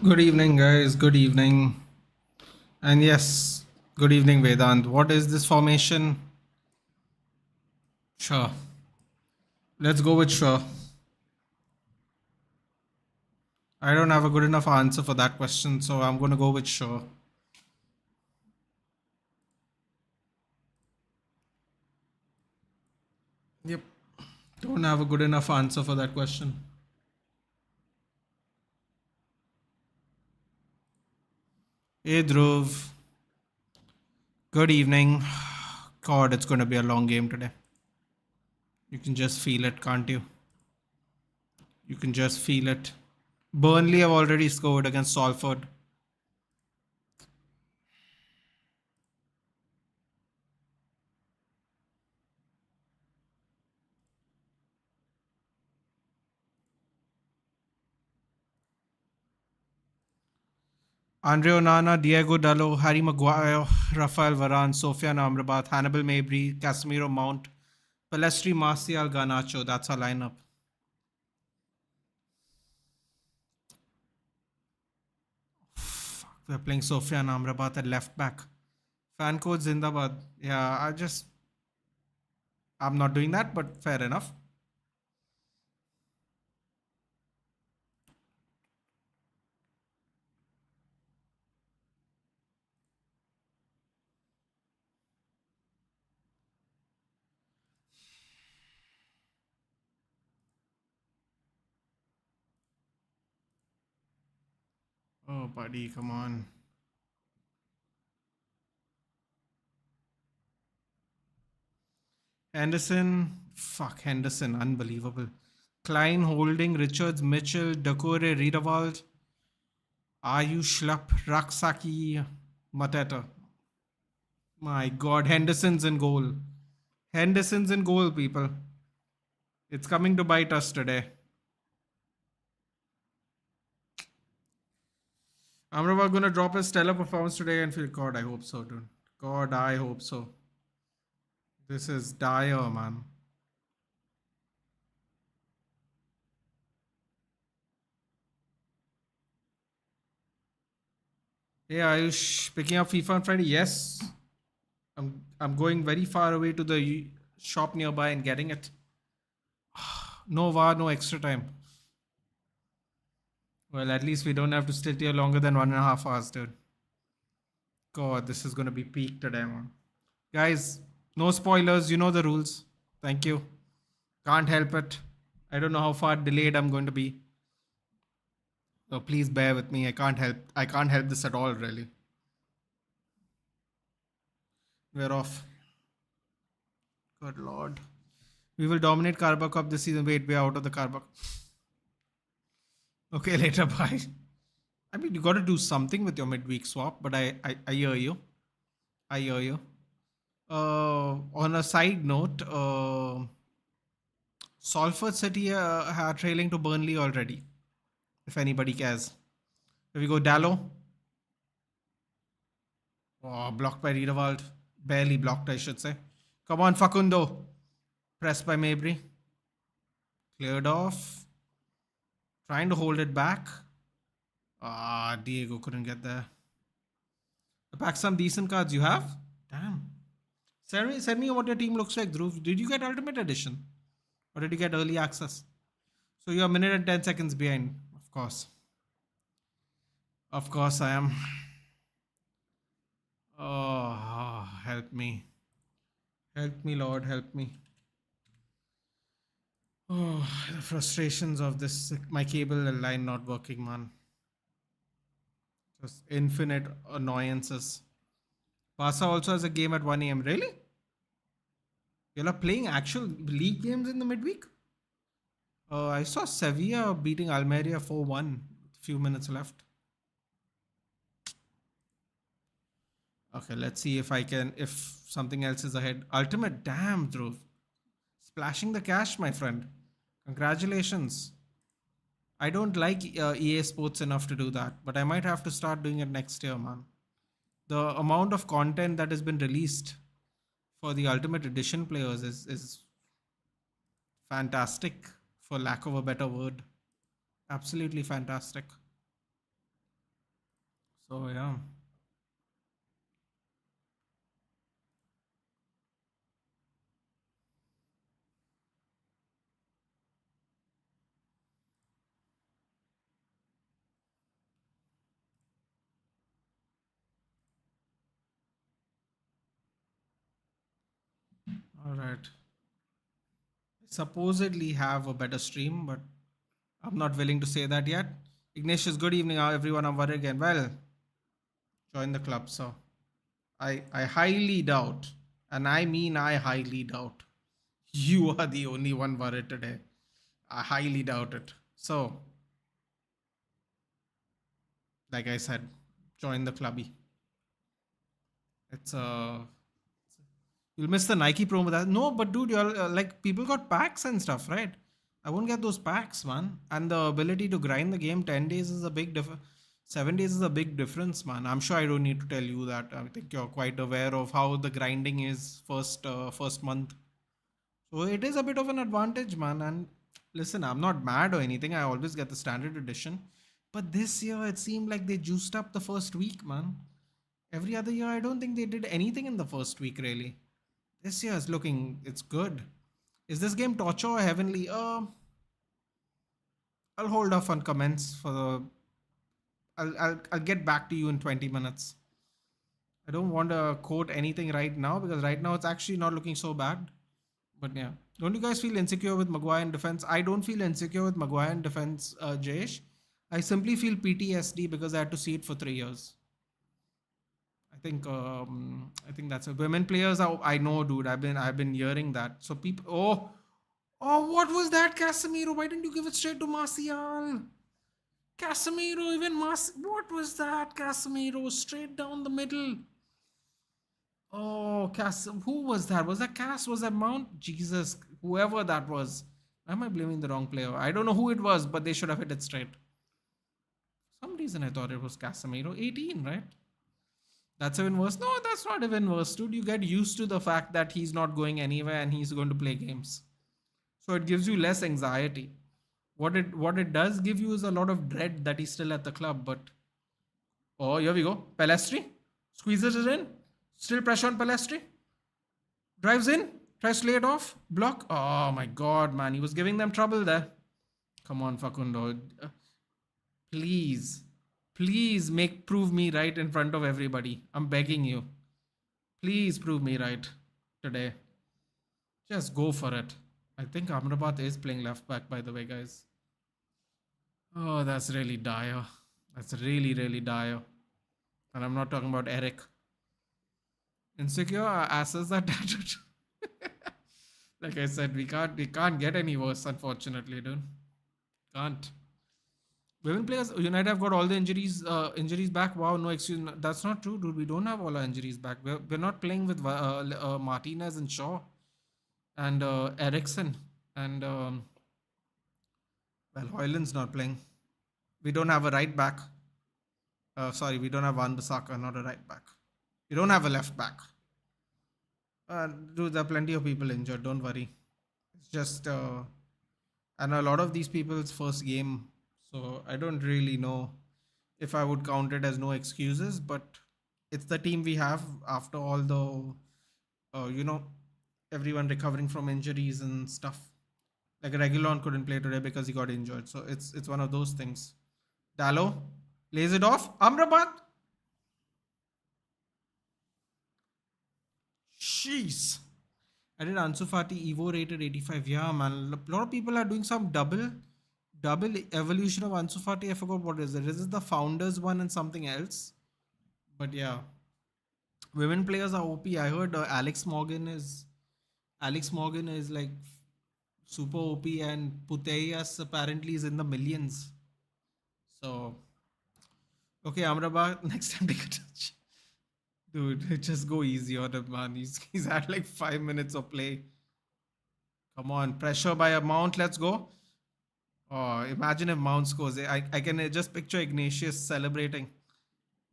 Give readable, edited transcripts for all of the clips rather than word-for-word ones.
Good evening, guys. Good evening. And yes, good evening, Vedant. What is this formation? Sure. Let's go with sure. I don't have a good enough answer for that question, so I'm going to go with sure. Yep. Don't have a good enough answer for that question. Hey, Dhruv. Good evening. God, it's going to be a long game today. You can just feel it, can't you? You can just feel it. Burnley have already scored against Salford. Andre Onana, Diego Dallo, Harry Maguire, Rafael Varane, Sofiane Amrabat, Hannibal Mabry, Casemiro Mount, Palestri, Martial, Garnacho. That's our lineup. Fuck, we're playing Sofiane Amrabat at left back. Fan code Zindabad. Yeah, I'm not doing that, but fair enough. Oh, buddy, come on. Henderson. Fuck, Henderson. Unbelievable. Klein, Holding, Richards, Mitchell, Decore, Riedewald, Ayu, Schlupp, Raksaki, Mateta. My God, Henderson's in goal. Henderson's in goal, people. It's coming to bite us today. Amrabat gonna drop his stellar performance today and feel God, I hope so, dude. God, I hope so. This is dire, man. Hey Ayush, picking up FIFA on Friday? Yes. I'm going very far away to the shop nearby and getting it. No VAR, no extra time. Well, at least we don't have to sit here longer than 1.5 hours, dude. God, this is gonna be peak today, man. Guys, no spoilers. You know the rules. Thank you. Can't help it. I don't know how far delayed I'm going to be. So please bear with me. I can't help this at all, really. We're off. Good lord. We will dominate Carabao Cup this season. Wait, we're out of the Carabao. Okay, later. Bye. I mean, you got to do something with your midweek swap, but I hear you. I hear you. On a side note, Salford City are trailing to Burnley already. If anybody cares. Here we go, Dallo. Oh, blocked by Riedewald. Barely blocked, I should say. Come on, Facundo. Pressed by Mabry. Cleared off. Trying to hold it back. Diego couldn't get there. Pack some decent cards you have. Damn. Send me what your team looks like, Dhruv. Did you get Ultimate Edition? Or did you get early access? So you're a minute and 10 seconds behind. Of course. Of course I am. Oh, help me. Help me, Lord. Help me. Oh, the frustrations of this, my cable line not working, man. Just infinite annoyances. Barca also has a game at 1 a.m. Really? You're not playing actual league games in the midweek? I saw Sevilla beating Almeria 4-1. Few minutes left. Okay, let's see if something else is ahead. Ultimate, damn, Dhruv. Splashing the cash, my friend. Congratulations. I don't like EA Sports enough to do that, but I might have to start doing it next year, man. The amount of content that has been released for the Ultimate Edition players is fantastic, for lack of a better word. Absolutely fantastic. So yeah. All right. Supposedly have a better stream, but I'm not willing to say that yet. Ignatius, good evening, everyone. I'm worried again. Well, join the club, so I highly doubt, and I mean I highly doubt, you are the only one worried today. I highly doubt it. So, like I said, join the clubby. It's you'll miss the Nike promo. That no, but dude, you're like people got packs and stuff, right? I won't get those packs, man. And the ability to grind the game 10 days is a big difference. 7 days is a big difference, man. I'm sure I don't need to tell you that. I think you're quite aware of how the grinding is first month. So it is a bit of an advantage, man. And listen, I'm not mad or anything. I always get the standard edition. But this year it seemed like they juiced up the first week, man. Every other year, I don't think they did anything in the first week, really. This year is looking, it's good. Is this game torture or heavenly? I'll hold off on comments for the. I'll get back to you in 20 minutes. I don't want to quote anything right now because right now it's actually not looking so bad. But yeah, don't you guys feel insecure with Maguire in defense? I don't feel insecure with Maguire in defense, Jayesh. I simply feel PTSD because I had to see it for 3 years. I think that's a women players. I know, dude. I've been hearing that. So people. Oh, what was that, Casemiro? Why didn't you give it straight to Martial? Casemiro, even What was that, Casemiro? Straight down the middle. Oh, Who was that? Was that Cass? Was that Mount? Jesus, whoever that was. Why am I blaming the wrong player? I don't know who it was, but they should have hit it straight. For some reason, I thought it was Casemiro. 18, right? That's even worse. No, that's not even worse, dude. You get used to the fact that he's not going anywhere and he's going to play games. So it gives you less anxiety. What it does give you is a lot of dread that he's still at the club. But oh, here we go. Palestri squeezes it in. Still pressure on Palestri. Drives in. Tries to lay it off. Block. Oh my god, man. He was giving them trouble there. Come on, Facundo. Please. Please prove me right in front of everybody. I'm begging you. Please prove me right today. Just go for it. I think Amrabat is playing left back, by the way, guys. Oh, that's really dire. That's really, really dire. And I'm not talking about Eric. Insecure asses that like I said, we can't get any worse, unfortunately, dude. Can't. Women players, United have got all the injuries back. Wow, no excuse. That's not true, dude. We don't have all our injuries back. We're not playing with Martinez and Shaw and Ericsson and well, Hoyland's not playing. We don't have a right back. Sorry, we don't have Van Bissaka, not a right back. We don't have a left back. Dude, there are plenty of people injured. Don't worry. It's just, and a lot of these people's first game, so I don't really know if I would count it as no excuses. But it's the team we have after all the, everyone recovering from injuries and stuff. Like Regulon couldn't play today because he got injured. So it's one of those things. Dallo lays it off. Amrabat. Jeez. I did Ansu Fati Evo rated 85. Yeah, man. A lot of people are doing some double evolution of Ansu Fati. I forgot what is it. Is it the founders one and something else? But yeah. Women players are OP. I heard Alex Morgan is like super OP and Putellas apparently is in the millions. So okay, Amrabat, next time take a touch. Dude, just go easy on him, man. He's had like 5 minutes of play. Come on, pressure by a Mount. Let's go. Oh, imagine if Mount scores. I can just picture Ignatius celebrating,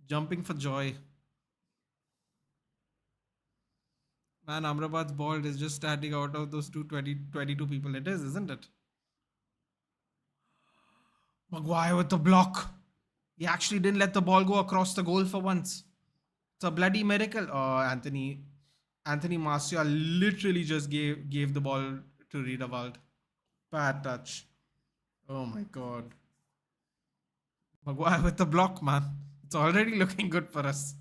jumping for joy. Man, Amrabat's ball is just standing out of those 22 people. It is, isn't it? Maguire with the block. He actually didn't let the ball go across the goal for once. It's a bloody miracle. Oh, Anthony Martial literally just gave the ball to Riedewald. Bad touch. Oh my god. Maguire with the block, man. It's already looking good for us.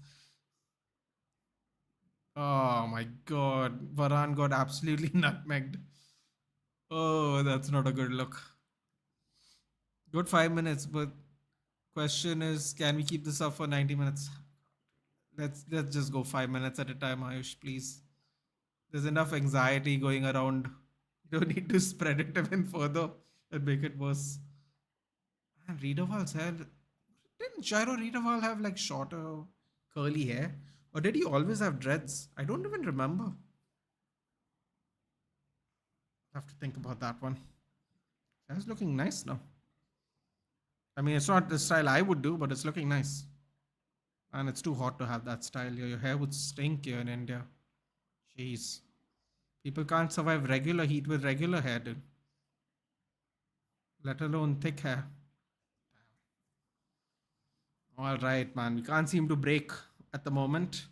Oh my god. Varane got absolutely nutmegged. Oh, that's not a good look. Good 5 minutes, but question is, can we keep this up for 90 minutes? Let's just go 5 minutes at a time, Ayush, please. There's enough anxiety going around. You don't need to spread it even further and make it worse. And Riedewald's hair. Didn't Jairo Riedewald have like shorter, curly hair? Or did he always have dreads? I don't even remember. Have to think about that one. That's looking nice now. I mean, it's not the style I would do, but it's looking nice. And it's too hot to have that style here. Your hair would stink here in India. Jeez. People can't survive regular heat with regular hair, dude. Let alone thick hair. All right, man. We can't seem to break at the moment,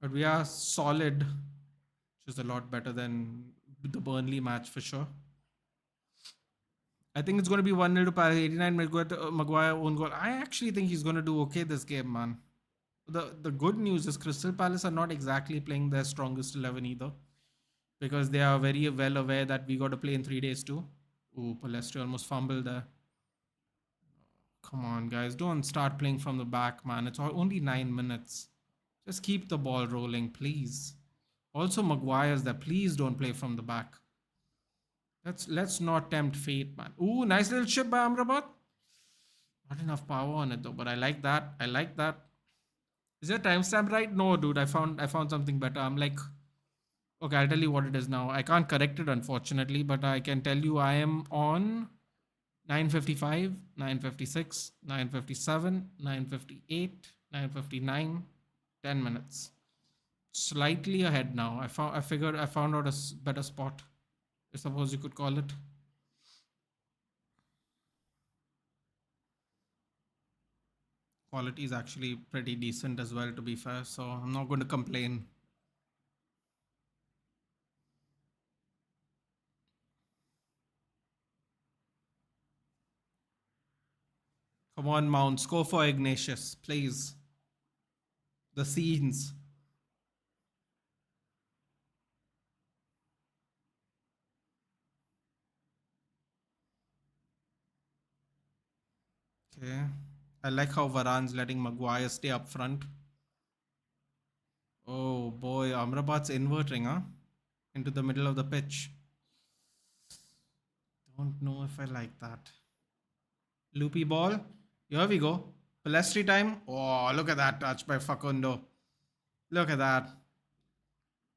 but we are solid, which is a lot better than the Burnley match for sure. I think it's going to be 1-0 to Palace. 89 Maguire own goal. I actually think he's going to do okay this game, man. The good news is Crystal Palace are not exactly playing their strongest 11 either, because they are very well aware that we got to play in 3 days too. Ooh, Palestri almost fumbled there. Come on, guys. Don't start playing from the back, man. It's only 9 minutes. Just keep the ball rolling, please. Also, Maguire's there. Please don't play from the back. Let's not tempt fate, man. Ooh, nice little chip by Amrabat. Not enough power on it though, but I like that. I like that. Is your timestamp right? No, dude. I found something better. I'm like, okay, I'll tell you what it is now. I can't correct it unfortunately, but I can tell you I am on 9:55, 9:56, 9:57, 9:58, 9:59, 10 minutes. Slightly ahead now. I figured I found out a better spot, I suppose you could call it. Quality is actually pretty decent as well, to be fair, so I'm not going to complain. Come on, Mount. Score for Ignatius, please. The scenes. Okay. I like how Varane's letting Maguire stay up front. Oh boy, Amrabat's inverting, huh? Into the middle of the pitch. Don't know if I like that. Loopy ball. Here we go. Palestri time. Oh, look at that touch by Facundo. Look at that.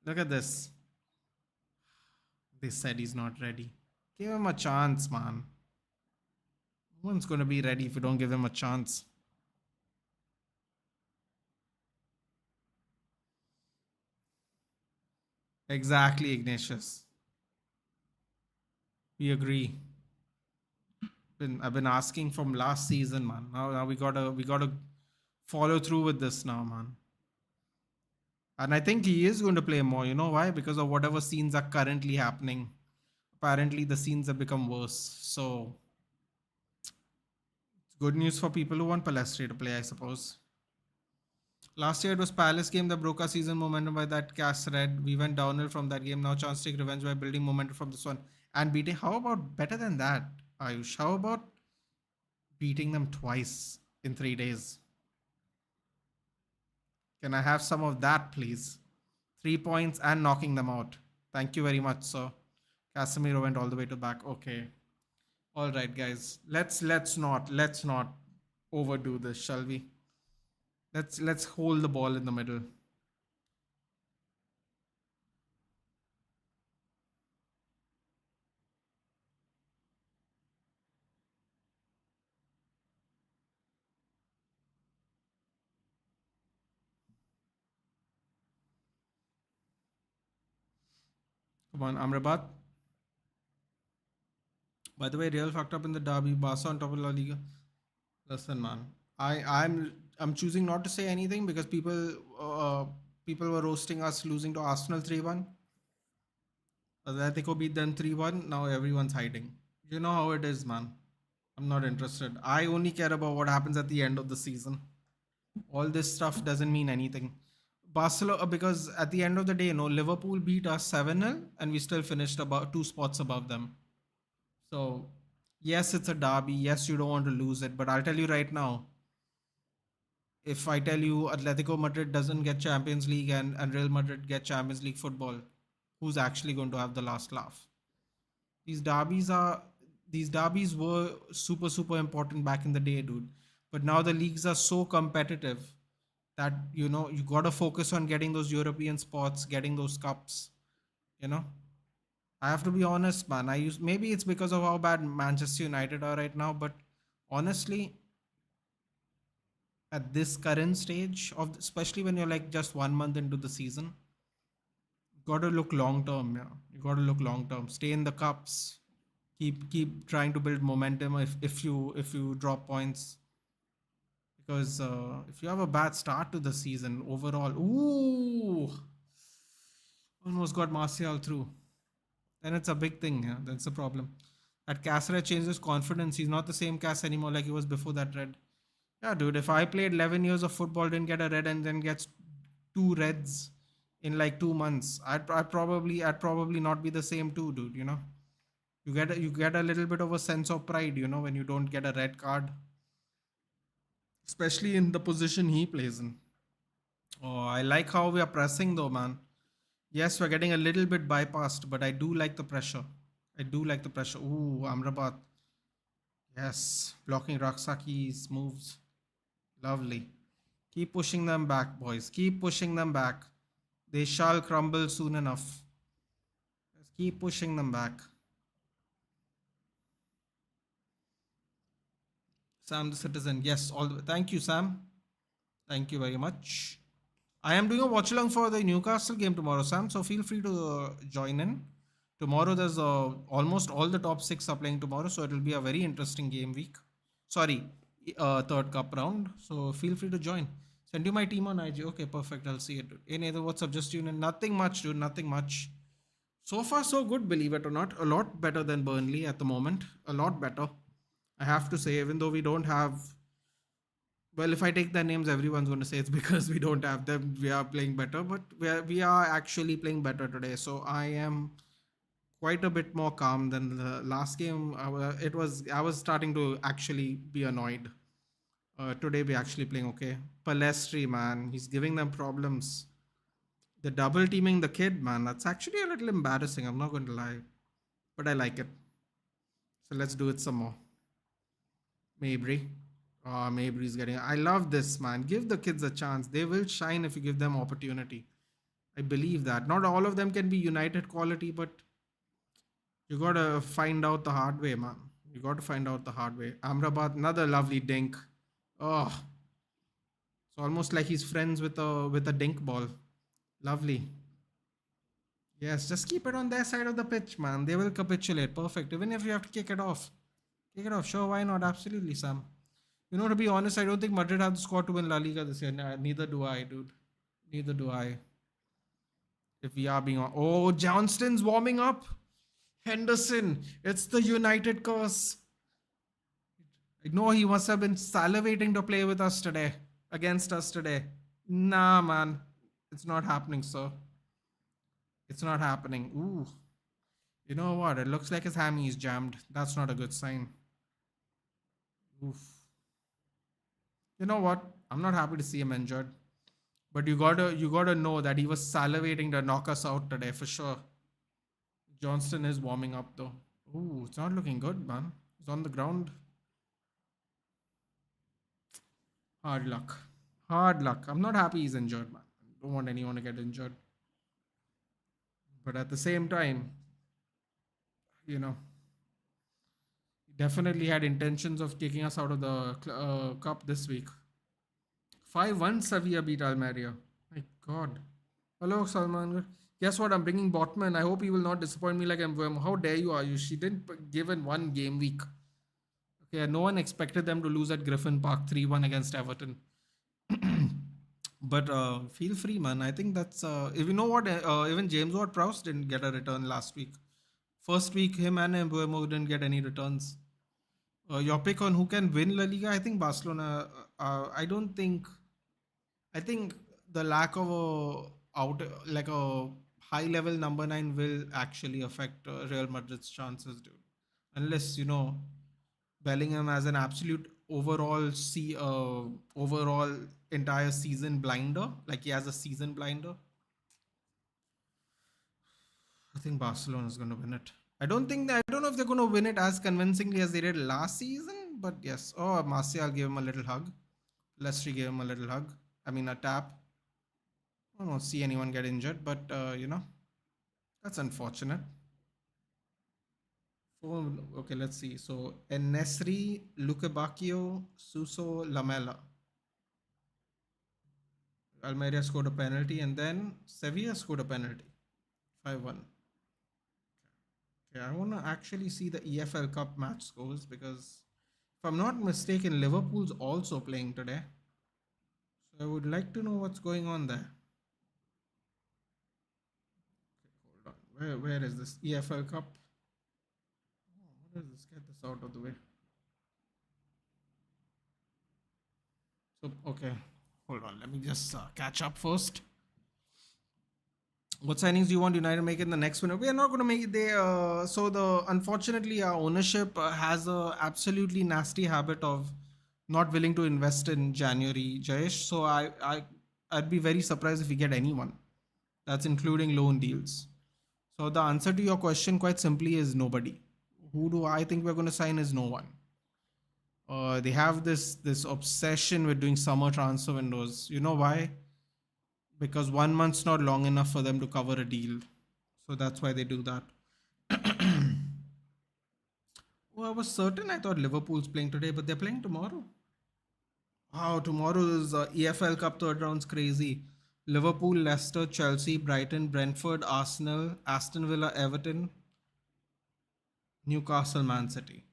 Look at this. They said he's not ready. Give him a chance, man. No one's going to be ready if you don't give him a chance. Exactly, Ignatius. We agree. I've been asking from last season, man. Now we gotta follow through with this now, man. And I think he is going to play more. You know why? Because of whatever scenes are currently happening. Apparently, the scenes have become worse. So, it's good news for people who want Palestri to play, I suppose. Last year it was Palace game that broke our season momentum by that cast red. We went downhill from that game. Now chance to take revenge by building momentum from this one and beating. How about better than that, Ayush? How about beating them twice in 3 days? Can I have some of that, please? 3 points and knocking them out. Thank you very much, sir. Casemiro went all the way to back. Okay. All right, guys. Let's not overdo this, shall we? Let's hold the ball in the middle. Come on, Amrabat. By the way, Real fucked up in the derby. Barca on top of La Liga. Listen, man. I'm choosing not to say anything because people were roasting us losing to Arsenal 3-1. Atletico beat them 3-1. Now everyone's hiding. You know how it is, man. I'm not interested. I only care about what happens at the end of the season. All this stuff doesn't mean anything. Barcelona, because at the end of the day, Liverpool beat us 7-0 and we still finished about 2 spots above them. So, yes, it's a derby. Yes, you don't want to lose it. But I'll tell you right now, if I tell you Atletico Madrid doesn't get Champions League and Real Madrid get Champions League football, who's actually going to have the last laugh? These derbies are these derbies were super important back in the day, dude. But now the leagues are so competitive that you got to focus on getting those European spots, getting those cups. You know, I have to be honest, man. Maybe it's because of how bad Manchester United are right now, but honestly, at this current stage of, especially when you're like just 1 month into the season, got to look long term. Yeah, you got to look long term. Stay in the cups. Keep trying to build momentum. If you drop points, because if you have a bad start to the season overall, ooh, almost got Martial through. Then it's a big thing. Yeah, that's the problem. That Caceres changed his confidence. He's not the same Cas anymore like he was before that red. Yeah, dude. If I played 11 years of football, didn't get a red, and then gets two reds in like 2 months, I'd probably not be the same too, dude. You get a little bit of a sense of pride, when you don't get a red card, especially in the position he plays in. Oh, I like how we are pressing though, man. Yes, we're getting a little bit bypassed, but I do like the pressure. I do like the pressure. Ooh, Amrabat. Yes, blocking Raksaki's moves. Lovely. Keep pushing them back, boys. Keep pushing them back. They shall crumble soon enough. Just keep pushing them back. Sam the Citizen. Yes, thank you, Sam. Thank you very much. I am doing a watch along for the Newcastle game tomorrow, Sam. So feel free to join in. Tomorrow, there's almost all the top six are playing tomorrow, so it will be a very interesting game week. Sorry, third cup round. So feel free to join. Send you my team on IG. Okay, perfect. I'll see it. Hey, Nathan, what's up? Just tune in. Nothing much, dude. Nothing much. So far, so good. Believe it or not, a lot better than Burnley at the moment. A lot better. I have to say, even though we don't have, well, if I take their names, everyone's going to say it's because we don't have them. We are playing better, but we are actually playing better today. So I am quite a bit more calm than the last game. I was starting to actually be annoyed. Today we're actually playing okay. Palestri, man, he's giving them problems. The double teaming the kid, man, that's actually a little embarrassing. I'm not going to lie, but I like it. So let's do it some more. Mabry. Oh, Mabry's getting. I love this, man. Give the kids a chance. They will shine if you give them opportunity. I believe that. Not all of them can be United quality, but you gotta find out the hard way, man. You gotta find out the hard way. Amrabat, another lovely dink. Oh, it's almost like he's friends with a dink ball. Lovely. Yes, just keep it on their side of the pitch, man. They will capitulate. Perfect. Even if you have to kick it off. Kick it off. Sure, why not? Absolutely, Sam. To be honest, I don't think Madrid have the squad to win La Liga this year. Neither do I, dude. Neither do I. If we are being on. Oh, Johnston's warming up. Henderson. It's the United curse. I know he must have been salivating to play with us today. Against us today. Nah, man. It's not happening, sir. It's not happening. Ooh. You know what? It looks like his hammy is jammed. That's not a good sign. Oof. You know what? I'm not happy to see him injured. But you gotta know that he was salivating to knock us out today for sure. Johnston is warming up though. Ooh, it's not looking good, man. He's on the ground. Hard luck. Hard luck. I'm not happy he's injured, man. Don't want anyone to get injured. But at the same time, you know, he definitely had intentions of kicking us out of the cup this week. 5-1 Sevilla beat Almeria. My God. Hello, Salman. Guess what? I'm bringing Botman. I hope he will not disappoint me like I'm. How dare you, Ayush? She didn't give in one game week. Yeah, no one expected them to lose at Griffin Park 3-1 against Everton. But feel free, man. I think that's if you know what, even James Ward-Prowse didn't get a return last week. First week, him and Mbuemo didn't get any returns. Your pick on who can win La Liga? I think Barcelona. I don't think. I think the lack of a like a high level number 9 will actually affect Real Madrid's chances, dude. Unless Bellingham as an absolute overall entire season blinder, like he has a season blinder. I think Barcelona is going to win it. I don't know if they're going to win it as convincingly as they did last season, but yes. Oh, Martial gave him a little hug. Lestri gave him a little hug. I mean, a tap. I don't see anyone get injured, but that's unfortunate. Okay, let's see. So, Enesri, Lukebakio, Suso, Lamela. Almeria scored a penalty, and then Sevilla scored a penalty. 5-1. Okay, I want to actually see the EFL Cup match scores because if I'm not mistaken, Liverpool's also playing today. So I would like to know what's going on there. Okay, hold on. Where is this EFL Cup? Oh, what is this? Get this out of the way. So, okay. Hold on. Let me just catch up first. What signings do you want United to make in the next window? We are not going to make it. Unfortunately, our ownership has a absolutely nasty habit of not willing to invest in January, Jayesh. So I'd be very surprised if we get anyone. That's including loan deals. So the answer to your question, quite simply, is nobody. Who do I think we're going to sign is no one. They have this obsession with doing summer transfer windows. You know why? Because 1 month's not long enough for them to cover a deal. So that's why they do that. Oh, I was certain I thought Liverpool's playing today, but they're playing tomorrow. Wow, tomorrow's EFL Cup third round's crazy. Liverpool, Leicester, Chelsea, Brighton, Brentford, Arsenal, Aston Villa, Everton, Newcastle, Man City.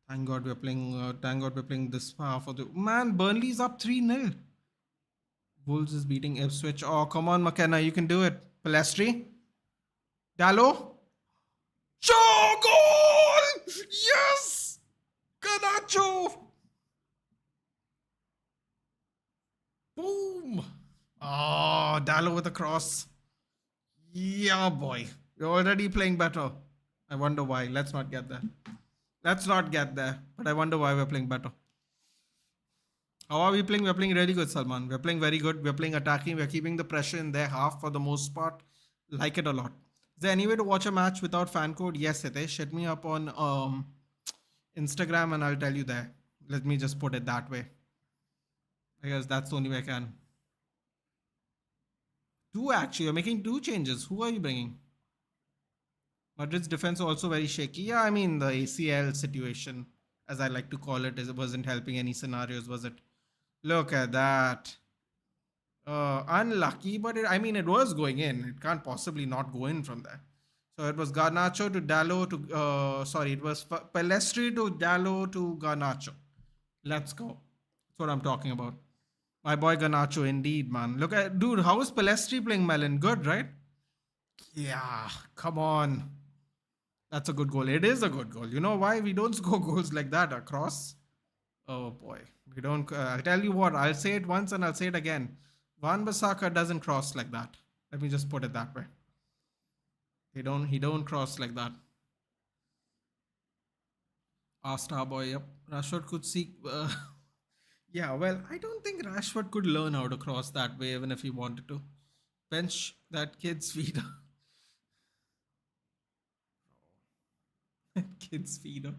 Thank God we're playing. Thank God we're playing this far for the man. Burnley's up 3-0. Wolves is beating Ipswich. Oh, come on, McKenna. You can do it. Palestri. Dallo. Show goal! Yes! Garnacho! Boom! Oh, Dallo with a cross. Yeah, boy. You're already playing better. I wonder why. Let's not get there. Let's not get there. But I wonder why we're playing better. How are we playing? We're playing really good, Salman. We're playing very good. We're playing attacking. We're keeping the pressure in their half for the most part. Like it a lot. Is there any way to watch a match without fan code? Yes, Hitesh. Hit me up on Instagram and I'll tell you there. Let me just put it that way. I guess that's the only way I can. Two actually. You're making two changes. Who are you bringing? Madrid's defense also very shaky. Yeah, I mean the ACL situation, as I like to call it, wasn't helping any scenarios, was it? Look at that. Unlucky, but it was going in. It can't possibly not go in from there. So it was Garnacho to Dallo to it was Palestri to Dallo to Garnacho. Let's go. That's what I'm talking about. My boy Garnacho, indeed, man. Look at dude. How is Palestri playing Melon? Good, right? Yeah, come on. That's a good goal. It is a good goal. You know why we don't score goals like that across? Oh boy, we don't. I'll tell you what. I'll say it once and I'll say it again. Van Bissaka doesn't cross like that. Let me just put it that way. He don't cross like that. Star boy. Yep. Rashford could see. Yeah. Well, I don't think Rashford could learn how to cross that way, even if he wanted to. Bench that kid's feeder. Kid's feeder.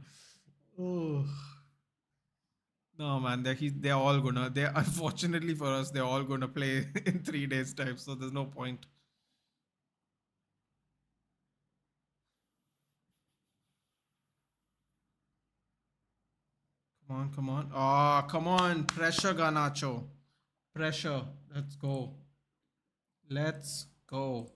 Oh. No man, they're all gonna. They unfortunately for us, they're all gonna play in 3 days time. So there's no point. Come on, come on. Oh, come on. Pressure, Garnacho. Pressure. Let's go. Let's go.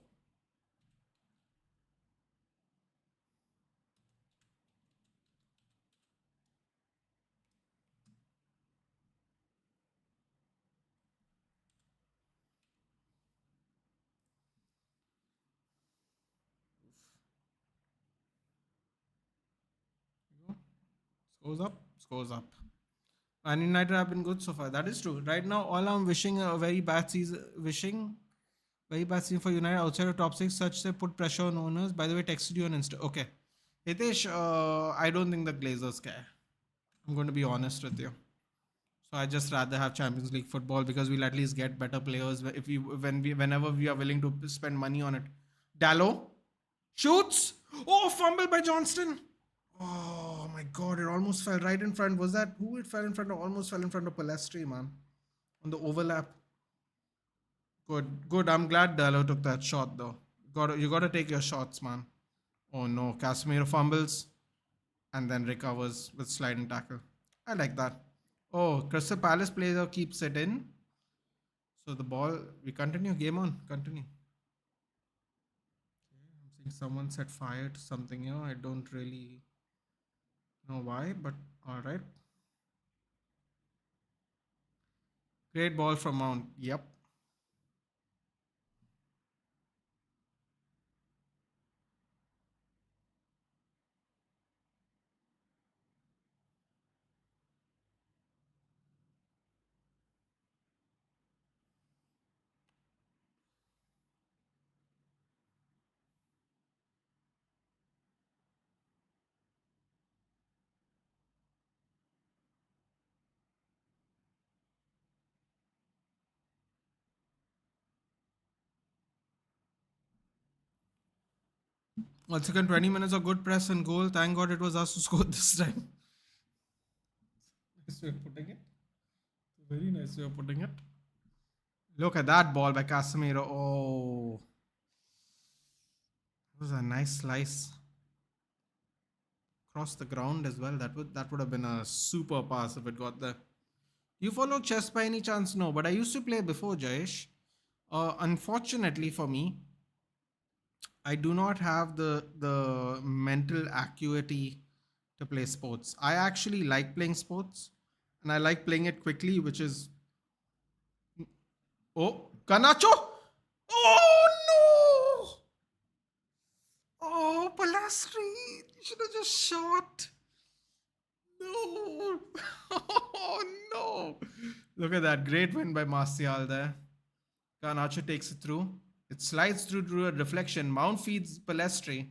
Goes up, goes up. And United have been good so far. That is true. Right now, all I'm wishing a very bad season, wishing very bad season for United outside of top six. Such they put pressure on owners. By the way, texted you on Insta. Okay, Hitesh, I don't think the Glazers care. I'm going to be honest with you. So I just rather have Champions League football because we'll at least get better players if whenever we are willing to spend money on it. Dallo shoots. Oh, fumble by Johnston. Oh my god, it almost fell right in front. Was that who it fell in front of? Almost fell in front of Palestri, man. On the overlap. Good, good. I'm glad Dallo took that shot though. You gotta take your shots, man. Oh no, Casemiro fumbles and then recovers with sliding tackle. I like that. Oh, Crystal Palace player keeps it in. So the ball, we continue. Game on. Continue. I'm seeing someone set fire to something here. I don't really know why, but all right. Great ball from Mount. Yep. Once again, 20 minutes of good press and goal. Thank God it was us who scored this time. Nice way of putting it. Very nice way of putting it. Look at that ball by Casemiro. Oh, it was a nice slice across the ground as well. That would have been a super pass if it got there. You follow chess by any chance? No, but I used to play before, Jayesh. Unfortunately for me, I do not have the mental acuity to play sports. I actually like playing sports, and I like playing it quickly, which is oh Ganacho. Oh no! Oh Palastri, you should have just shot. No! Oh no! Look at that great win by Martial there. Garnacho takes it through. It slides through a deflection. Mount feeds Palestri.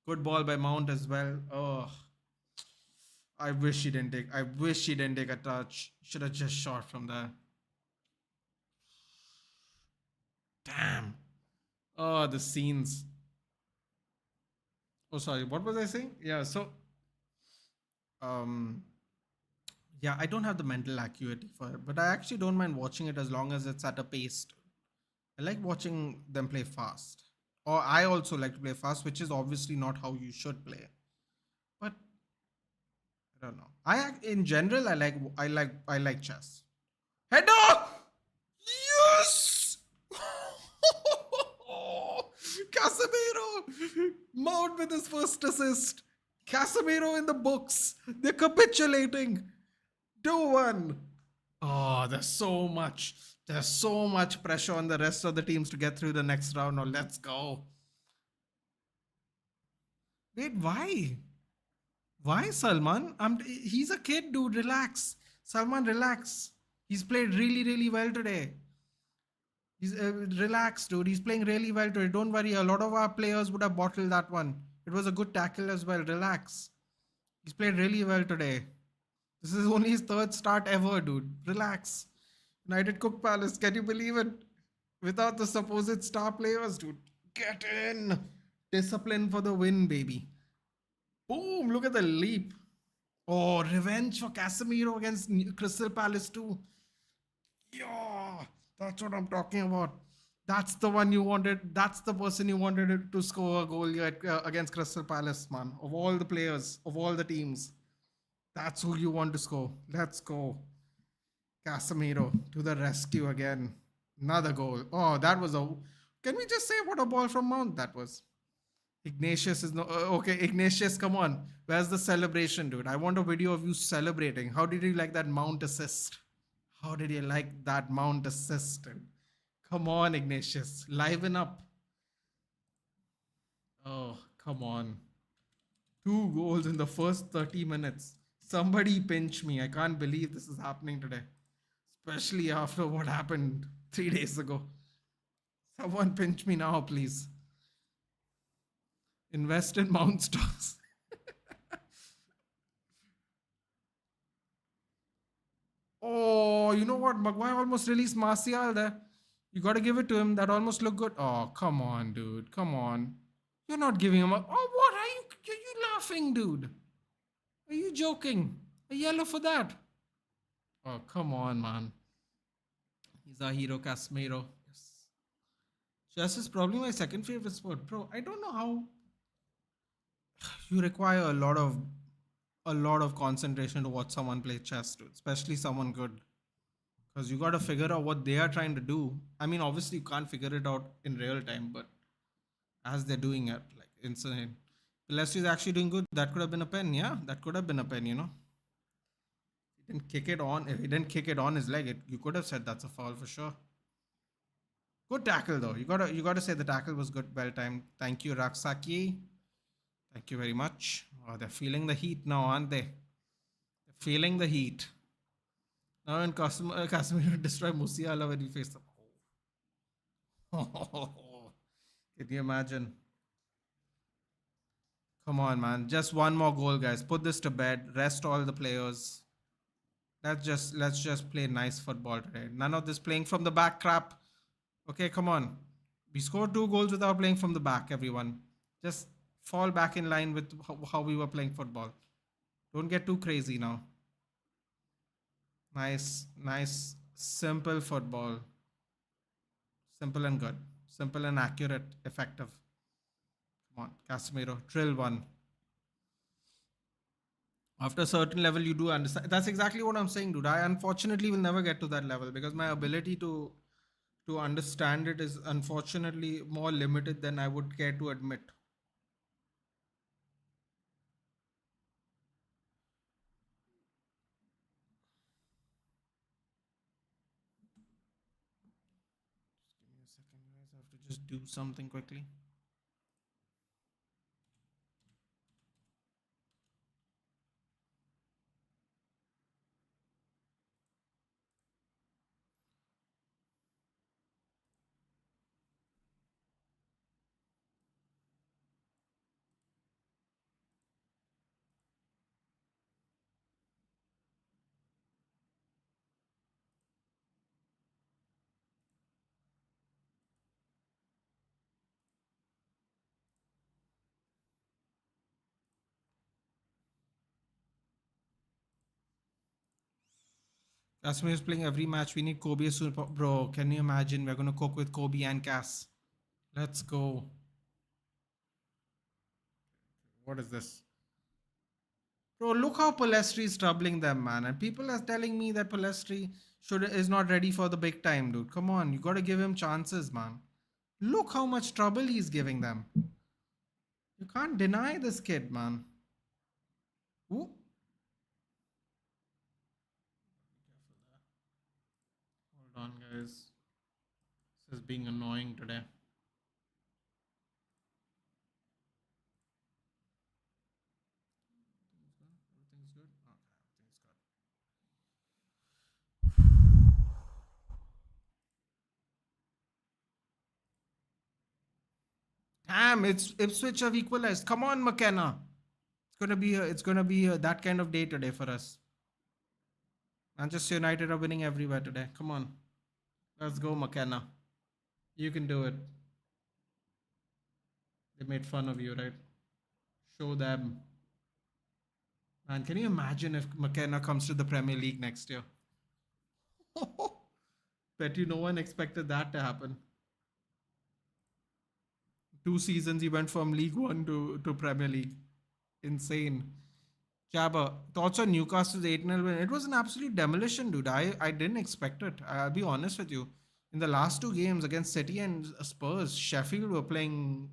Good ball by Mount as well. Oh, I wish he didn't take. I wish he didn't take a touch. Should have just shot from there. Damn. Oh, the scenes. Oh, sorry. What was I saying? Yeah. So, um, yeah, I don't have the mental acuity for it, but I actually don't mind watching it as long as it's at a pace. I like watching them play fast. Or I also like to play fast, which is obviously not how you should play. But I don't know. In general I like chess. Header! Yes! Casemiro! Mount with his first assist. Casemiro in the books. They're capitulating. 2-1. Oh, there's so much pressure on the rest of the teams to get through the next round. Now let's go. Wait, why? Why Salman? He's a kid, dude. Relax. Salman, relax. He's played really, really well today. He's relax, dude. He's playing really well today. Don't worry. A lot of our players would have bottled that one. It was a good tackle as well. Relax. He's played really well today. This is only his third start ever, dude. Relax. United Cook Palace. Can you believe it? Without the supposed star players, dude. Get in. Discipline for the win, baby. Boom. Look at the leap. Oh, revenge for Casemiro against Crystal Palace too. Yeah, that's what I'm talking about. That's the one you wanted. That's the person you wanted to score a goal against Crystal Palace, man. Of all the players, of all the teams, that's who you want to score. Let's go. Casemiro to the rescue again. Another goal. Oh, that was a. Can we just say what a ball from Mount that was? Ignatius is no. Okay, Ignatius, come on. Where's the celebration, dude? I want a video of you celebrating. How did you like that Mount assist? How did you like that Mount assist? Come on, Ignatius. Liven up. Oh, come on. 2 goals in the first 30 minutes. Somebody pinch me. I can't believe this is happening today. Especially after what happened 3 days ago. Someone pinch me now, please. Invest in Mount stocks. Oh, you know what? Maguire almost released Martial there. You got to give it to him. That almost looked good. Oh, come on, dude. Come on. You're not giving him a. Oh, what are you laughing, dude? Are you joking? A yellow for that? Oh, come on, man. He's our hero, Casemiro. Yes. Chess is probably my second favorite sport, bro. I don't know how you require a lot of concentration to watch someone play chess, dude. Especially someone good, because you got to figure out what they are trying to do. I mean, obviously you can't figure it out in real time, but as they're doing it, like insane. Pilestri's actually doing good. That could have been a pen, yeah. That could have been a pen. He didn't kick it on. If he didn't kick it on his leg, you could have said that's a foul for sure. Good tackle though. You gotta say the tackle was good, well timed. Thank you, Raksaki. Thank you very much. Oh, they're feeling the heat now, aren't they? They're feeling the heat. Now in Casemiro destroy Musiala when he faced them. Oh. Can you imagine? Come on, man. Just one more goal, guys. Put this to bed. Rest all the players. Let's just play nice football today. None of this playing from the back crap. Okay, come on. We scored 2 goals without playing from the back, everyone. Just fall back in line with how we were playing football. Don't get too crazy now. Nice, simple football. Simple and good. Simple and accurate, effective. Come on, Casemiro, drill one. After a certain level, you do understand. That's exactly what I'm saying, dude. I unfortunately will never get to that level because my ability to understand it is unfortunately more limited than I would care to admit. Just give me a second, guys. I have to just do something quickly. Casemiro is playing every match. We need Kobe soon. Bro, can you imagine? We're going to cook with Kobe and Cass. Let's go. What is this? Bro, look how Palestri is troubling them, man. And people are telling me that Palestri is not ready for the big time, dude. Come on, you got to give him chances, man. Look how much trouble he's giving them. You can't deny this kid, man. Ooh. Hold on, guys. This is being annoying today. Everything's good? Okay, everything's good. Damn, it's Ipswich have equalized. Come on, McKenna. It's gonna be that kind of day today for us. Manchester United are winning everywhere today. Come on. Let's go, McKenna. You can do it. They made fun of you, right? Show them. Man, can you imagine if McKenna comes to the Premier League next year? Bet you no one expected that to happen. 2 seasons he went from League One to Premier League. Insane. Jabba, thoughts on Newcastle's 8-0 win? It was an absolute demolition, dude. I didn't expect it. I'll be honest with you. In the last 2 games against City and Spurs, Sheffield were playing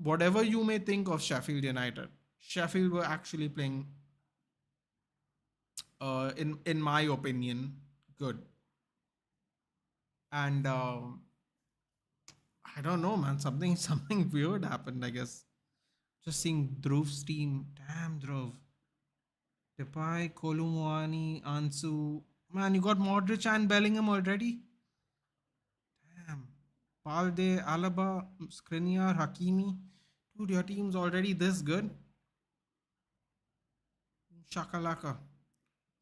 whatever you may think of Sheffield United. Sheffield were actually playing, in my opinion, good. And I don't know, man. Something weird happened, I guess. Just seeing Dhruv's team. Damn, Dhruv. Depay, Kolumuani, Ansu. Man, you got Modric and Bellingham already? Damn. Balde, Alaba, Skriniar, Hakimi. Dude, your team's already this good. Shakalaka.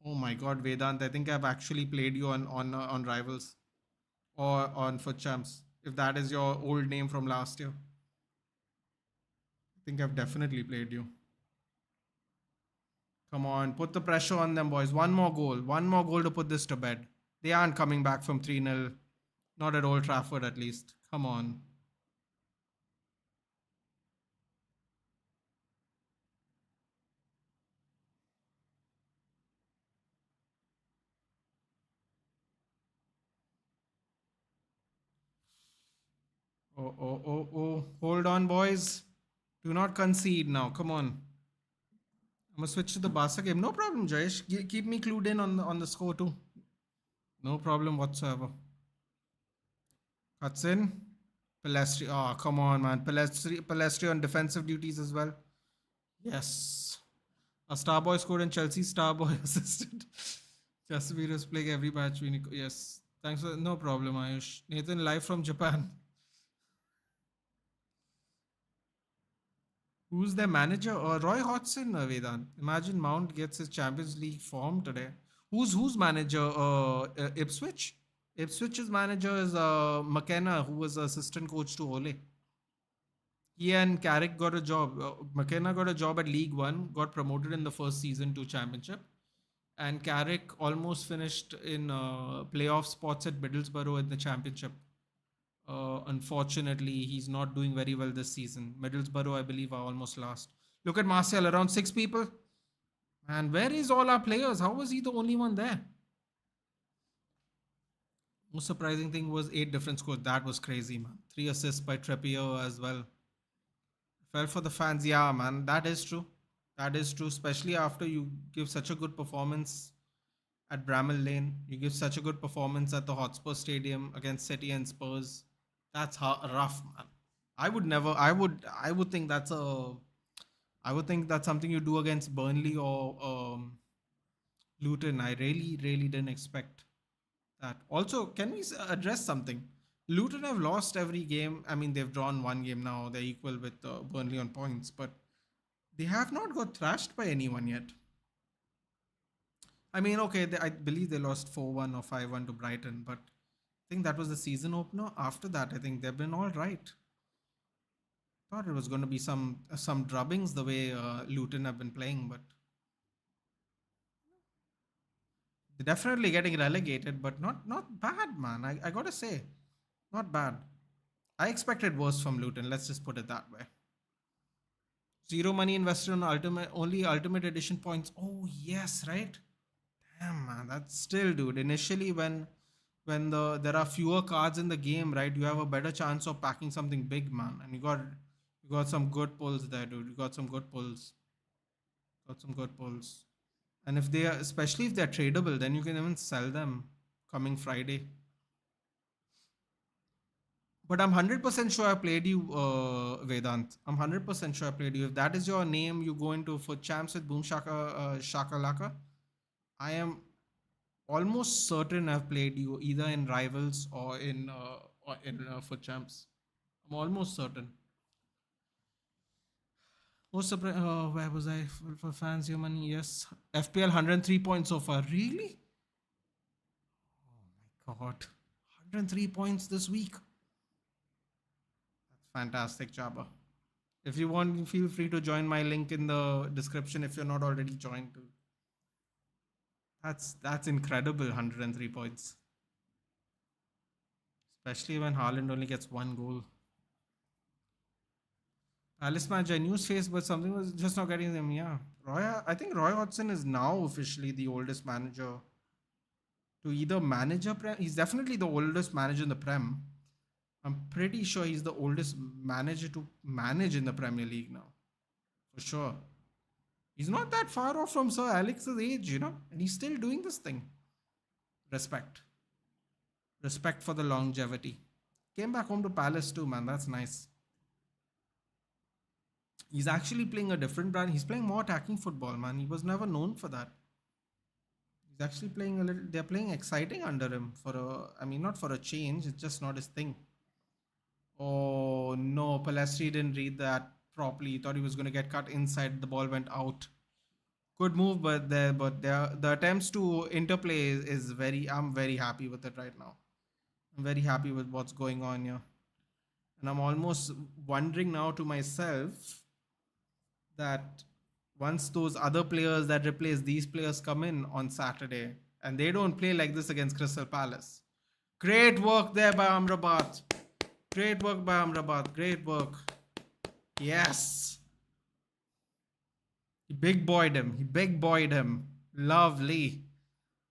Oh my god, Vedant, I think I've actually played you on Rivals or on Foot Champs. If that is your old name from last year. I think I've definitely played you. Come on, put the pressure on them, boys. One more goal. One more goal to put this to bed. They aren't coming back from 3-0. Not at Old Trafford, at least. Come on. Oh, oh, oh, oh. Hold on, boys. Do not concede now. Come on. I'm going to switch to the Barca game. No problem, Jayesh. Keep me clued in on the score, too. No problem whatsoever. Cuts in. Palestri. Oh, come on, man. Palestri on defensive duties as well. Yes. A Starboy scored and Chelsea Starboy assisted. Jasimir is playing every match. Yes. Thanks for no problem, Ayush. Nathan live from Japan. Who's their manager? Roy Hodgson, Vedant. Imagine Mount gets his Champions League form today. Who's manager? Ipswich. Ipswich's manager is McKenna, who was assistant coach to Ole. He and Carrick got a job. McKenna got a job at League One, got promoted in the first season to Championship, and Carrick almost finished in playoff spots at Middlesbrough in the Championship. Unfortunately, he's not doing very well this season. Middlesbrough, I believe, are almost last. Look at Martial, around 6 people. And where is all our players? How was he the only one there? Most surprising thing was 8 different scores. That was crazy, man. 3 assists by Trippier as well. Fell for the fans. Yeah, man. That is true. That is true. Especially after you give such a good performance at Bramall Lane. You give such a good performance at the Hotspur Stadium against City and Spurs. That's rough, man. I would never. I would think that's a. I would think that's something you do against Burnley or Luton. I really, really didn't expect that. Also, can we address something? Luton have lost every game. I mean, they've drawn one game now. They're equal with Burnley on points, but they have not got thrashed by anyone yet. I mean, okay, I believe they lost 4-1 or 5-1 to Brighton, but I think that was the season opener. After that, I think they've been all right. Thought it was going to be some drubbings the way Luton have been playing, but they're definitely getting relegated, but not bad, man. I gotta say, not bad. I expected worse from Luton. Let's just put it that way. Zero money invested on ultimate edition points. Oh yes, right. Damn, man, that's still, dude. Initially, when there are fewer cards in the game, right, you have a better chance of packing something big, man. And you got some good pulls there, dude. You got some good pulls. Got some good pulls. And if they are, especially if they're tradable, then you can even sell them coming Friday. But I'm 100% sure I played you, Vedant. I'm 100% sure I played you. If that is your name, you go into for champs with Boom Shakalaka. I am almost certain I've played you either in Rivals or in for champs. I'm almost certain. Most surprised. Where was I for fans? Your money? Yes. FPL 103 points so far. Really? Oh my god. 103 points this week. That's fantastic, Jabba. If you want, feel free to join my link in the description if you're not already joined. That's incredible. 103 points, especially when Haaland only gets one goal. Alice match, I knew his face, but something was just not getting them. Yeah, I think Roy Hodgson is now officially the oldest manager to either manage a Prem. He's definitely the oldest manager in the Prem. I'm pretty sure he's the oldest manager to manage in the Premier League now, for sure. He's not that far off from Sir Alex's age, and he's still doing this thing. Respect. Respect for the longevity. Came back home to Palace too, man. That's nice. He's actually playing a different brand. He's playing more attacking football, man. He was never known for that. He's actually playing a little. They're playing exciting under him for a. I mean, not for a change. It's just not his thing. Oh no, Palestri didn't read that properly. He thought he was going to get cut inside. The ball went out. Good move, but the attempts to interplay is very. I'm very happy with it right now. I'm very happy with what's going on here, and I'm almost wondering now to myself that once those other players that replace these players come in on Saturday and they don't play like this against Crystal Palace. Great work there by Amrabat. Great work by Amrabat. Great work. Yes. He big boyed him. He big boyed him. Lovely.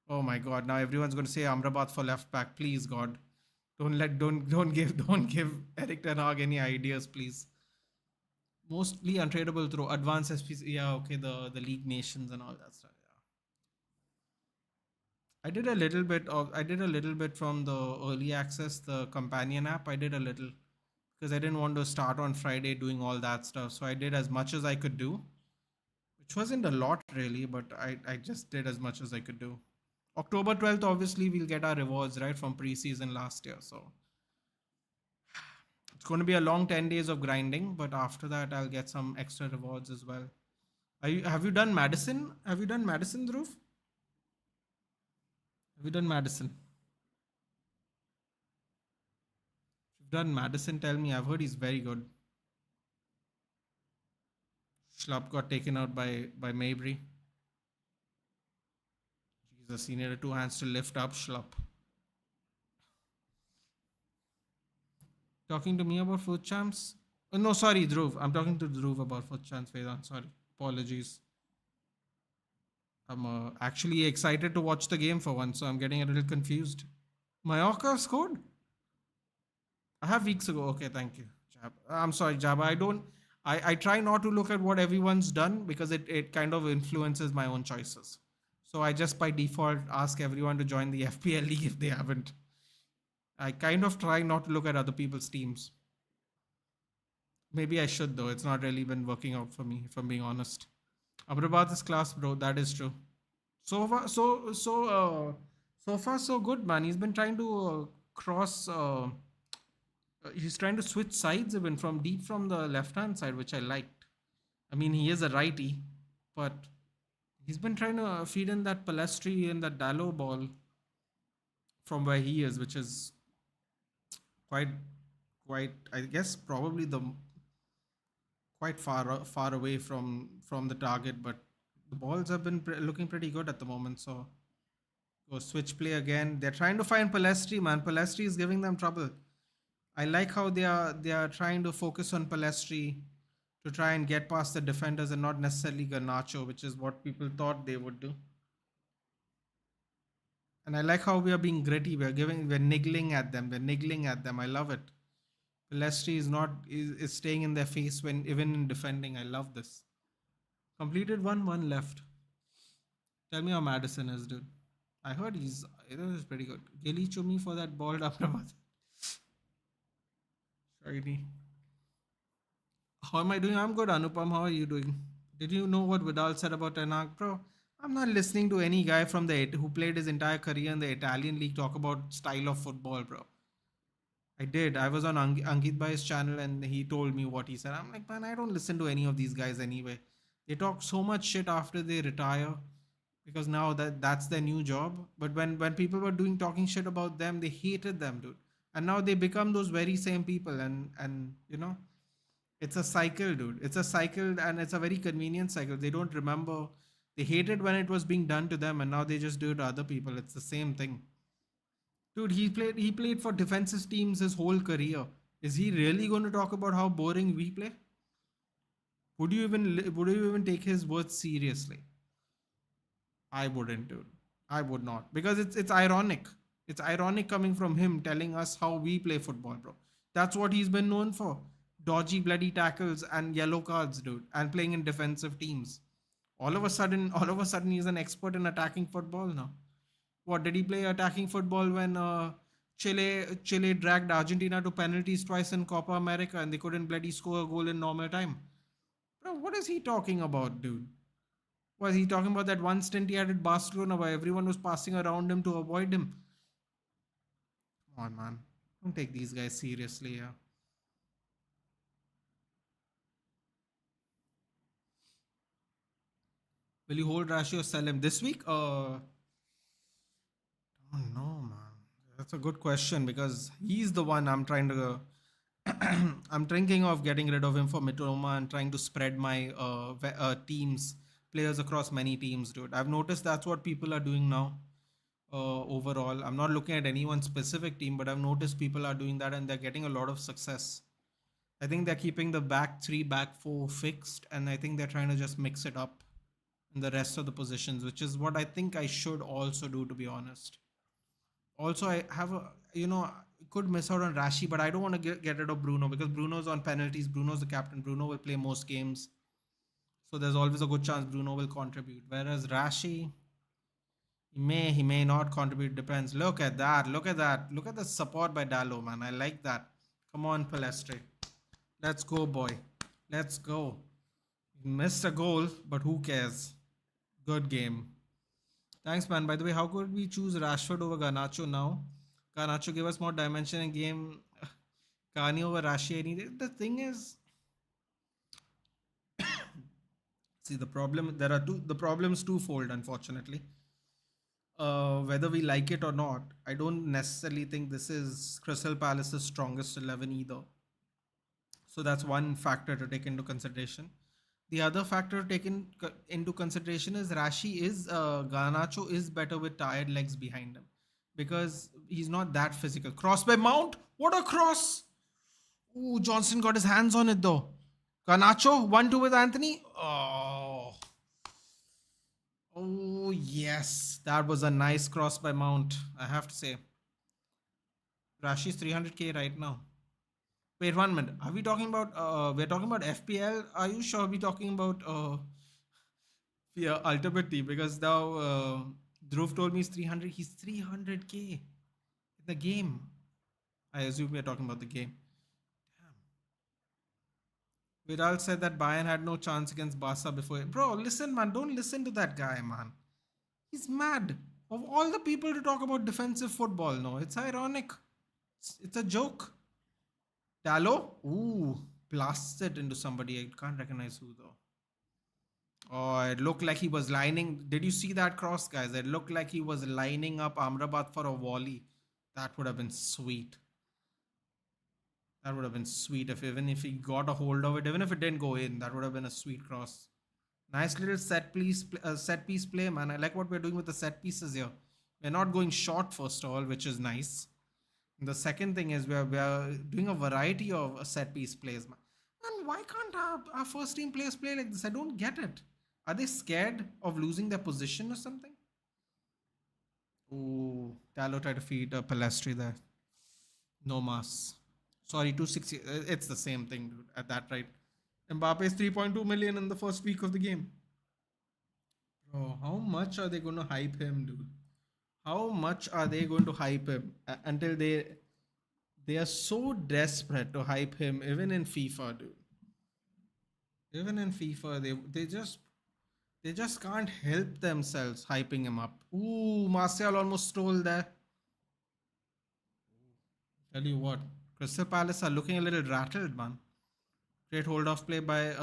Oh my god. Now everyone's going to say Amrabat for left back. Please, God. Don't give Eric Ten Hag any ideas, please. Mostly untradeable through advanced SPC. Yeah, okay, the League Nations and all that stuff. Yeah. I did a little bit from the early access, the companion app. I did a little because I didn't want to start on Friday doing all that stuff. So I did as much as I could do, which wasn't a lot really, but I just did as much as I could do. October 12th, obviously, we'll get our rewards, right, from preseason last year. So it's going to be a long 10 days of grinding, but after that, I'll get some extra rewards as well. Have you done Madison? Have you done Madison, Dhruv? Have you done Madison? If you've done Madison, tell me. I've heard he's very good. Schlupp got taken out by Mabry. Jesus, he needed two hands to lift up Schlupp. Talking to me about foot champs? No, sorry, Dhruv. I'm talking to Dhruv about foot champs, Vedant. Sorry. Apologies. I'm actually excited to watch the game for once, so I'm getting a little confused. Mallorca scored? I have weeks ago. Okay, thank you. Jab. I'm sorry, Jabba. I try not to look at what everyone's done because it kind of influences my own choices. So I just by default ask everyone to join the FPL league if they haven't. I kind of try not to look at other people's teams. Maybe I should though. It's not really been working out for me, if I'm being honest. Amrabat is class, bro. That is true. So far, so far, so good, man. He's been trying to cross. He's trying to switch sides even from deep from the left hand side, which I liked. I mean, he is a righty, but he's been trying to feed in that Palestri and that Dallo ball from where he is, which is quite, I guess, probably the quite far away from the target, but the balls have been looking pretty good at the moment. So go switch play again. They're trying to find Palestri, man. Palestri is giving them trouble. I like how they are trying to focus on Palestri to try and get past the defenders and not necessarily Garnacho, which is what people thought they would do. And I like how we are being gritty. We're niggling at them. We're niggling at them. I love it. Palestri is staying in their face when even in defending. I love this. Completed one left. Tell me how Madison is, dude. I heard he's pretty good. Gilly Chumi for that ball after Shiny. How am I doing? I'm good, Anupam. How are you doing? Did you know what Vidal said about Ten Hag, bro? I'm not listening to any guy from who played his entire career in the Italian league talk about style of football, bro. I did. I was on Ankit Bhai's channel and he told me what he said. I'm like, man, I don't listen to any of these guys anyway. They talk so much shit after they retire because now that's their new job. But when people were talking shit about them, they hated them, dude. And now they become those very same people and you know, it's a cycle, dude. It's a cycle and it's a very convenient cycle. They don't remember. They hated when it was being done to them and now they just do it to other people. It's the same thing. Dude, he played for defensive teams his whole career. Is he really going to talk about how boring we play? Would you even take his words seriously? I wouldn't, dude. I would not. Because it's ironic. It's ironic coming from him telling us how we play football, bro. That's what he's been known for. Dodgy bloody tackles and yellow cards, dude. And playing in defensive teams. All of a sudden he's an expert in attacking football now. What did he play attacking football when Chile dragged Argentina to penalties twice in Copa America and they couldn't bloody score a goal in normal time? Bro, what is he talking about, dude? Was he talking about that one stint he had at Barcelona where everyone was passing around him to avoid him? Come on, man. Don't take these guys seriously, yeah. Will you hold Rashi or sell him this week? Oh no, man. That's a good question because he's the one I'm trying to. I'm thinking of getting rid of him for Mitoma and trying to spread my teams, players across many teams, dude. I've noticed that's what people are doing now. Overall, I'm not looking at any one specific team, but I've noticed people are doing that and they're getting a lot of success. I think they're keeping the back three, back four fixed, and I think they're trying to just mix it up in the rest of the positions, which is what I think I should also do, to be honest. Also, I have a, could miss out on Rashi, but I don't want to get rid of Bruno because Bruno's on penalties. Bruno's the captain. Bruno will play most games. So there's always a good chance Bruno will contribute. Whereas Rashi, he may not contribute. Depends. Look at that. Look at that. Look at the support by Dallo, man. I like that. Come on, Palestre. Let's go, boy. Let's go. Missed a goal, but who cares? Good game. Thanks, man. By the way, how could we choose Rashford over Garnacho now? Garnacho gave us more dimension in game. Kani over Rashi any day. The thing is, see the problem. There are the problems twofold, unfortunately. Whether we like it or not, I don't necessarily think this is Crystal Palace's strongest 11 either. So that's one factor to take into consideration. The other factor taken into consideration is Garnacho is better with tired legs behind him because he's not that physical. Cross by Mount, what a cross! Ooh, Johnson got his hands on it though. Garnacho 1-2 with Anthony. Oh yes, that was a nice cross by Mount. I have to say, Rashi's 300k right now. Wait 1 minute. Are we talking about? We're talking about FPL. Are you sure we're talking about yeah, Ultimate Team? Because now Dhruv told me he's 300. He's 300k in the game. I assume we're talking about the game. Damn. Viral said that Bayern had no chance against Barca before. Bro, listen, man. Don't listen to that guy, man. He's mad. Of all the people to talk about defensive football, no, it's ironic. It's a joke. Dallo? Ooh, blasts it into somebody. I can't recognize who though. Oh, it looked like he was lining. Did you see that cross, guys? It looked like he was lining up Amrabat for a volley. That would have been sweet. That would have been sweet if even if he got a hold of it, even if it didn't go in, that would have been a sweet cross. Nice little set piece play, man. I like what we're doing with the set pieces here. We're not going short first of all, which is nice. And the second thing is we're doing a variety of set piece plays, man. And why can't our first team players play like this? I don't get it. Are they scared of losing their position or something? Oh, Tallow tried to feed Palestri there. No mass. Sorry, 260. It's the same thing, dude. At that rate. Mbappe's 3.2 million in the first week of the game. Bro, how much are they going to hype him, dude? How much are they going to hype him until they are so desperate to hype him, even in FIFA, dude. Even in FIFA, they just can't help themselves hyping him up. Ooh, Martial almost stole there. Tell you what, Crystal Palace are looking a little rattled, man. Great hold off play by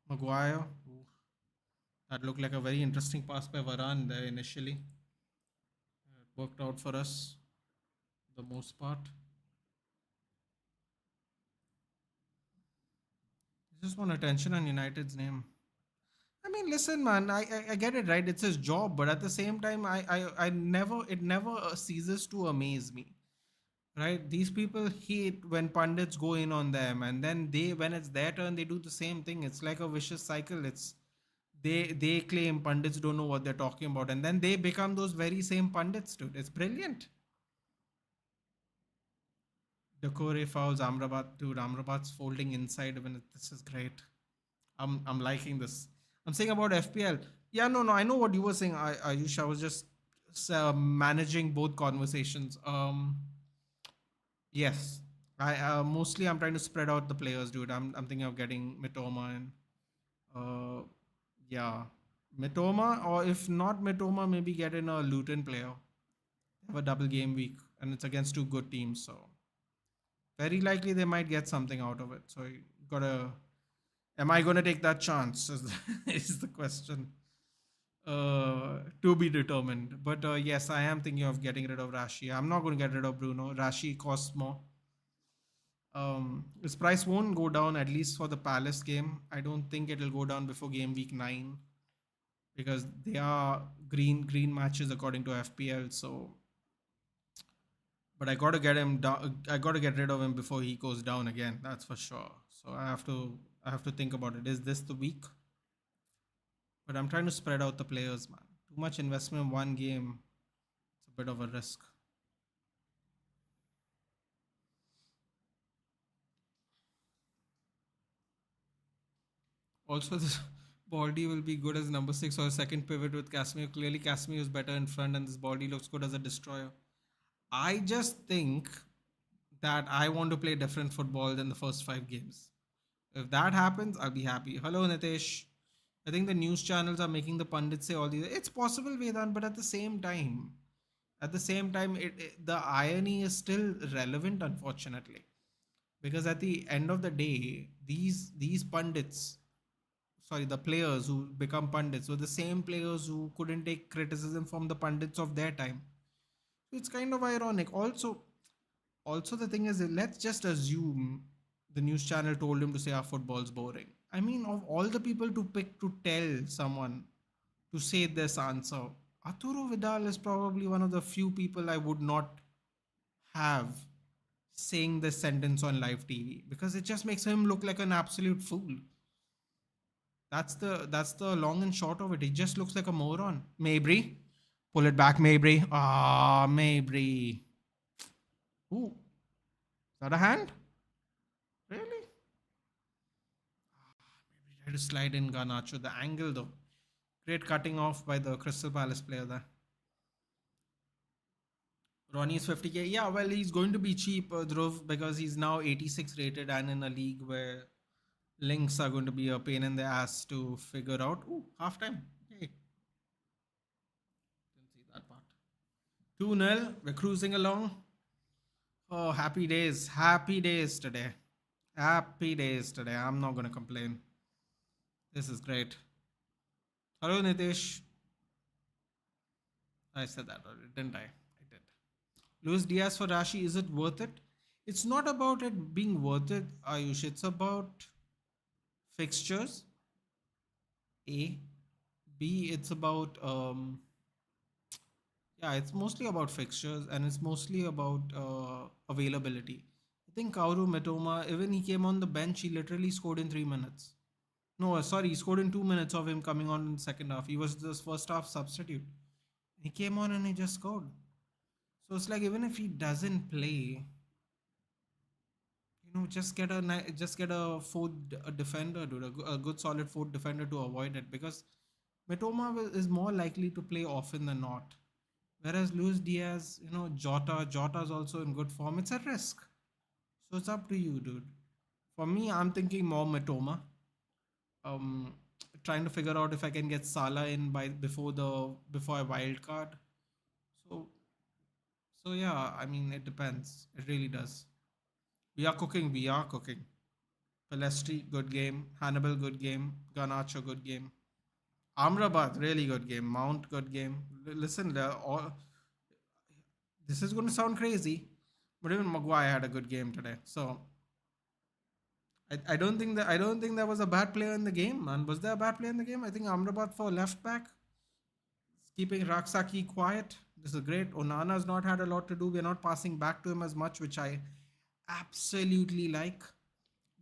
Maguire. Ooh, that looked like a very interesting pass by Varane there initially. It worked out for us, the most part. I just want attention on United's name. I mean, listen, man. I get it, right? It's his job, but at the same time, I never it never ceases to amaze me, right? These people hate when pundits go in on them, and then when it's their turn, they do the same thing. It's like a vicious cycle. It's they claim pundits don't know what they're talking about, and then they become those very same pundits, dude. It's brilliant. Decore fouls Amrabat, dude. Amrabat's folding inside. When this is great. I'm liking this. I'm saying about FPL. Yeah, no. I know what you were saying, Ayush. I was just managing both conversations. Yes. I mostly I'm trying to spread out the players, dude. I'm thinking of getting Mitoma and uh yeah, Mitoma, or if not Mitoma, maybe get in a Luton player. Have a double game week, and it's against two good teams, so very likely they might get something out of it. So you gotta. Am I gonna take that chance? Is the question. To be determined. But yes, I am thinking of getting rid of Rashi. I'm not going to get rid of Bruno. Rashi costs more. His price won't go down at least for the Palace game. I don't think it'll go down before game week 9 because they are green matches according to FPL. So, but I got to get him down. I got to get rid of him before he goes down again. That's for sure. So I have to think about it. Is this the week? But I'm trying to spread out the players, man. Too much investment in one game. It's a bit of a risk. Also, this Baldy will be good as number 6 or a second pivot with Casemiro. Clearly, Casemiro is better in front, and this Baldy looks good as a destroyer. I just think that I want to play different football than the first 5 games. If that happens, I'll be happy. Hello, Nitesh. I think the news channels are making the pundits say all these. It's possible, Vedant, but at the same time, the irony is still relevant, unfortunately, because at the end of the day, these pundits, sorry, the players who become pundits were the same players who couldn't take criticism from the pundits of their time. So it's kind of ironic. Also the thing is, let's just assume the news channel told him to say our football's boring. I mean, of all the people to pick to tell someone to say this answer, Arturo Vidal is probably one of the few people I would not have saying this sentence on live TV because it just makes him look like an absolute fool. That's the long and short of it. He just looks like a moron. Mabry, pull it back, Mabry. Ah, Mabry. Ooh, is that a hand? Really? Maybe tried to slide in Garnacho. The angle though, great cutting off by the Crystal Palace player there. Ronnie's 50k. Yeah, well, he's going to be cheap, Dhruv, because he's now 86 rated and in a league where links are going to be a pain in the ass to figure out. Ooh, half time. Hey, didn't see that part. 2-0. We're cruising along. Oh, happy days. Happy days today. Happy days today. I'm not going to complain. This is great. Hello, Nitish. I said that already, didn't I? I did. Luis Diaz for Rashi, is it worth it? It's not about it being worth it, Ayush. It's about fixtures. A. B. It's about yeah, it's mostly about fixtures and it's mostly about availability. I think Kaoru Mitoma, even he came on the bench, he literally scored in 3 minutes. No, sorry, he scored in 2 minutes of him coming on in the second half. He was the first half substitute. He came on and he just scored. So it's like even if he doesn't play, just get a fourth defender, dude, a good solid fourth defender to avoid it because Mitoma is more likely to play often than not. Whereas Luis Diaz, Jota is also in good form. It's a risk. So it's up to you, dude. For me, I'm thinking more Mitoma. Um, Trying to figure out if I can get Salah in by before I wild card. So so yeah, I mean it depends. It really does. We are cooking. We are cooking. Pelestri, good game. Hannibal, good game. Garnacho, good game. Amrabat, really good game. Mount, good game. Listen, this is going to sound crazy, but even Maguire had a good game today. So I don't think there was a bad player in the game, man. Was there a bad player in the game? I think Amrabat for left back, keeping Raksaki quiet. This is great. Onana's not had a lot to do. We're not passing back to him as much, which I absolutely like.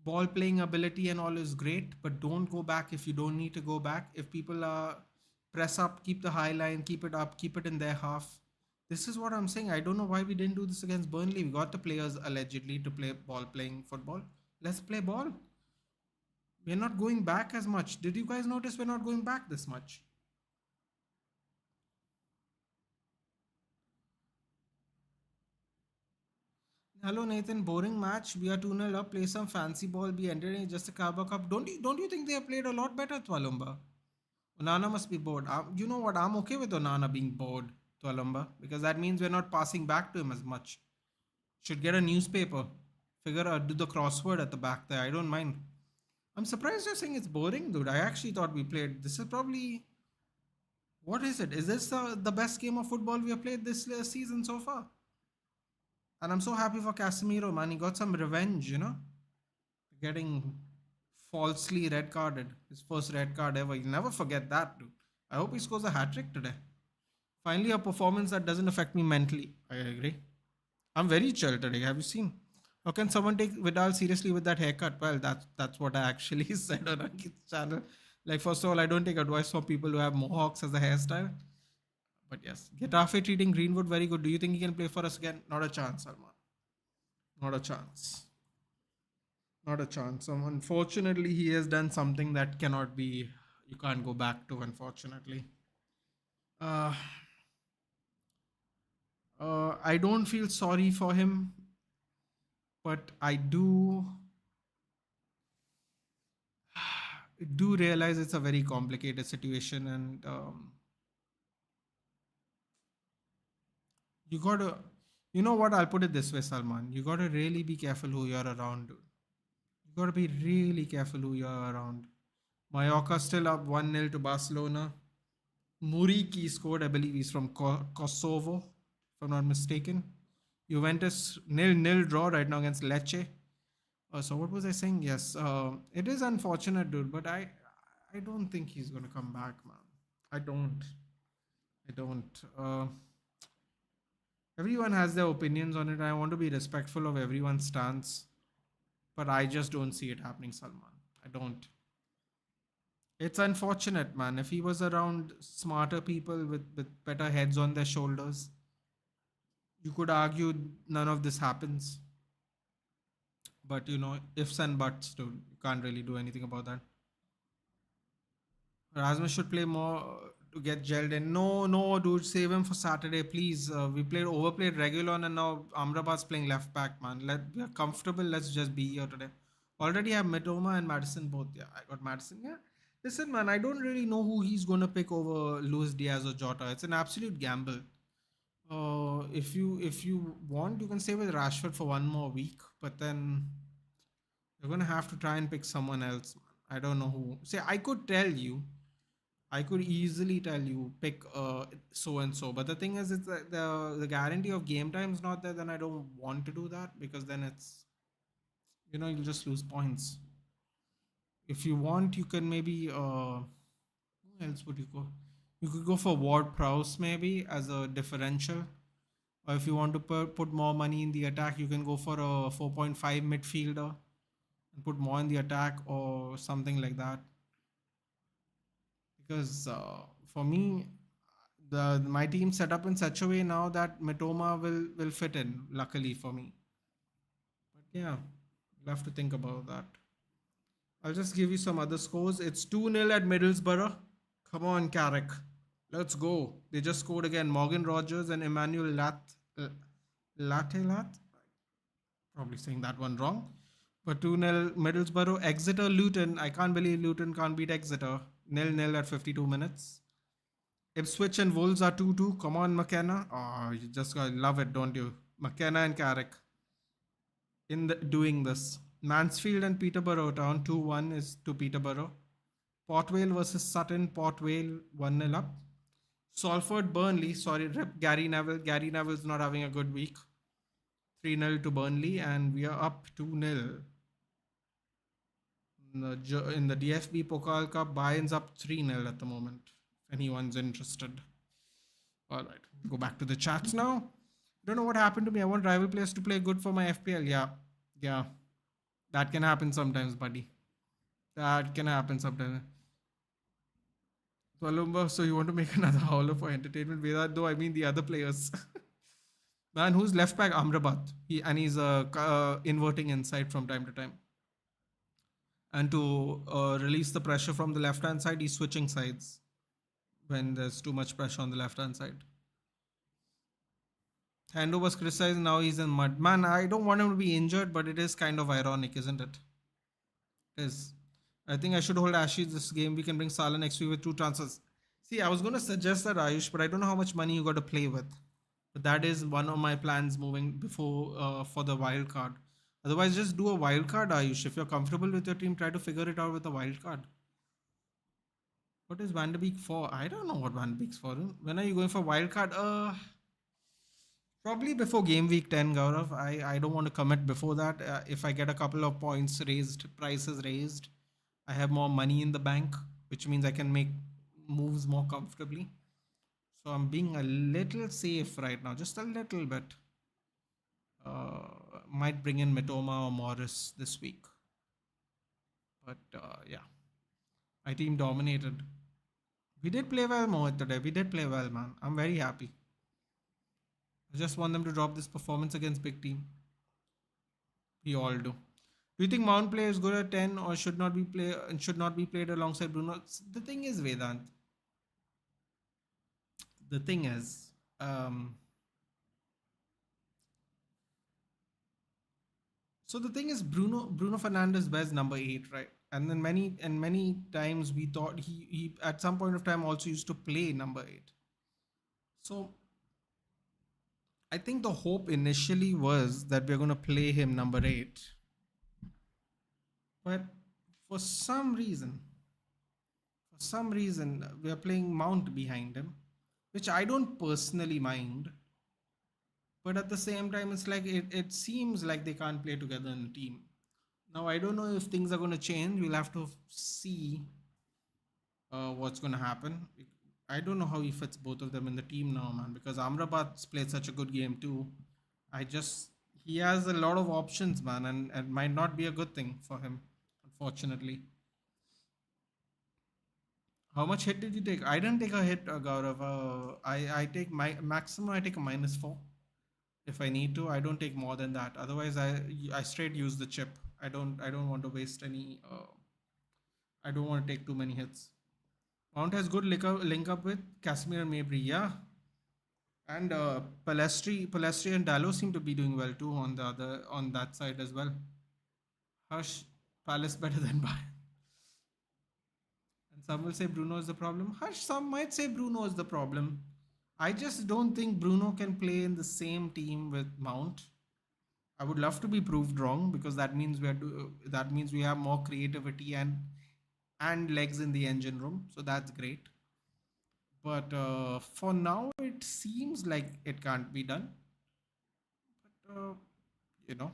Ball playing ability and all is great, but don't go back if you don't need to go back. If people are press up, keep the high line, keep it up, keep it in their half. This is what I'm saying. I don't know why we didn't do this against Burnley. We got the players allegedly to play ball playing football. Let's play ball. We're not going back as much. Did you guys notice we're not going back this much? Hello Nathan, boring match. We are 2-0 up. Play some fancy ball. Be entertaining. Just a Carbo Cup. Don't you think they have played a lot better, Twalumba? Onana must be bored. You know what? I'm okay with Onana being bored, Twalumba, because that means we're not passing back to him as much. Should get a newspaper. Figure out, do the crossword at the back there. I don't mind. I'm surprised you're saying it's boring, dude. I actually thought we played. This is probably. What is it? Is this the best game of football we have played this season so far? And I'm so happy for Casemiro, man. He got some revenge, getting falsely red carded. His first red card ever. You'll never forget that, dude. I hope he scores a hat trick today. Finally, a performance that doesn't affect me mentally. I agree. I'm very chill today. Have you seen? How can someone take Vidal seriously with that haircut? Well, that's what I actually said on Ankit's channel. Like, first of all, I don't take advice from people who have mohawks as a hairstyle. But yes, Getafe treating Greenwood very good. Do you think he can play for us again? Not a chance, Salman. Not a chance. Not a chance. Unfortunately, he has done something that cannot be, you can't go back to, unfortunately. Uh, I don't feel sorry for him, but I do realize it's a very complicated situation, and you gotta, you know what? I'll put it this way, Salman. You gotta really be careful who you're around, dude. You gotta be really careful who you're around. Mallorca still up 1-0 to Barcelona. Muriqi scored, I believe he's from Kosovo, if I'm not mistaken. Juventus 0-0 draw right now against Lecce. So what was I saying? Yes, it is unfortunate, dude, but I don't think he's gonna come back, man. I don't. I don't. Everyone has their opinions on it. I want to be respectful of everyone's stance, but I just don't see it happening, Salman. I don't. It's unfortunate, man. If he was around smarter people with better heads on their shoulders, you could argue none of this happens. But ifs and buts, dude. You can't really do anything about that. Rasmus should play more to get gelled in. No, no, dude, save him for Saturday, please. We overplayed Regulon, and now Amrabat's playing left back, man. We are comfortable. Let's just be here today. Already have Mitoma and Madison both. Yeah, I got Madison. Yeah. Listen, man, I don't really know who he's gonna pick over Luis Diaz or Jota. It's an absolute gamble. If you want, you can stay with Rashford for one more week, but then you're gonna have to try and pick someone else. Man. I don't know who. Say, I could easily tell you pick so and so, but the thing is, it's the guarantee of game time is not there. Then I don't want to do that because then it's you'll just lose points. If you want, you can maybe who else would you go? You could go for Ward Prowse maybe as a differential, or if you want to put more money in the attack, you can go for a 4.5 midfielder and put more in the attack or something like that. Because for me, my team set up in such a way now that Mitoma will fit in. Luckily for me, but yeah, you'll have to think about that. I'll just give you some other scores. It's 2-0 at Middlesbrough. Come on, Carrick. Let's go. They just scored again. Morgan Rogers and Emmanuel Latelat. Probably saying that one wrong. But 2-0 Middlesbrough. Exeter Luton. I can't believe Luton can't beat Exeter. 0-0 at 52 minutes. Ipswich and Wolves are 2-2. Come on, McKenna. Oh, you just gotta love it, don't you? McKenna and Carrick doing this. Mansfield and Peterborough down 2-1 is to Peterborough. Port Vale versus Sutton. Port Vale 1-0 up. Salford Burnley. Sorry, rip Gary Neville. Gary Neville's not having a good week. 3-0 to Burnley, and we are up 2-0. In the DFB Pokal Cup, Bayern's up 3-0 at the moment. If anyone's interested. All right, go back to the chats now. Don't know what happened to me. I want rival players to play good for my FPL. Yeah. That can happen sometimes, buddy. That can happen sometimes. Columba, so you want to make another howler for entertainment? Vedant, though, I mean the other players. Man, who's left back? Amrabat. He's inverting inside from time to time. And to release the pressure from the left-hand side, he's switching sides when there's too much pressure on the left-hand side. Hendo was criticized, now he's in mud. Man, I don't want him to be injured, but it is kind of ironic, isn't it? It is. I think I should hold Ashish this game. We can bring Salah next week with two transfers. See, I was going to suggest that Ayush, but I don't know how much money you got to play with. But that is one of my plans moving before for the wild card. Otherwise, just do a wild card, Ayush. If you're comfortable with your team, try to figure it out with a wild card. What is Van de Beek for? I don't know what Van de Beek's for. When are you going for wild card? Probably before game week 10, Gaurav. I don't want to commit before that. If I get a couple of points raised, prices raised, I have more money in the bank, which means I can make moves more comfortably. So I'm being a little safe right now, just a little bit. Might bring in Mitoma or Morris this week. But yeah, my team dominated. We did play well, Mohit, today. We did play well, man. I'm very happy. I just want them to drop this performance against big team. We all do. Do you think Mount play is good at 10 or should not be played alongside Bruno? The thing is, Vedant. The thing is, so the thing is, Bruno Fernandes wears number 8, right? And then many times we thought he at some point of time also used to play number 8. So I think the hope initially was that we're going to play him number 8, but for some reason, we are playing Mount behind him, which I don't personally mind. But at the same time, it's like it seems like they can't play together in a team. Now I don't know if things are going to change. We'll have to see what's going to happen. I don't know how he fits both of them in the team now, man. Because Amrabat's played such a good game too. I just he has a lot of options, man, and might not be a good thing for him, unfortunately. How much hit did you take? I didn't take a hit, Gaurav. I take my maximum. I take a -4 if I need to. I don't take more than that. Otherwise, I straight use the chip. I don't want to waste any. I don't want to take too many hits. Mount has good link up with Casimir and Mabry, yeah, and Palestri and Dallo seem to be doing well too on that side as well. Hush, Palace better than Bayern. And some will say Bruno is the problem. Hush, some might say Bruno is the problem. I just don't think Bruno can play in the same team with Mount. I would love to be proved wrong because that means we have more creativity and legs in the engine room. So that's great. But for now, it seems like it can't be done. But you know,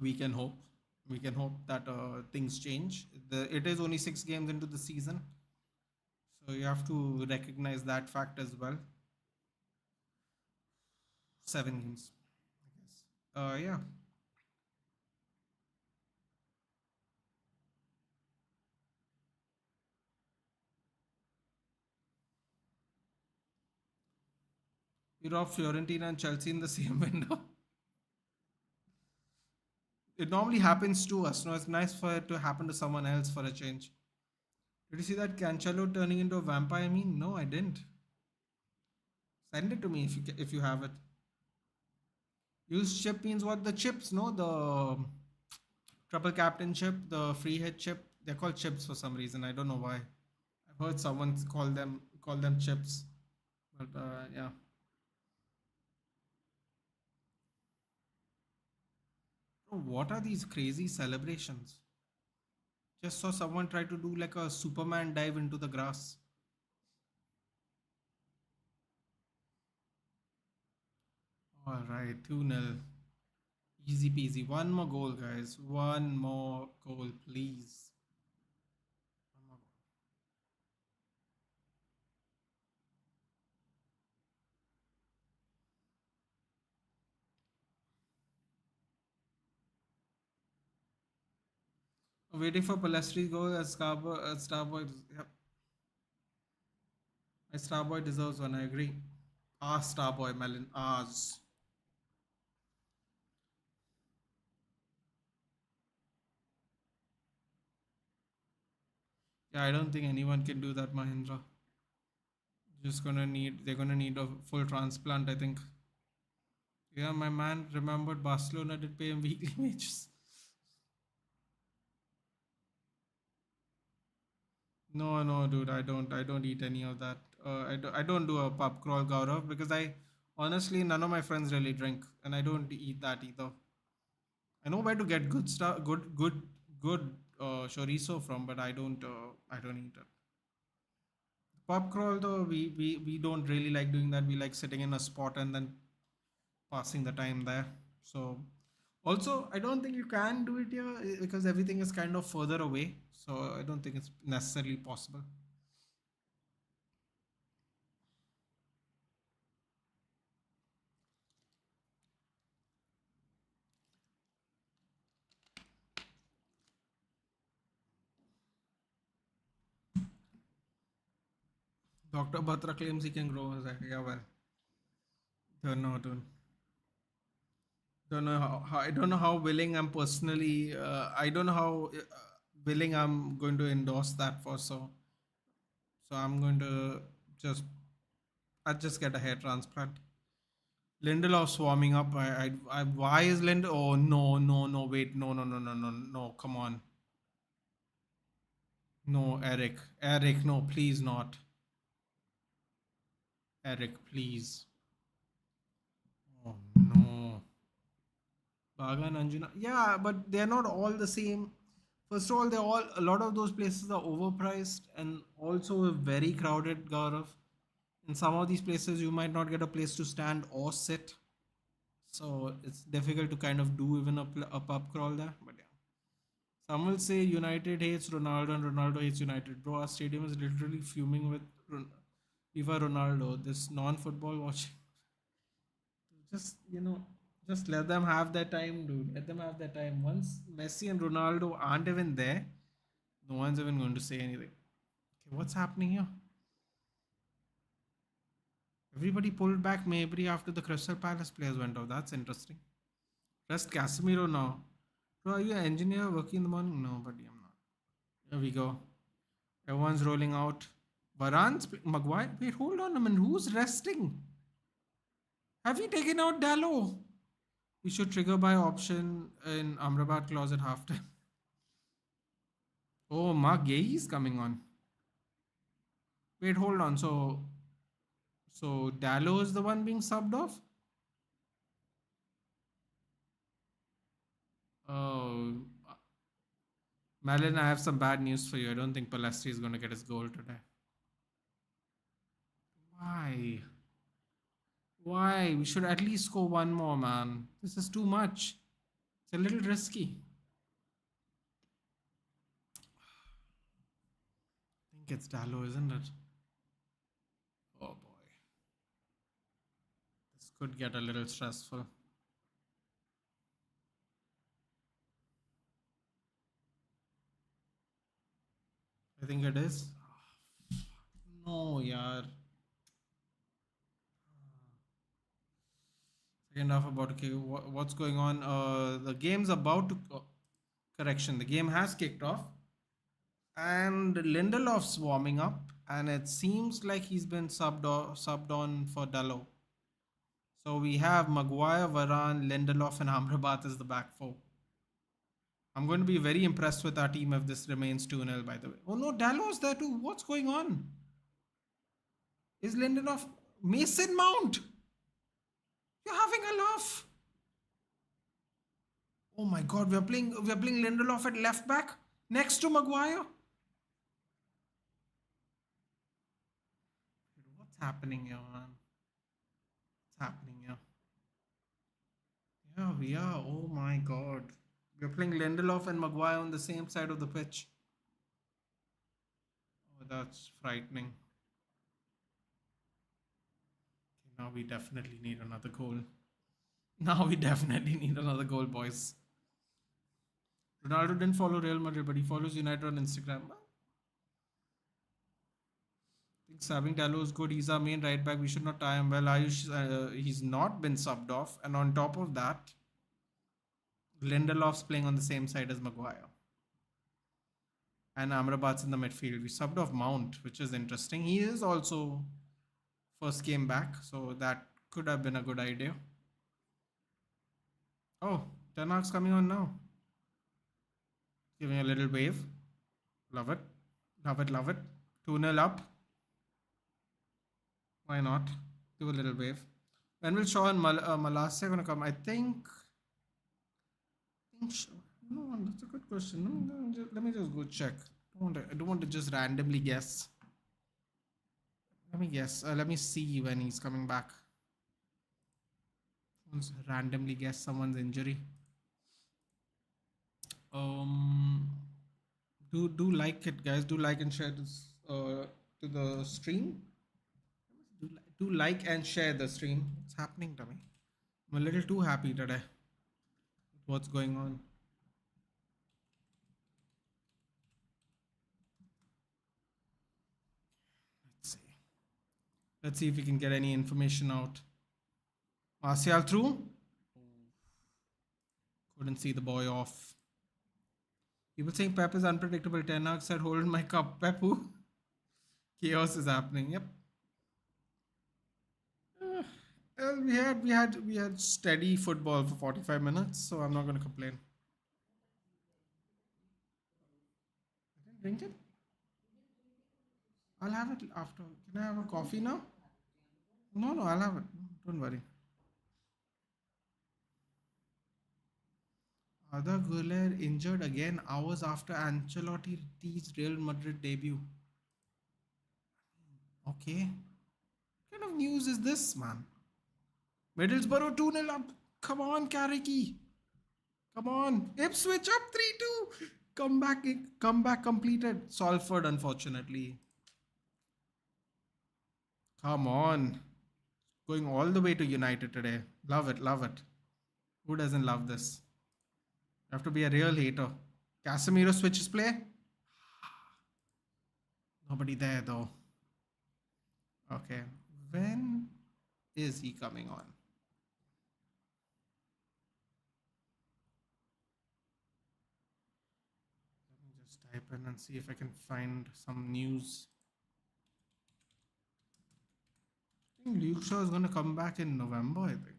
we can hope. We can hope that things change. It is only 6 games into the season, so you have to recognize that fact as well. 7 games, I guess. Yeah. You robbed Fiorentina and Chelsea in the same window. It normally happens to us. No, it's nice for it to happen to someone else for a change. Did you see that Cancelo turning into a vampire? I mean, no, I didn't. Send it to me if you have it. Use chip means what? The chips, no? The triple captain chip, the free hit chip. They're called chips for some reason. I don't know why. I've heard someone call them chips. But yeah. Bro, what are these crazy celebrations? Just saw someone try to do like a Superman dive into the grass. All right, 2-0. Easy peasy. One more goal, guys. One more goal, please. One more goal. Waiting for Palestri's goal as Starboy. Yep. My Starboy deserves one, I agree. Ah, Starboy, Melon. Ours. Yeah, I don't think anyone can do that, Mahindra. They're gonna need a full transplant, I think. Yeah, my man remembered Barcelona did pay him weekly wages. No, no, dude, I don't. I don't eat any of that. I don't do a pub crawl, Gaurav, because I honestly none of my friends really drink, and I don't eat that either. I know where to get good stuff, good chorizo from, but I don't. I don't eat it. Pub crawl though, we don't really like doing that. We like sitting in a spot and then passing the time there. So also, I don't think you can do it here because everything is kind of further away. So I don't think it's necessarily possible. Dr. Batra claims he can grow his hair. Yeah, well, don't know, don't know I don't know how willing I'm personally. I don't know how willing I'm going to endorse that for. So I'm going to just I just get a hair transplant. Lindelof's warming up. Why is Lind? Oh no, no, no! Wait, no, no, no, no, no, no! Come on, no, Eric, Eric, no, please not, Eric, please. Oh no, Baga and Anjuna. Yeah, but they're not all the same. First of all, they're all a lot of those places are overpriced and also very crowded, Gaurav. In some of these places, you might not get a place to stand or sit, so it's difficult to kind of do even a pub crawl there. But yeah. Some will say United hates Ronaldo and Ronaldo hates United. Bro, our stadium is literally fuming with Viva Ronaldo. This non-football watching. Just just let them have their time, dude. Let them have their time. Once Messi and Ronaldo aren't even there, no one's even going to say anything. Okay, what's happening here? Everybody pulled back Mabry after the Crystal Palace players went off. That's interesting. Rest Casemiro now. Bro, are you an engineer working in the morning? No, buddy, I'm not. Here we go. Everyone's rolling out. Maguire. Wait, hold on a minute. Who's resting? Have we taken out Dallo? We should trigger by option in Amrabat clause at halftime. Oh, Mark Gay is coming on. Wait, hold on. So Dallo is the one being subbed off? Oh, Malin, I have some bad news for you. I don't think Palestri is going to get his goal today. Why? Why? We should at least score one more, man. This is too much. It's a little risky. I think it's Dallo, isn't it? Oh boy. This could get a little stressful. I think it is. No, yaar. Second half about okay. What's going on? The game's about to. Correction. The game has kicked off, and Lindelof's warming up, and it seems like he's been subbed on for Dallo. So we have Maguire, Varane, Lindelof, and Amrabat as the back four. I'm going to be very impressed with our team if this remains 2-0, by the way. Oh no, Dallo's there too. What's going on? Is Lindelof Mason Mount? You're having a laugh. Oh my god, we're playing Lindelof at left back next to Maguire. What's happening here, man? What's happening here? Yeah, we are. Oh my god. We're playing Lindelof and Maguire on the same side of the pitch. Oh, that's frightening. Okay, now we definitely need another goal. Now we definitely need another goal, boys. Ronaldo didn't follow Real Madrid, but he follows United on Instagram. I think subbing Dallo is good. He's our main right back. We should not tie him well. Ayush, he's not been subbed off. And on top of that, Lindelof's playing on the same side as Maguire. And Amrabat's in the midfield. We subbed off Mount, which is interesting. He is also first came back, so that could have been a good idea. Oh, 10 arcs coming on now. Giving a little wave. Love it. Love it, love it. 2-0 up. Why not? Do a little wave. When will Shaw and Malasia gonna come? I think. No, that's a good question. Let me just go check. I don't want to just randomly guess. Let me guess. Let me see when he's coming back. Let's randomly guess someone's injury. Um, do like it, guys. Do like and share this to the stream. Do like and share the stream. What's happening to me? I'm a little too happy today. What's going on? Let's see. Let's see if we can get any information out. Martial through. Couldn't see the boy off. People saying Pep is unpredictable. 10 arcs said hold my cup. Pep who? Chaos is happening. Yep. We had steady football for 45 minutes, so I'm not gonna complain. I didn't drink it. I'll have it after. Can I have a coffee now? No, I'll have it. Don't worry. Arda Güler injured again hours after Ancelotti's Real Madrid debut. Okay. What kind of news is this, man? Middlesbrough 2-0 up. Come on, Carricky. Come on. Ipswich up 3-2. Comeback completed. Salford, unfortunately. Come on. Going all the way to United today. Love it, love it. Who doesn't love this? You have to be a real hater. Casemiro switches play. Nobody there though. Okay. When is he coming on? Let me just type in and see if I can find some news. I think Luke Shaw is going to come back in November, I think.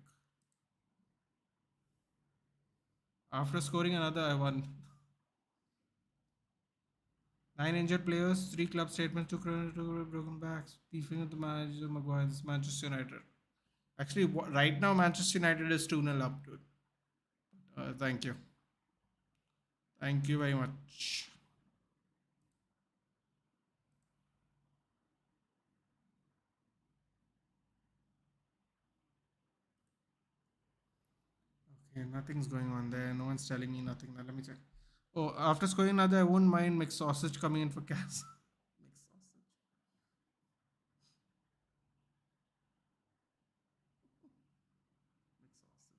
After scoring another, I won. 9 injured players, 3 club statements, 2 broken backs, beefing with the manager, Maguire. This is Manchester United. Actually, right now, Manchester United is 2-0 up, dude. Thank you. Thank you very much. Okay, nothing's going on there. No one's telling me nothing. Now, let me check. Oh, after scoring another, I wouldn't mind mixed sausage coming in for Cass. Mixed sausage. Mixed sausage.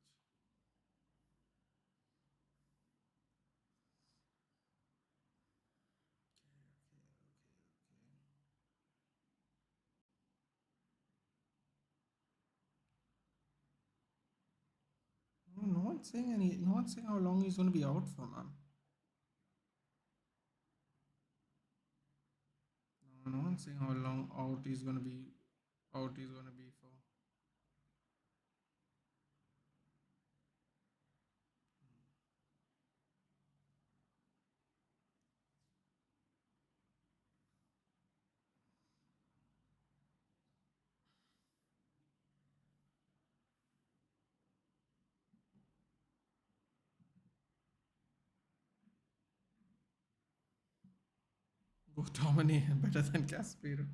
No one's saying any. No one's saying how long he's going to be out for, man. No one's saying how long out he's going to be. Out he's going to be for. Go Domini better than Casemiro.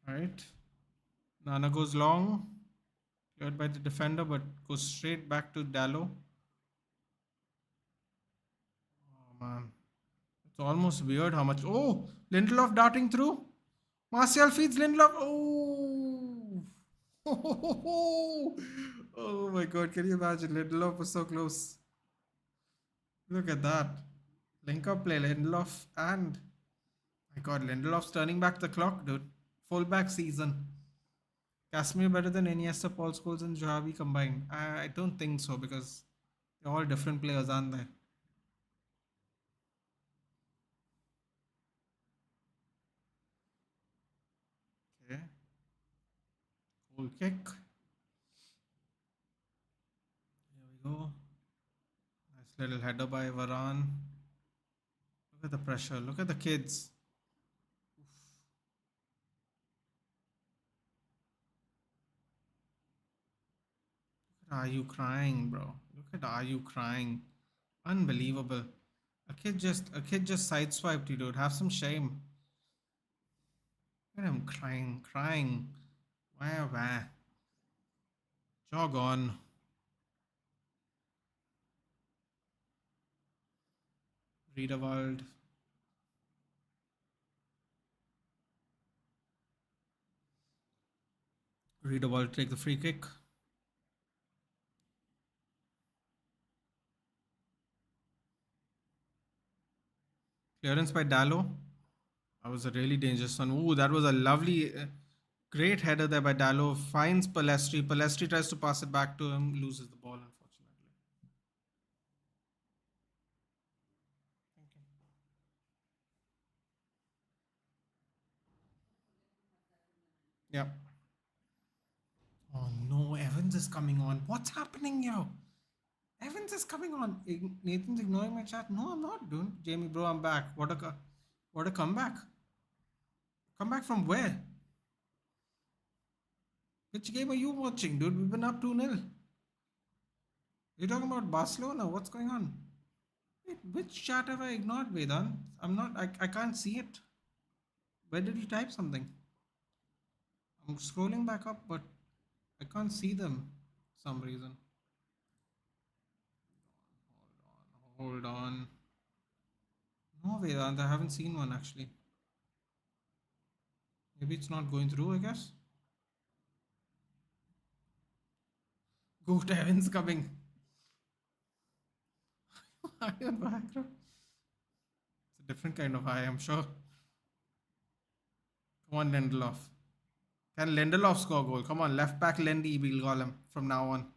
Right. Nana goes long. Cleared by the defender, but goes straight back to Dallo. Oh man. It's almost weird how much. Oh, Lindelof darting through. Martial feeds Lindelof. Oh. Oh my god, can you imagine? Lindelof was so close. Look at that. Link up play, Lindelof and my god, Lindelof's turning back the clock, dude. Fullback season. Casemiro better than Iniesta, Paul Scholes, and Xavi combined? I don't think so because they're all different players, aren't they? Okay. Goal kick. Here we go. Nice little header by Varane. Look at the pressure. Look at the kids. Are you crying, bro? Look at Are you crying? Unbelievable. A kid just sideswiped you, dude. Have some shame. Look at him crying. Wah. Jog on. Riederwald. Riederwald take the free kick. Clearance by Dallo. That was a really dangerous one. Ooh, that was a lovely, great header there by Dallo. Finds Palestri. Palestri tries to pass it back to him. Loses the ball, unfortunately. Yeah. Oh no, Evans is coming on. What's happening here? Evans is coming on. Nathan's ignoring my chat. No, I'm not, dude. Jamie, bro, I'm back. What a comeback. Comeback from where? Which game are you watching, dude? We've been up 2-0. You're talking about Barcelona? What's going on? Wait, which chat have I ignored, Vedant? I can't see it. Where did you type something? I'm scrolling back up, but I can't see them for some reason. Hold on. No, Vedant, I haven't seen one actually. Maybe it's not going through, I guess. Goat Evans coming. Iron background. It's a different kind of eye, I'm sure. Come on, Lindelof. Can Lindelof score a goal? Come on, left back Lendy, we'll call him from now on.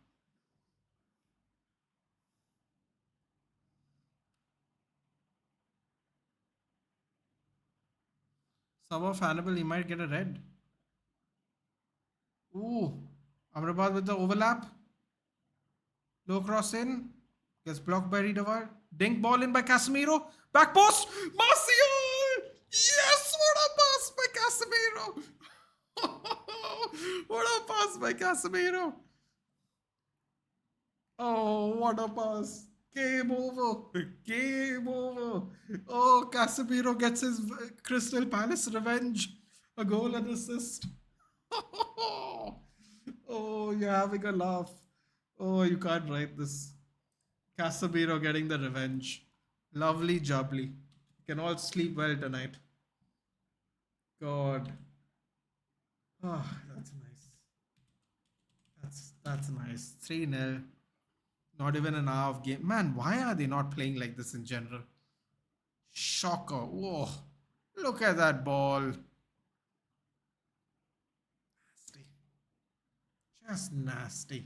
Sub of Hannibal, he might get a red. Ooh, Amrabat with the overlap. Low cross in. Gets blocked by Riedewald. Dink ball in by Casemiro. Back post. Martial! Yes! What a pass by Casemiro! What a pass by Casemiro! Oh, what a pass. Game over. Game over. Oh, Casemiro gets his Crystal Palace revenge. A goal and assist. Oh, you're having a laugh. Oh, you can't write this. Casemiro getting the revenge. Lovely jubbly. Can all sleep well tonight. God. Oh, that's nice. That's nice. 3-0. Not even an hour of game. Man, why are they not playing like this in general? Shocker. Whoa. Look at that ball. Nasty. Just nasty.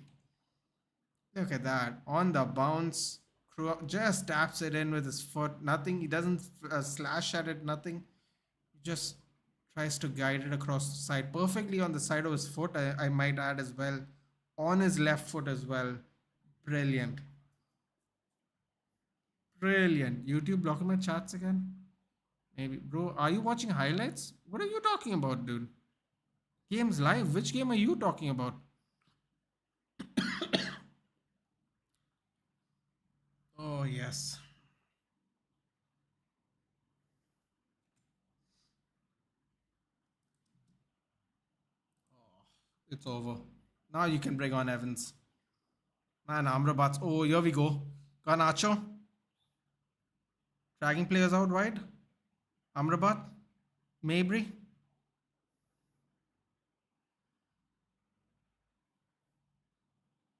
Look at that. On the bounce. Just taps it in with his foot. Nothing. He doesn't slash at it. Nothing. He just tries to guide it across the side. Perfectly on the side of his foot, I might add as well. On his left foot as well. Brilliant. Brilliant. YouTube blocking my chats again? Maybe. Bro, are you watching highlights? What are you talking about, dude? Games live? Which game are you talking about? Oh, yes. It's over. Now you can bring on Evans. Man, Amrabat's. Oh, here we go. Garnacho. Dragging players out wide. Amrabat. Mabry.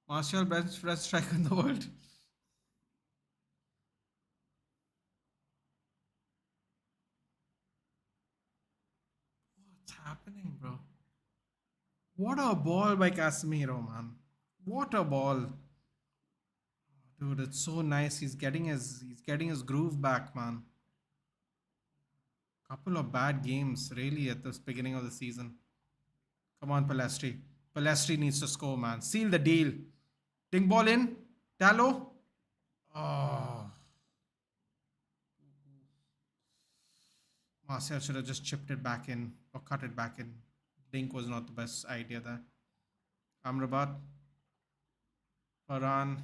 Martial, best striker in the world. What's happening, bro? What a ball by Casemiro, man. What a ball. Dude, it's so nice. He's getting his groove back, man. Couple of bad games really at this beginning of the season. Come on, Palestri. Palestri needs to score, man. Seal the deal. Ding ball in. Dallo. Oh. Martial should have just chipped it back in or cut it back in. Dink was not the best idea there. Amrabat. Farhan.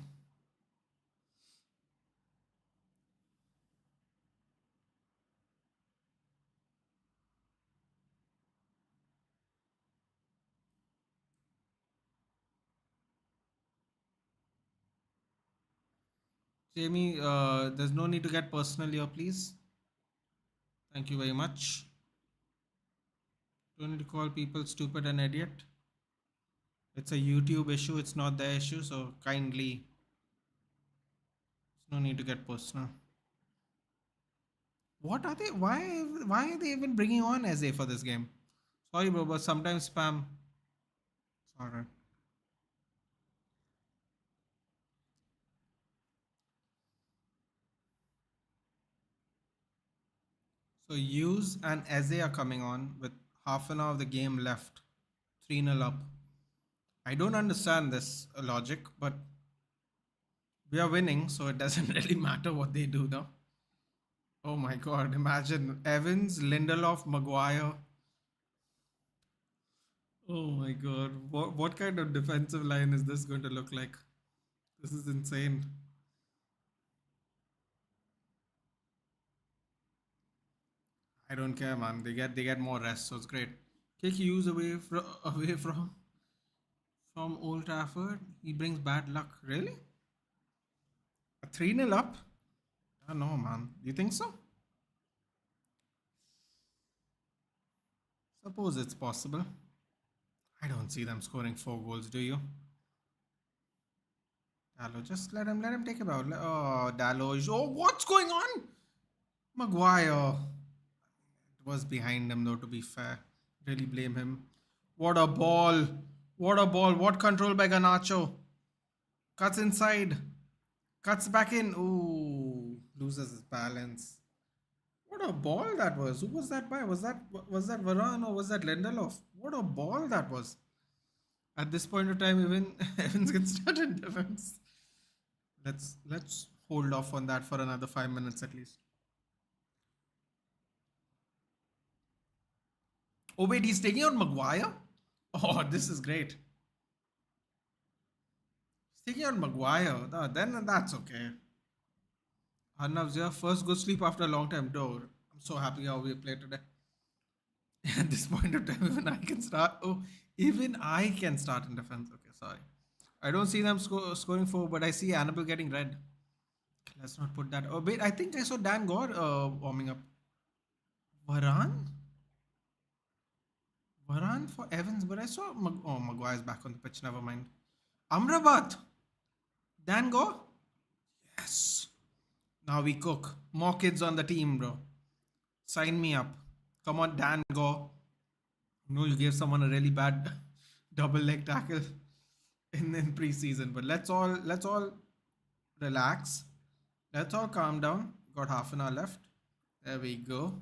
Jamie, there's no need to get personal here, please. Thank you very much. Don't need to call people stupid and idiot. It's a YouTube issue, it's not their issue, so kindly, there's no need to get personal. What are they? Why are they even bringing on Eze for this game? Sorry, bro, but sometimes spam. Sorry. So Hughes and Eze are coming on with half an hour of the game left. 3-0 up. I don't understand this logic, but we are winning, so it doesn't really matter what they do now. Oh my god, imagine Evans, Lindelof, Maguire. Oh my god, what kind of defensive line is this going to look like? This is insane. I don't care, man. They get more rest, so it's great. Kick Hughes away from Old Trafford. He brings bad luck. Really? A 3-0 up? I don't know, man. You think so? Suppose it's possible. I don't see them scoring 4 goals, do you? Dallo, just let him take it out. Oh, Dallo. Oh, what's going on? Maguire. It was behind him, though, to be fair. Really blame him. What a ball. What a ball. What control by Garnacho. Cuts inside. Cuts back in. Ooh. Loses his balance. What a ball that was. Who was that by? Was that Varane or was that Lindelof? What a ball that was. At this point of time, even Evans can start in defense. Let's hold off on that for another 5 minutes at least. Oh wait, he's taking out Maguire? Oh, this is great. He's taking out Maguire. Then that's okay. Arnav's here. First good sleep after a long time. Door. I'm so happy how we played today. At this point of time, even I can start. Oh, even I can start in defense. Okay, sorry. I don't see them scoring 4, but I see Annabelle getting red. Let's not put that. Oh, wait, I think I saw Dan Gore warming up. Varane? Varane for Evans, but I saw. Maguire's back on the pitch. Never mind. Amrabat. Dan Gore? Yes. Now we cook. More kids on the team, bro. Sign me up. Come on, Dan Gore. No, you gave someone a really bad double leg tackle in preseason. But let's all relax. Let's all calm down. Got half an hour left. There we go.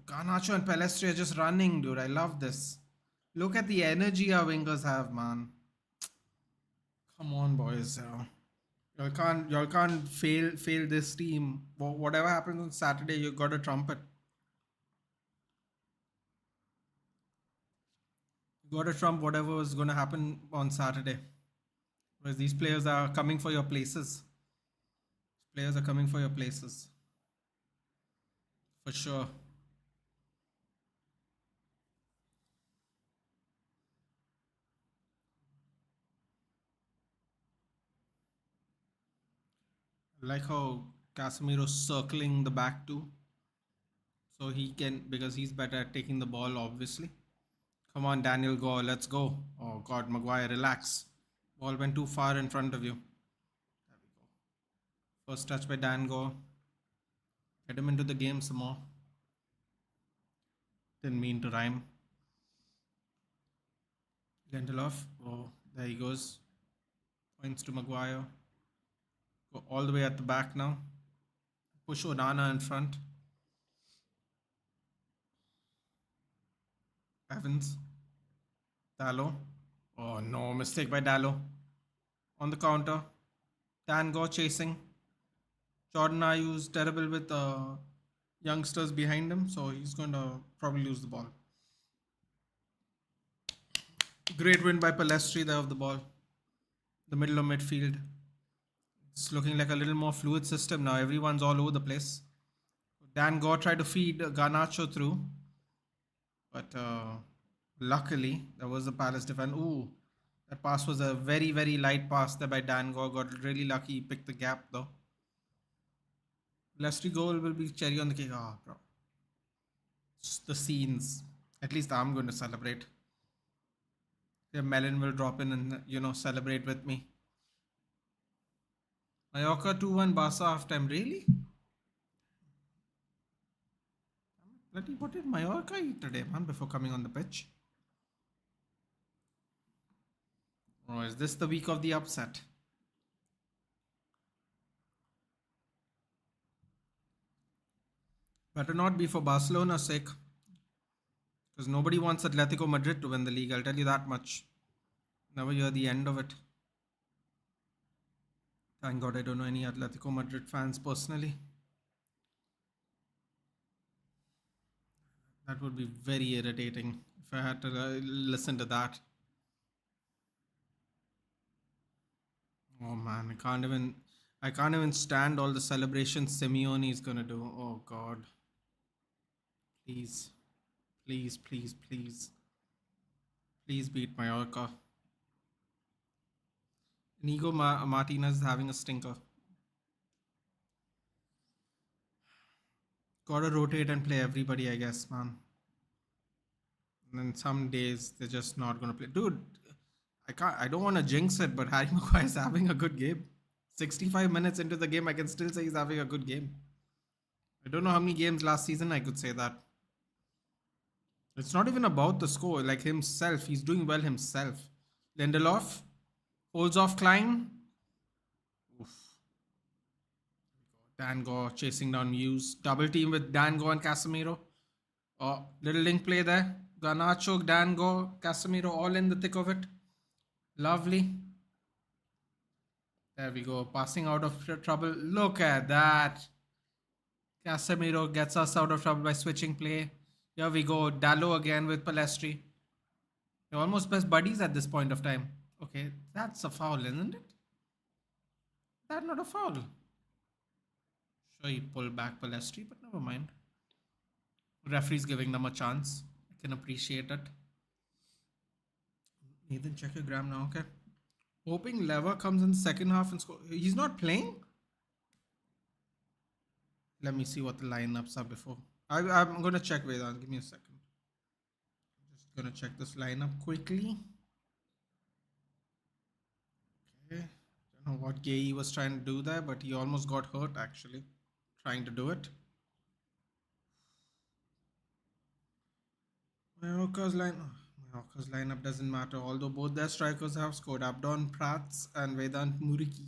Garnacho and Pelestri are just running, dude. I love this. Look at the energy our wingers have, man. Come on, boys. Y'all can't fail this team. Whatever happens on Saturday, you got a trumpet. You got to trump whatever is going to happen on Saturday. Because these players are coming for your places. Players are coming for your places. For sure. I like how Casemiro's circling the back too. So he can, because he's better at taking the ball, obviously. Come on, Daniel, go. Let's go. Oh, God, Maguire, relax. Ball went too far in front of you. There we go. First touch by Dan Go. Get him into the game some more. Didn't mean to rhyme. Lindelof. Oh, there he goes. Points to Maguire. Go all the way at the back now. Push Onana in front. Evans. Dallo. Oh no, mistake by Dallo. On the counter. Tango chasing. Jordan Ayew's terrible with youngsters behind him, so he's going to probably lose the ball. Great win by Palestri there of the ball. The middle of midfield. It's looking like a little more fluid system now. Everyone's all over the place. Dan Gore tried to feed Garnacho through, but luckily there was a Palace defense. Ooh, that pass was a very, very light pass there by Dan Gore. Got really lucky. He picked the gap though. Leicester goal will be cherry on the cake. Ah, bro. It's the scenes. At least I'm going to celebrate. Yeah, Melon will drop in and celebrate with me. Mallorca 2-1 Barca half time. Really? Bloody, what did Mallorca eat today, man, before coming on the pitch? Or is this the week of the upset? Better not be for Barcelona's sake. Because nobody wants Atletico Madrid to win the league, I'll tell you that much. Never hear the end of it. Thank God I don't know any Atletico Madrid fans personally. That would be very irritating if I had to listen to that. Oh man, I can't even stand all the celebrations Simeone is gonna do. Oh God. Please. Please, please, please. Please beat Mallorca. Inigo Martinez is having a stinker. Gotta rotate and play everybody, I guess, man. And then some days they're just not gonna play. Dude, I don't wanna jinx it, but Harry Maguire is having a good game. 65 minutes into the game, I can still say he's having a good game. I don't know how many games last season I could say that. It's not even about the score, like himself. He's doing well himself. Lindelof holds off Klein. Oof. Dango chasing down Muse. Double team with Dango and Casemiro. Oh, little link play there. Garnacho, Dango, Casemiro all in the thick of it. Lovely. There we go. Passing out of trouble. Look at that. Casemiro gets us out of trouble by switching play. Here we go. Dallo again with Palestri. They're almost best buddies at this point of time. Okay, that's a foul, isn't it? That's not a foul. Sure, he pulled back Palestri, but never mind. Referee's giving them a chance. I can appreciate it. Nathan, check your gram now, okay? Hoping Lever comes in the second half and score. He's not playing? Let me see what the lineups are before. I'm going to check Vedant. Give me a second. I'm just going to check this lineup quickly. Okay. Don't know what Gay was trying to do there, but he almost got hurt actually. Trying to do it. Mallorca's lineup doesn't matter, although both their strikers have scored. Abdon Prats and Vedant Muriki.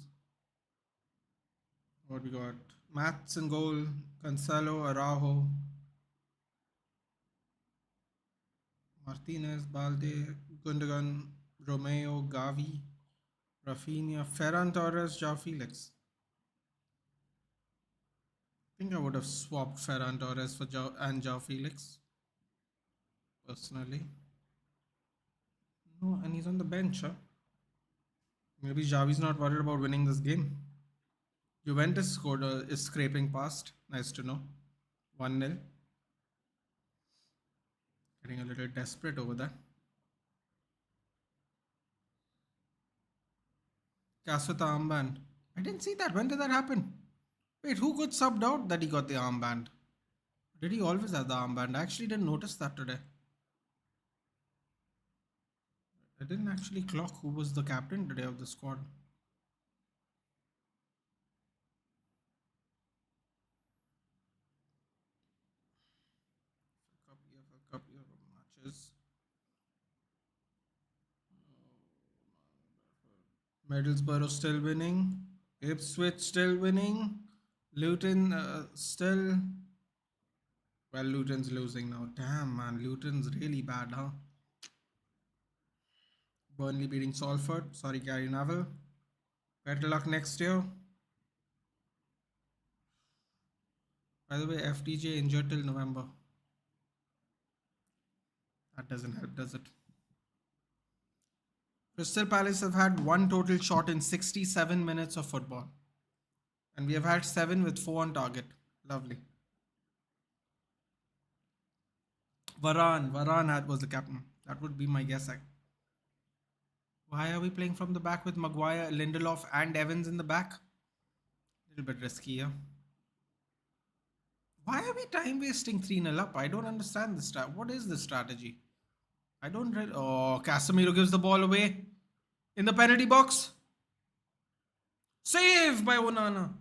What we got? Mats in goal, Cancelo, Araujo, Martinez, Balde, Gundogan, Romeo, Gavi, Rafinha, Ferran Torres, Joao Felix. I think I would have swapped Ferran Torres for Joao Felix. Personally. No, and he's on the bench, huh? Maybe Javi's not worried about winning this game. Juventus scored is scraping past. Nice to know. 1-0. Getting a little desperate over there. Cas with the armband. I didn't see that. When did that happen? Wait, who got subbed out that he got the armband? Did he always have the armband? I actually didn't notice that today. I didn't actually clock who was the captain today of the squad. EFL Cup matches. Middlesbrough still winning. Ipswich still winning. Luton still. Well, Luton's losing now. Damn, man. Luton's really bad, huh? Burnley beating Salford. Sorry, Gary Neville. Better luck next year. By the way, FTJ injured till November. That doesn't help, does it? Crystal Palace have had one total shot in 67 minutes of football. And we have had 7 with 4 on target. Lovely. Was the captain. That would be my guess. Why are we playing from the back with Maguire, Lindelof, and Evans in the back? A little bit risky, yeah. Why are we time wasting 3-0 up? I don't understand this. What is the strategy? I don't really. Oh, Casemiro gives the ball away in the penalty box. Save by Onana.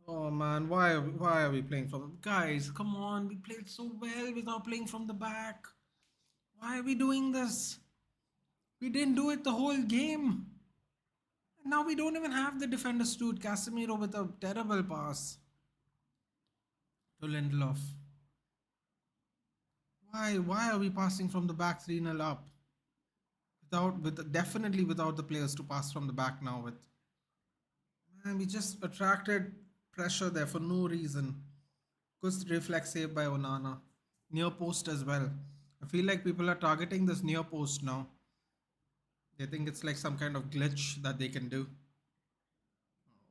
Oh man, why are we playing from guys? Come on, we played so well without playing from the back. Why are we doing this? We didn't do it the whole game. Now we don't even have the defenders to it. Casemiro with a terrible pass to Lindelof. Why are we passing from the back 3-0 up? Definitely without the players to pass from the back now with. Man, we just attracted pressure there for no reason. Good reflex save by Onana. Near post as well. I feel like people are targeting this near post now. They think it's like some kind of glitch that they can do.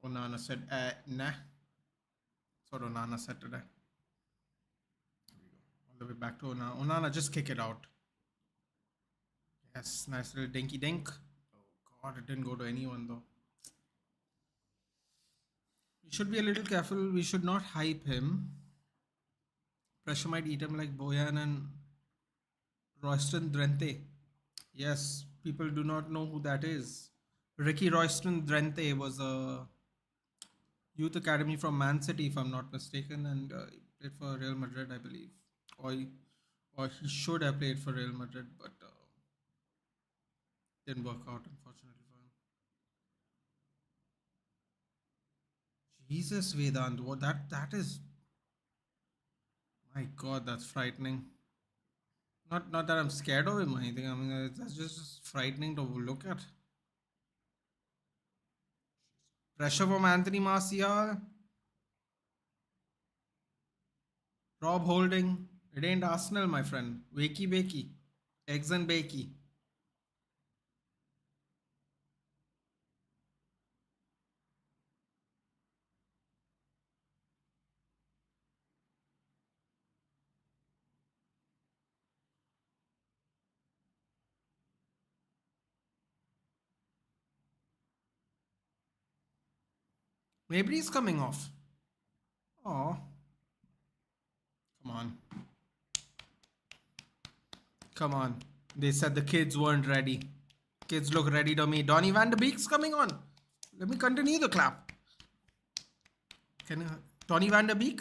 Onana said, nah. That's what Onana said today. All the way back to Onana. Onana, just kick it out. Yes, nice little dinky dink. Oh god, it didn't go to anyone though. We should be a little careful. We should not hype him. Pressure might eat him like Boyan and Royston Drenthe. Yes, people do not know who that is. Ricky Royston Drenthe was a youth academy from Man City, if I'm not mistaken, and he played for Real Madrid, I believe. Or he should have played for Real Madrid, but didn't work out, unfortunately for him. Jesus, Vedant, what that is. My God, that's frightening. Not that I'm scared of him or anything. I mean, that's just frightening to look at. Pressure from Anthony Martial. Rob Holding. It ain't Arsenal, my friend. Wakey bakey. Eggs and bakey. Maybe he's coming off. Oh. Come on. Come on. They said the kids weren't ready. Kids look ready to me. Donny van de Beek's coming on. Let me continue the clap. Donny van de Beek?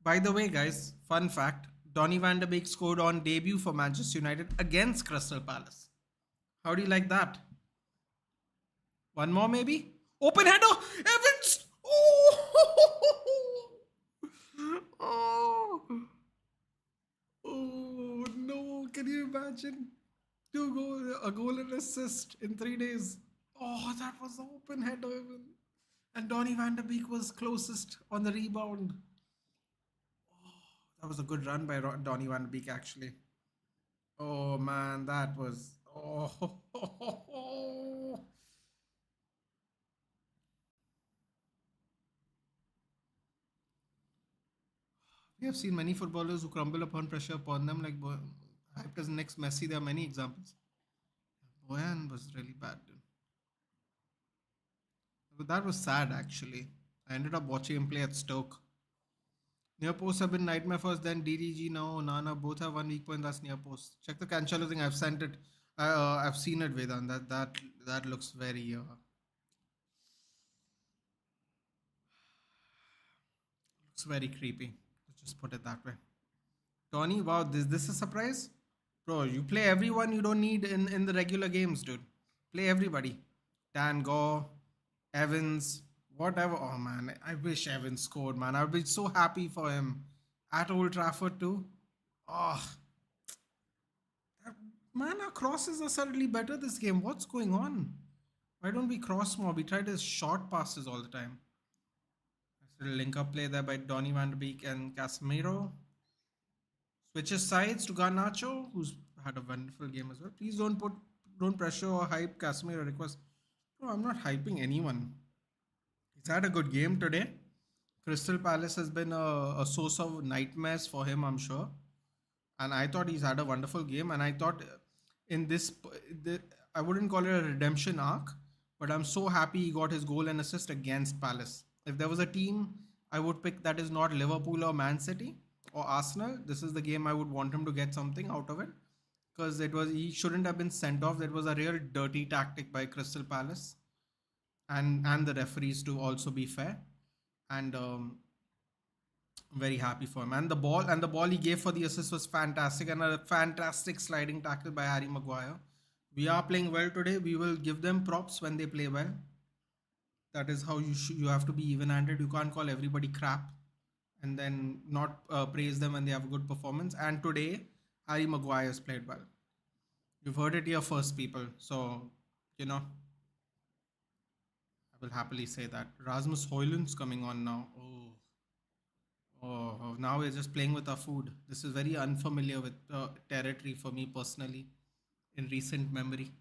By the way, guys, fun fact. Donny van de Beek scored on debut for Manchester United against Crystal Palace. How do you like that? One more maybe? Open header! Evans! Oh! Oh! Oh no! Can you imagine? A goal and assist in 3 days. Oh, that was the open header, even. And Donny van de Beek was closest on the rebound. Oh, that was a good run by Donny van de Beek, actually. Oh man, that was. Oh. We have seen many footballers who crumble upon pressure upon them, like hyped as next Messi. There are many examples. Boyan was really bad, dude. But that was sad, actually. I ended up watching him play at Stoke. Near posts have been nightmare first, then DDG now, Nana, both have one weak point, that's near post. Check the Cancelo thing, I've sent it. I've seen it, Vedant. That looks very looks very creepy. Let's just put it that way. Tony, wow, this is a surprise? Bro, you play everyone you don't need in the regular games, dude. Play everybody. Dan Gore, Evans, whatever. Oh man, I wish Evans scored, man. I'd be so happy for him at Old Trafford too. Oh, man, our crosses are suddenly better this game. What's going on? Why don't we cross more? We try to short passes all the time. Nice little link up play there by Donny van der Beek and Casemiro. Switches sides to Garnacho, who's had a wonderful game as well. Please don't pressure or hype Casemiro request. No, I'm not hyping anyone. He's had a good game today. Crystal Palace has been a source of nightmares for him, I'm sure. And I thought he's had a wonderful game. And I thought in I wouldn't call it a redemption arc, but I'm so happy he got his goal and assist against Palace. If there was a team I would pick that is not Liverpool or Man City or Arsenal, this is the game I would want him to get something out of it. Because he shouldn't have been sent off. That was a real dirty tactic by Crystal Palace and the referees, to also be fair. And very happy for him. And the ball he gave for the assist was fantastic, and a fantastic sliding tackle by Harry Maguire. We are playing well today. We will give them props when they play well. That is how you have to be even-handed. You can't call everybody crap and then not praise them when they have a good performance. And today, Harry Maguire has played well. You've heard it here first, people. So, you know, I will happily say that. Rasmus Højlund's coming on now. Oh, now we're just playing with our food. This is very unfamiliar with territory for me personally in recent memory.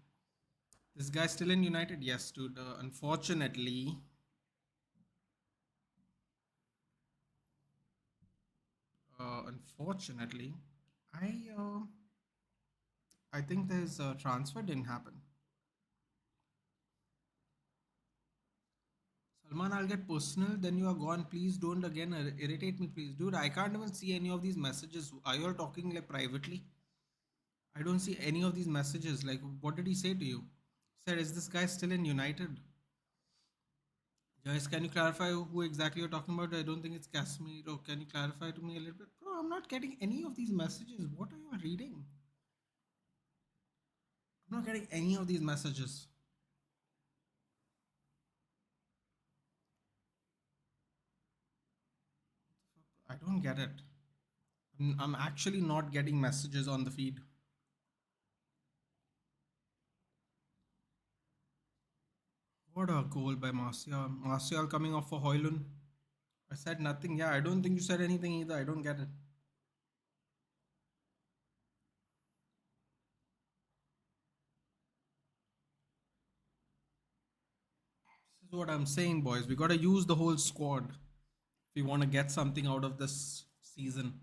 This guy's still in United? Yes, dude. Unfortunately, I uh, I think there's a transfer didn't happen. Salman, I'll get personal. Then you are gone. Please don't again irritate me, please, dude. I can't even see any of these messages. Are you all talking like privately? I don't see any of these messages. Like, what did he say to you? He said, is this guy still in United? Guys, can you clarify who exactly you're talking about? I don't think it's Casemiro. Can you clarify to me a little bit? Bro, I'm not getting any of these messages. What are you reading? I'm not getting any of these messages. I don't get it. I'm actually not getting messages on the feed. What a goal by Martial. Martial coming off for Hoylund. I said nothing. Yeah, I don't think you said anything either. I don't get it. This is what I'm saying, boys. We got to use the whole squad if we want to get something out of this season.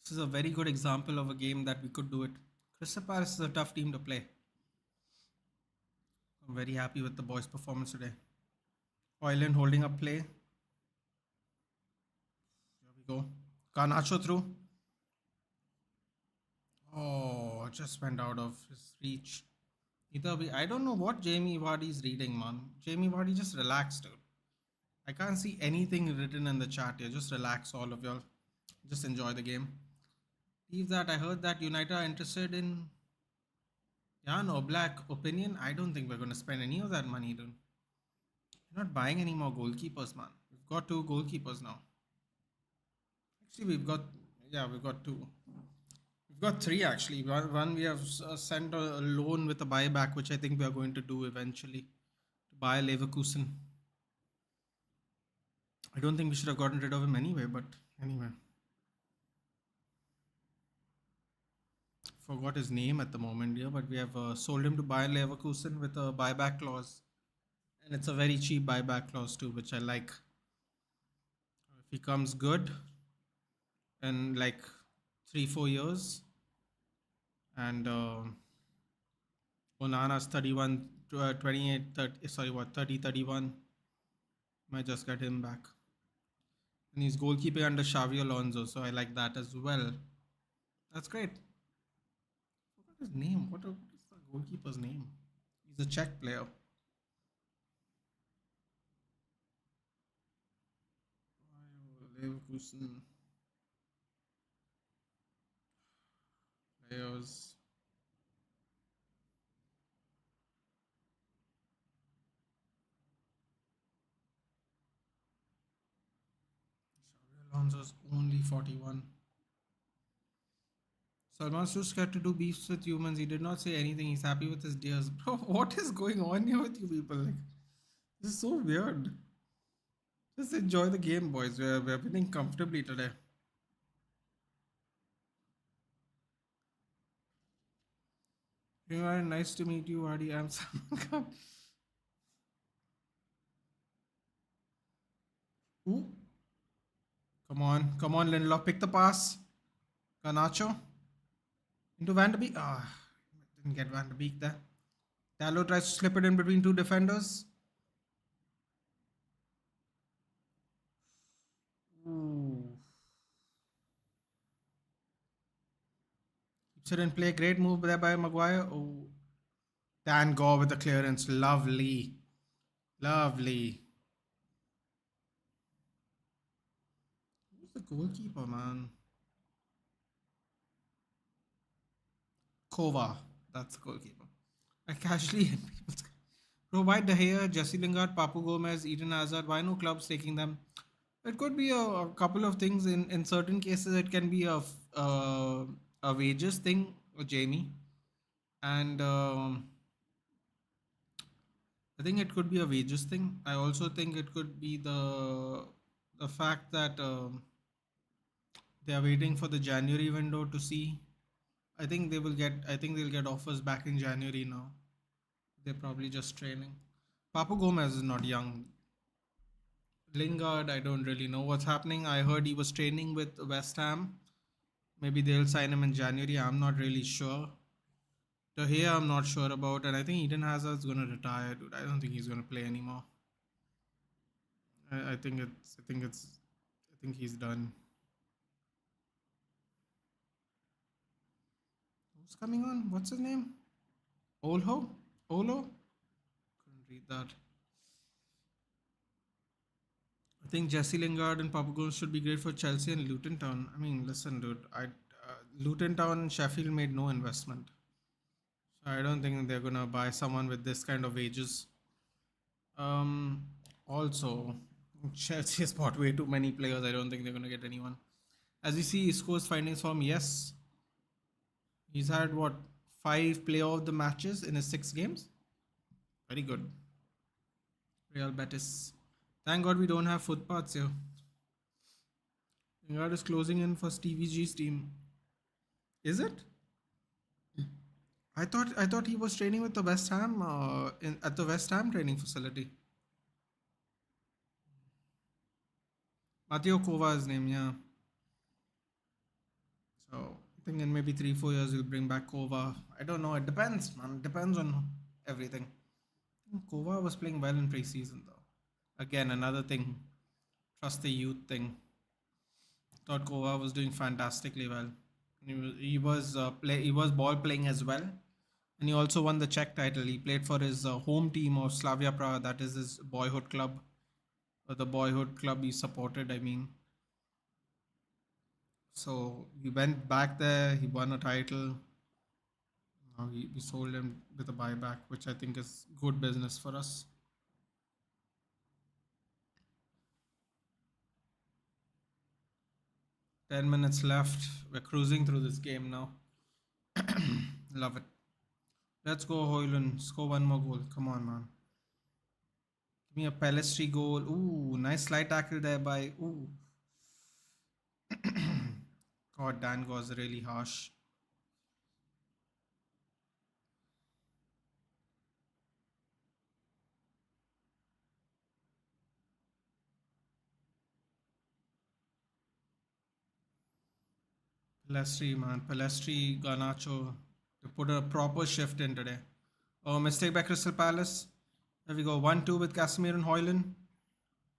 This is a very good example of a game that we could do it. Crystal Palace is a tough team to play. I'm very happy with the boys' performance today. Hoyland holding up play. Here we go. Garnacho through. Oh, just went out of his reach. I don't know what Jamie Vardy's reading, man. Jamie Vardy, just relax, dude. I can't see anything written in the chat here. Just relax, all of y'all. Just enjoy the game. Leave that. I heard that United are interested in Jan Oblak. Opinion? I don't think we're going to spend any of that money, dude. We're not buying any more goalkeepers, man. We've got two goalkeepers now. Actually, we've got two. We've got three actually. One we have sent a loan with a buyback, which I think we are going to do eventually to buy Leverkusen. I don't think we should have gotten rid of him anyway, but anyway. Forgot his name at the moment here, but we have sold him to Bayer Leverkusen with a buyback clause. And it's a very cheap buyback clause too, which I like. If he comes good in like 3-4 years, and Onana's 31, 28, 30, sorry, what, 30, 31, might just get him back. And he's goalkeeping under Xavi Alonso, so I like that as well. That's great. What is his name? What is the goalkeeper's name? He's a Czech player. Leverkusen players. Alonso's only 41. Salman's too scared to do beefs with humans. He did not say anything. He's happy with his deers. Bro, what is going on here with you people? Like, this is so weird. Just enjoy the game, boys. We're winning comfortably today. You are nice to meet you, Adi. I'm Salman Khan. Ooh. Come on, Lindelof. Pick the pass. Garnacho. Into Van de Beek. Ah, didn't get Van de Beek there. Dallo tries to slip it in between two defenders. Ooh. Keeps it in play. Great move there by Maguire. Oh. Dan Gore with the clearance. Lovely. Lovely. Who's the goalkeeper, man? Kova. That's the goalkeeper. I casually hit people's. Bro, why De Gea, Jesse Lingard, Papu Gomez, Eden Hazard? Why no clubs taking them? It could be a couple of things. In certain cases, it can be a wages thing, Jamie, and I think it could be a wages thing. I also think it could be the fact that they are waiting for the January window to see. I think they will get. I think they'll get offers back in January now. They're probably just training. Papu Gomez is not young. Lingard, I don't really know what's happening. I heard he was training with West Ham. Maybe they'll sign him in January. I'm not really sure. The here I'm not sure about, and I think Eden Hazard's gonna retire, dude. I don't think he's gonna play anymore. I think it's. I think it's. I think he's done. Who's coming on? What's his name? Olho? Olo? Couldn't read that. I think Jesse Lingard and Papa Gomes should be great for Chelsea and Luton Town. I mean, listen, dude. Luton Town and Sheffield made no investment, so I don't think they're gonna buy someone with this kind of wages. Um. Also, Chelsea has bought way too many players. I don't think they're gonna get anyone. As you see, Isco's findings form. Yes, he's had what 5 player of the matches in his 6 games. Very good. Real Betis. Thank God we don't have footpaths here. Lingard is closing in for Stevie G's team. Is it? I thought he was training with the West Ham at the West Ham training facility. Mateo Kova is his name, yeah. So I think in maybe 3-4 years we'll bring back Kova. I don't know. It depends, man. It depends on everything. Kova was playing well in preseason though. Again, another thing. Trust the youth thing. Thought Kova was doing fantastically well. He was ball playing as well, and he also won the Czech title. He played for his home team of Slavia Prague. That is his boyhood club, or the boyhood club he supported. I mean, so he went back there. He won a title. Now we sold him with a buyback, which I think is good business for us. 10 minutes left. We're cruising through this game now. Love it. Let's go, Hoyland. Score one more goal. Come on, man. Give me a Pelestri goal. Ooh, nice slide tackle there by. Ooh. God, Dan was really harsh. Pelestri, man. Pelestri, Garnacho. They put a proper shift in today. Oh, mistake by Crystal Palace. There we go. 1-2 with Casemiro and Hoyland.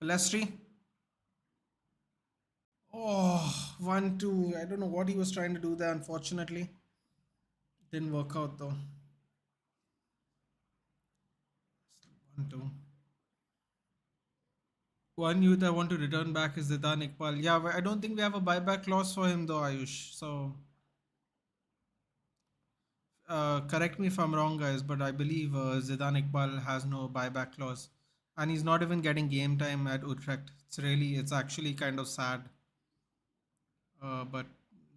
Pelestri. Oh, 1-2. I don't know what he was trying to do there, unfortunately. Didn't work out though. 1-2. One youth I want to return back is Zidane Iqbal. Yeah, I don't think we have a buyback clause for him though, Ayush. So, correct me if I'm wrong, guys, but I believe Zidane Iqbal has no buyback clause, and he's not even getting game time at Utrecht. It's actually kind of sad. But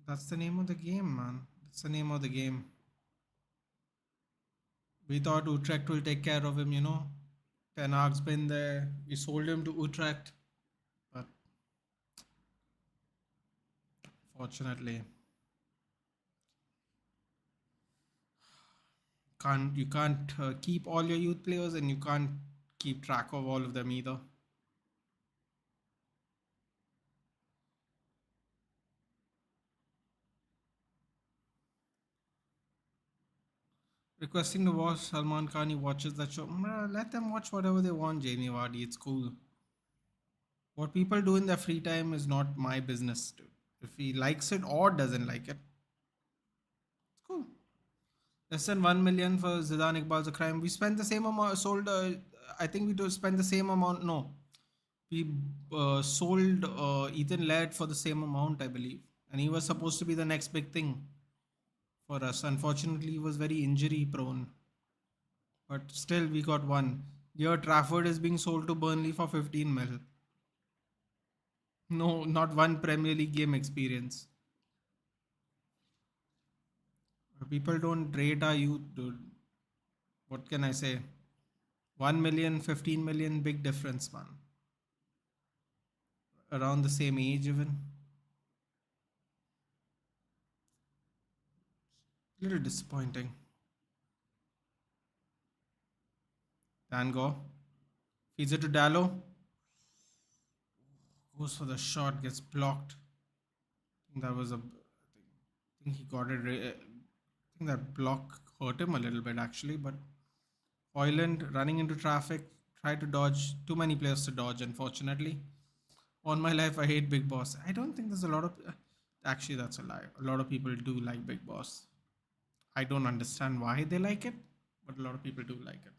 that's the name of the game, man. That's the name of the game. We thought Utrecht will take care of him, you know. Ten Hag's been there. We sold him to Utrecht, but fortunately, you can't keep all your youth players, and you can't keep track of all of them either. Requesting to watch Salman Khan, he watches that show. Let them watch whatever they want, Jamie Vardy. It's cool. What people do in their free time is not my business, dude. If he likes it or doesn't like it, it's cool. Less than 1 million for Zidane Iqbal's a crime. We spent the same amount, sold, I think we do spend the same amount. No, we sold Ethan Laird for the same amount, I believe. And he was supposed to be the next big thing for us. Unfortunately, he was very injury prone. But still, we got one. Here, Trafford is being sold to Burnley for 15 mil. No, not one Premier League game experience. People don't rate our youth, dude. What can I say? 1 million, 15 million, big difference, man. Around the same age, even. Little disappointing. Van Gogh feeds it to Dallo. Goes for the shot, gets blocked. I think that was a. I think he got it. I think that block hurt him a little bit actually, but Hoyland running into traffic, tried to dodge. Too many players to dodge, unfortunately. On my life, I hate Big Boss. I don't think there's a lot of. Actually, that's a lie. A lot of people do like Big Boss. I don't understand why they like it, but a lot of people do like it.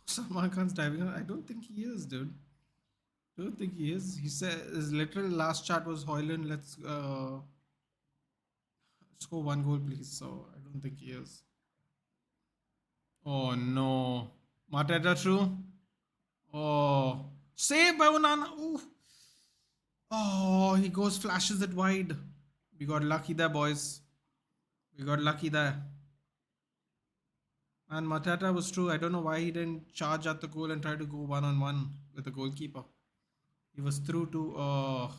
Salman Khan's diving. I don't think he is, dude. Don't think he is. He said his literal last chat was Hoyland. Let's score one goal, please. So I don't think he is. Oh no, Mateta true. Oh, saved by Onana. Ooh. Oh, he goes flashes it wide. We got lucky there, boys. We got lucky there. And Matata was true. I don't know why he didn't charge at the goal and try to go one on one with the goalkeeper. He was through to. I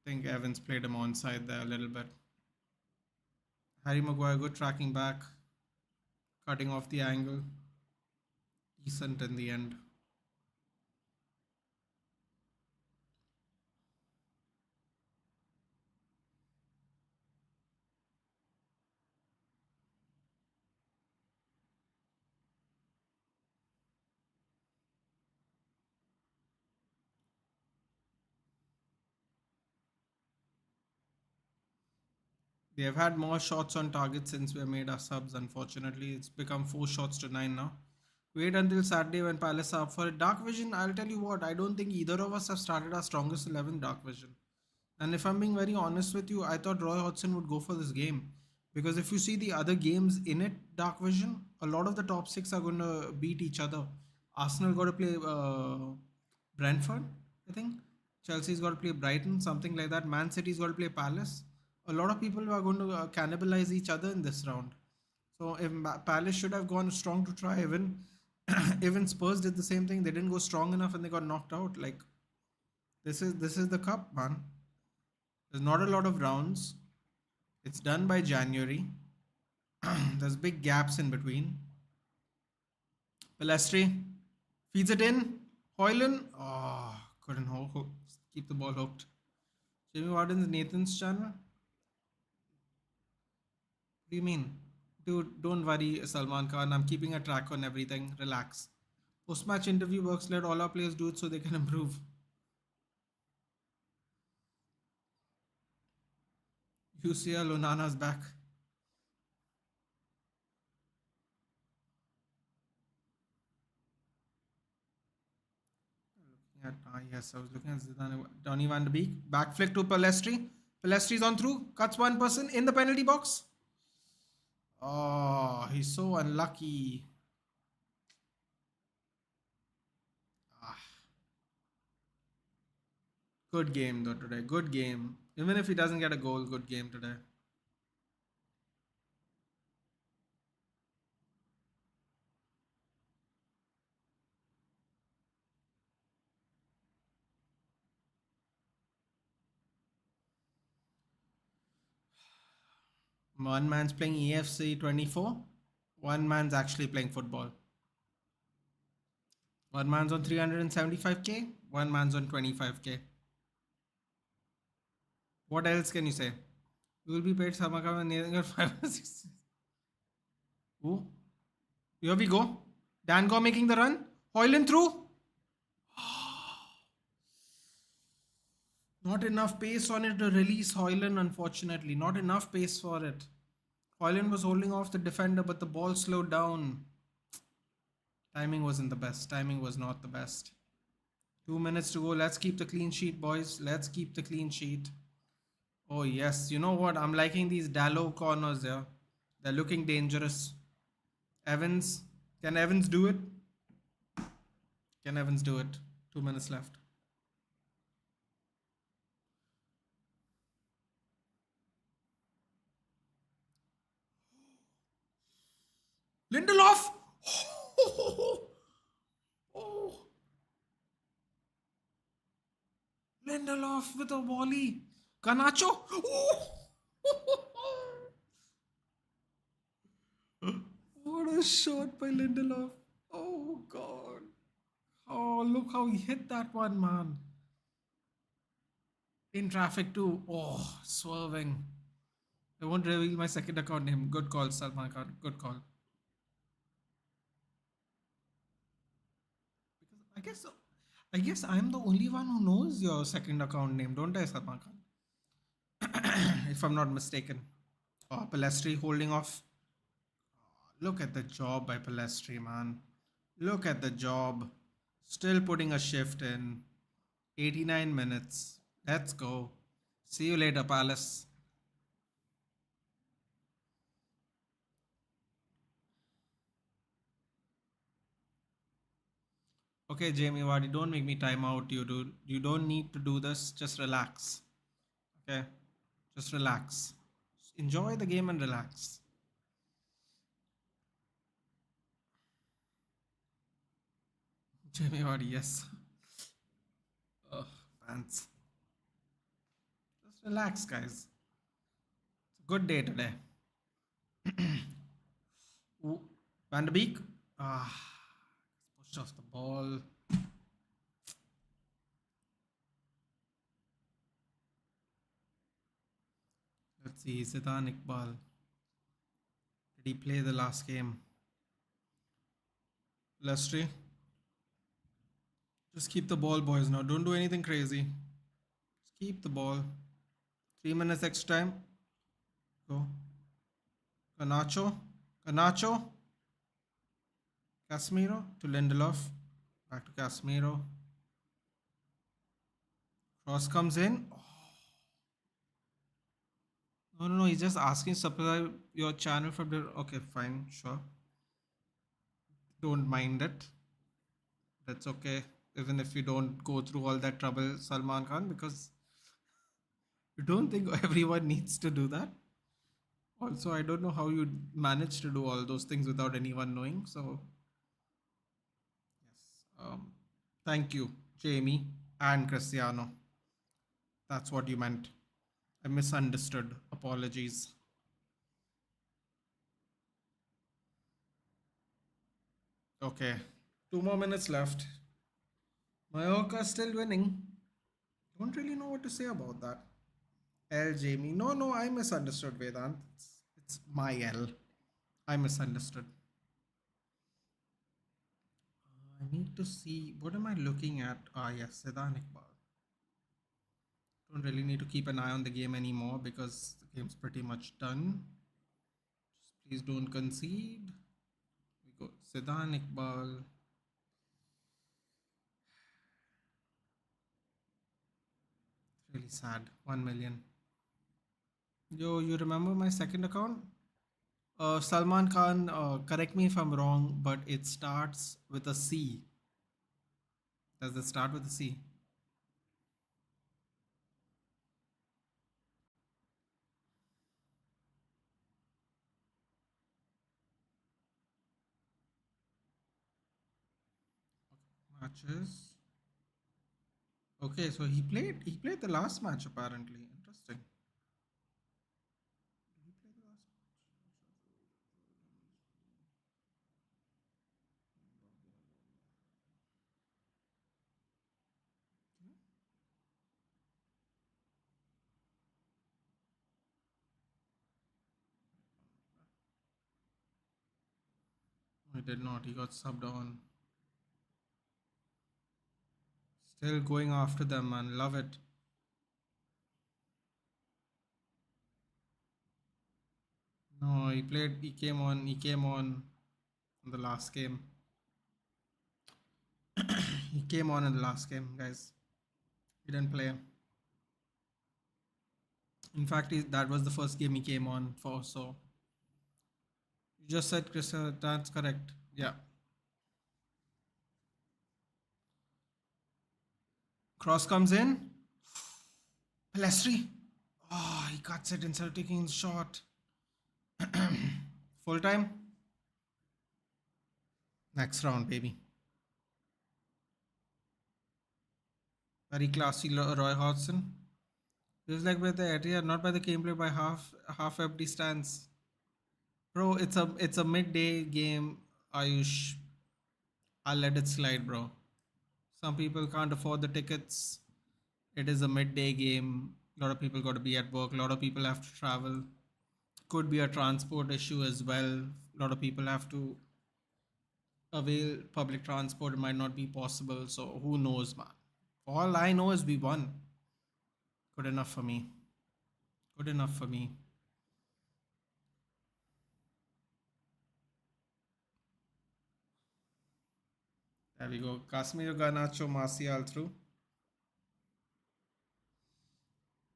think Evans played him onside there a little bit. Harry Maguire good tracking back, cutting off the angle. Decent in the end. They have had more shots on target since we made our subs, unfortunately. It's become 4 shots to 9 now. Wait until Saturday when Palace are up for it. Dark Vision, I'll tell you what, I don't think either of us have started our strongest 11 Dark Vision. And if I'm being very honest with you, I thought Roy Hodgson would go for this game. Because if you see the other games in it, Dark Vision, a lot of the top six are going to beat each other. Arsenal got to play Brentford, I think. Chelsea's got to play Brighton, something like that. Man City's got to play Palace. A lot of people are going to cannibalize each other in this round. So if Palace should have gone strong to try, even even Spurs did the same thing. They didn't go strong enough and they got knocked out. Like this is the cup, man. There's not a lot of rounds. It's done by January. There's big gaps in between. Pelestri feeds it in. Hoyland. Oh, couldn't keep the ball hooked. Jamie Warden's Nathan's channel. What do you mean? Dude, don't worry, Salman Khan. I'm keeping a track on everything. Relax. Post match interview works. Let all our players do it so they can improve. UCL Onana's back. Yes, I was looking at Zidane. Donny van de Beek. Back flick to Pelestri. Pelestri's on through. Cuts one person in the penalty box. Oh, he's so unlucky. Good game though today. Good game. Even if he doesn't get a goal, good game today. One man's playing EFC 24. One man's actually playing football. One man's on 375k. One man's on 25k. What else can you say? You will be paid Samakam and Nathan got 5 or 6. Oh, here we go. Dango making the run. Hoyland through. Not enough pace on it to release Hoyland, unfortunately. Not enough pace for it. Hoyland was holding off the defender, but the ball slowed down. Timing wasn't the best. Timing was not the best. 2 minutes to go. Let's keep the clean sheet, boys. Let's keep the clean sheet. Oh, yes. You know what? I'm liking these Dallo corners here. They're looking dangerous. Evans. Can Evans do it? Can Evans do it? 2 minutes left. Lindelof! Oh, Lindelof with a volley. Garnacho! Oh. What a shot by Lindelof. Oh, God. Oh, look how he hit that one, man. In traffic, too. Oh, swerving. I won't reveal my second account name. Good call, Salman Khan. Good call. Because I guess I'm the only one who knows your second account name, don't I, Salman Khan? If I'm not mistaken. Oh, Palestri holding off. Look at the job by Palestri, man. Look at the job. Still putting a shift in. 89 minutes. Let's go. See you later, Palace. Okay, Jamie Vardy, don't make me time out. You don't need to do this. Just relax. Okay? Just relax. Enjoy the game and relax. Jamie Vardy, yes. Oh, pants. Just relax, guys. It's a good day today. Ooh, Van de Beek. Pushed off the ball. Let's see, Zidane Iqbal. Did he play the last game? Lestri. Just keep the ball, boys. Now, don't do anything crazy. Just keep the ball. 3 minutes extra time. Go. Garnacho. Garnacho. Casemiro to Lindelof. Back to Casemiro. Cross comes in. Oh. No. He's just asking subscribe your channel from the. Okay, fine, sure. Don't mind it. That's okay. Even if you don't go through all that trouble, Salman Khan, because you don't think everyone needs to do that. Also, I don't know how you manage to do all those things without anyone knowing. So, yes. Thank you, Jamie and Cristiano. That's what you meant. I misunderstood. Apologies. Okay. 2 more minutes left. Mallorca still winning. Don't really know what to say about that. L Jamie. No, I misunderstood Vedant. It's my L. I misunderstood. I need to see. What am I looking at? Yes, Zidane Iqbal. Don't really need to keep an eye on the game anymore because the game's pretty much done. Just please don't concede. We go Zidane Iqbal. Really sad. 1 million. Yo, you remember my second account? Salman Khan, correct me if I'm wrong, but it starts with a C. Does it start with a C? matches. Okay, so he played the last match apparently. Interesting. Did he play the last match? He did not. He got subbed on. Still going after them, man. Love it. No, he played. He came on. He came on in the last game. He came on in the last game, guys. He didn't play. In fact, that was the first game he came on for. So you just said, Chris, that's correct. Yeah. Cross comes in. Pelestri. Oh, he cuts it instead of taking the shot. Full time. Next round, baby. Very classy, Roy Hodgson. Feels like by the area, not by the gameplay, by half empty stands. Bro, it's a midday game, Ayush. I'll let it slide, bro. Some people can't afford the tickets. It is a midday game. A lot of people got to be at work. A lot of people have to travel. Could be a transport issue as well. A lot of people have to avail public transport. It might not be possible. So who knows, man? All I know is we won. Good enough for me. Good enough for me. There we go. Casemiro, Garnacho, Martial through.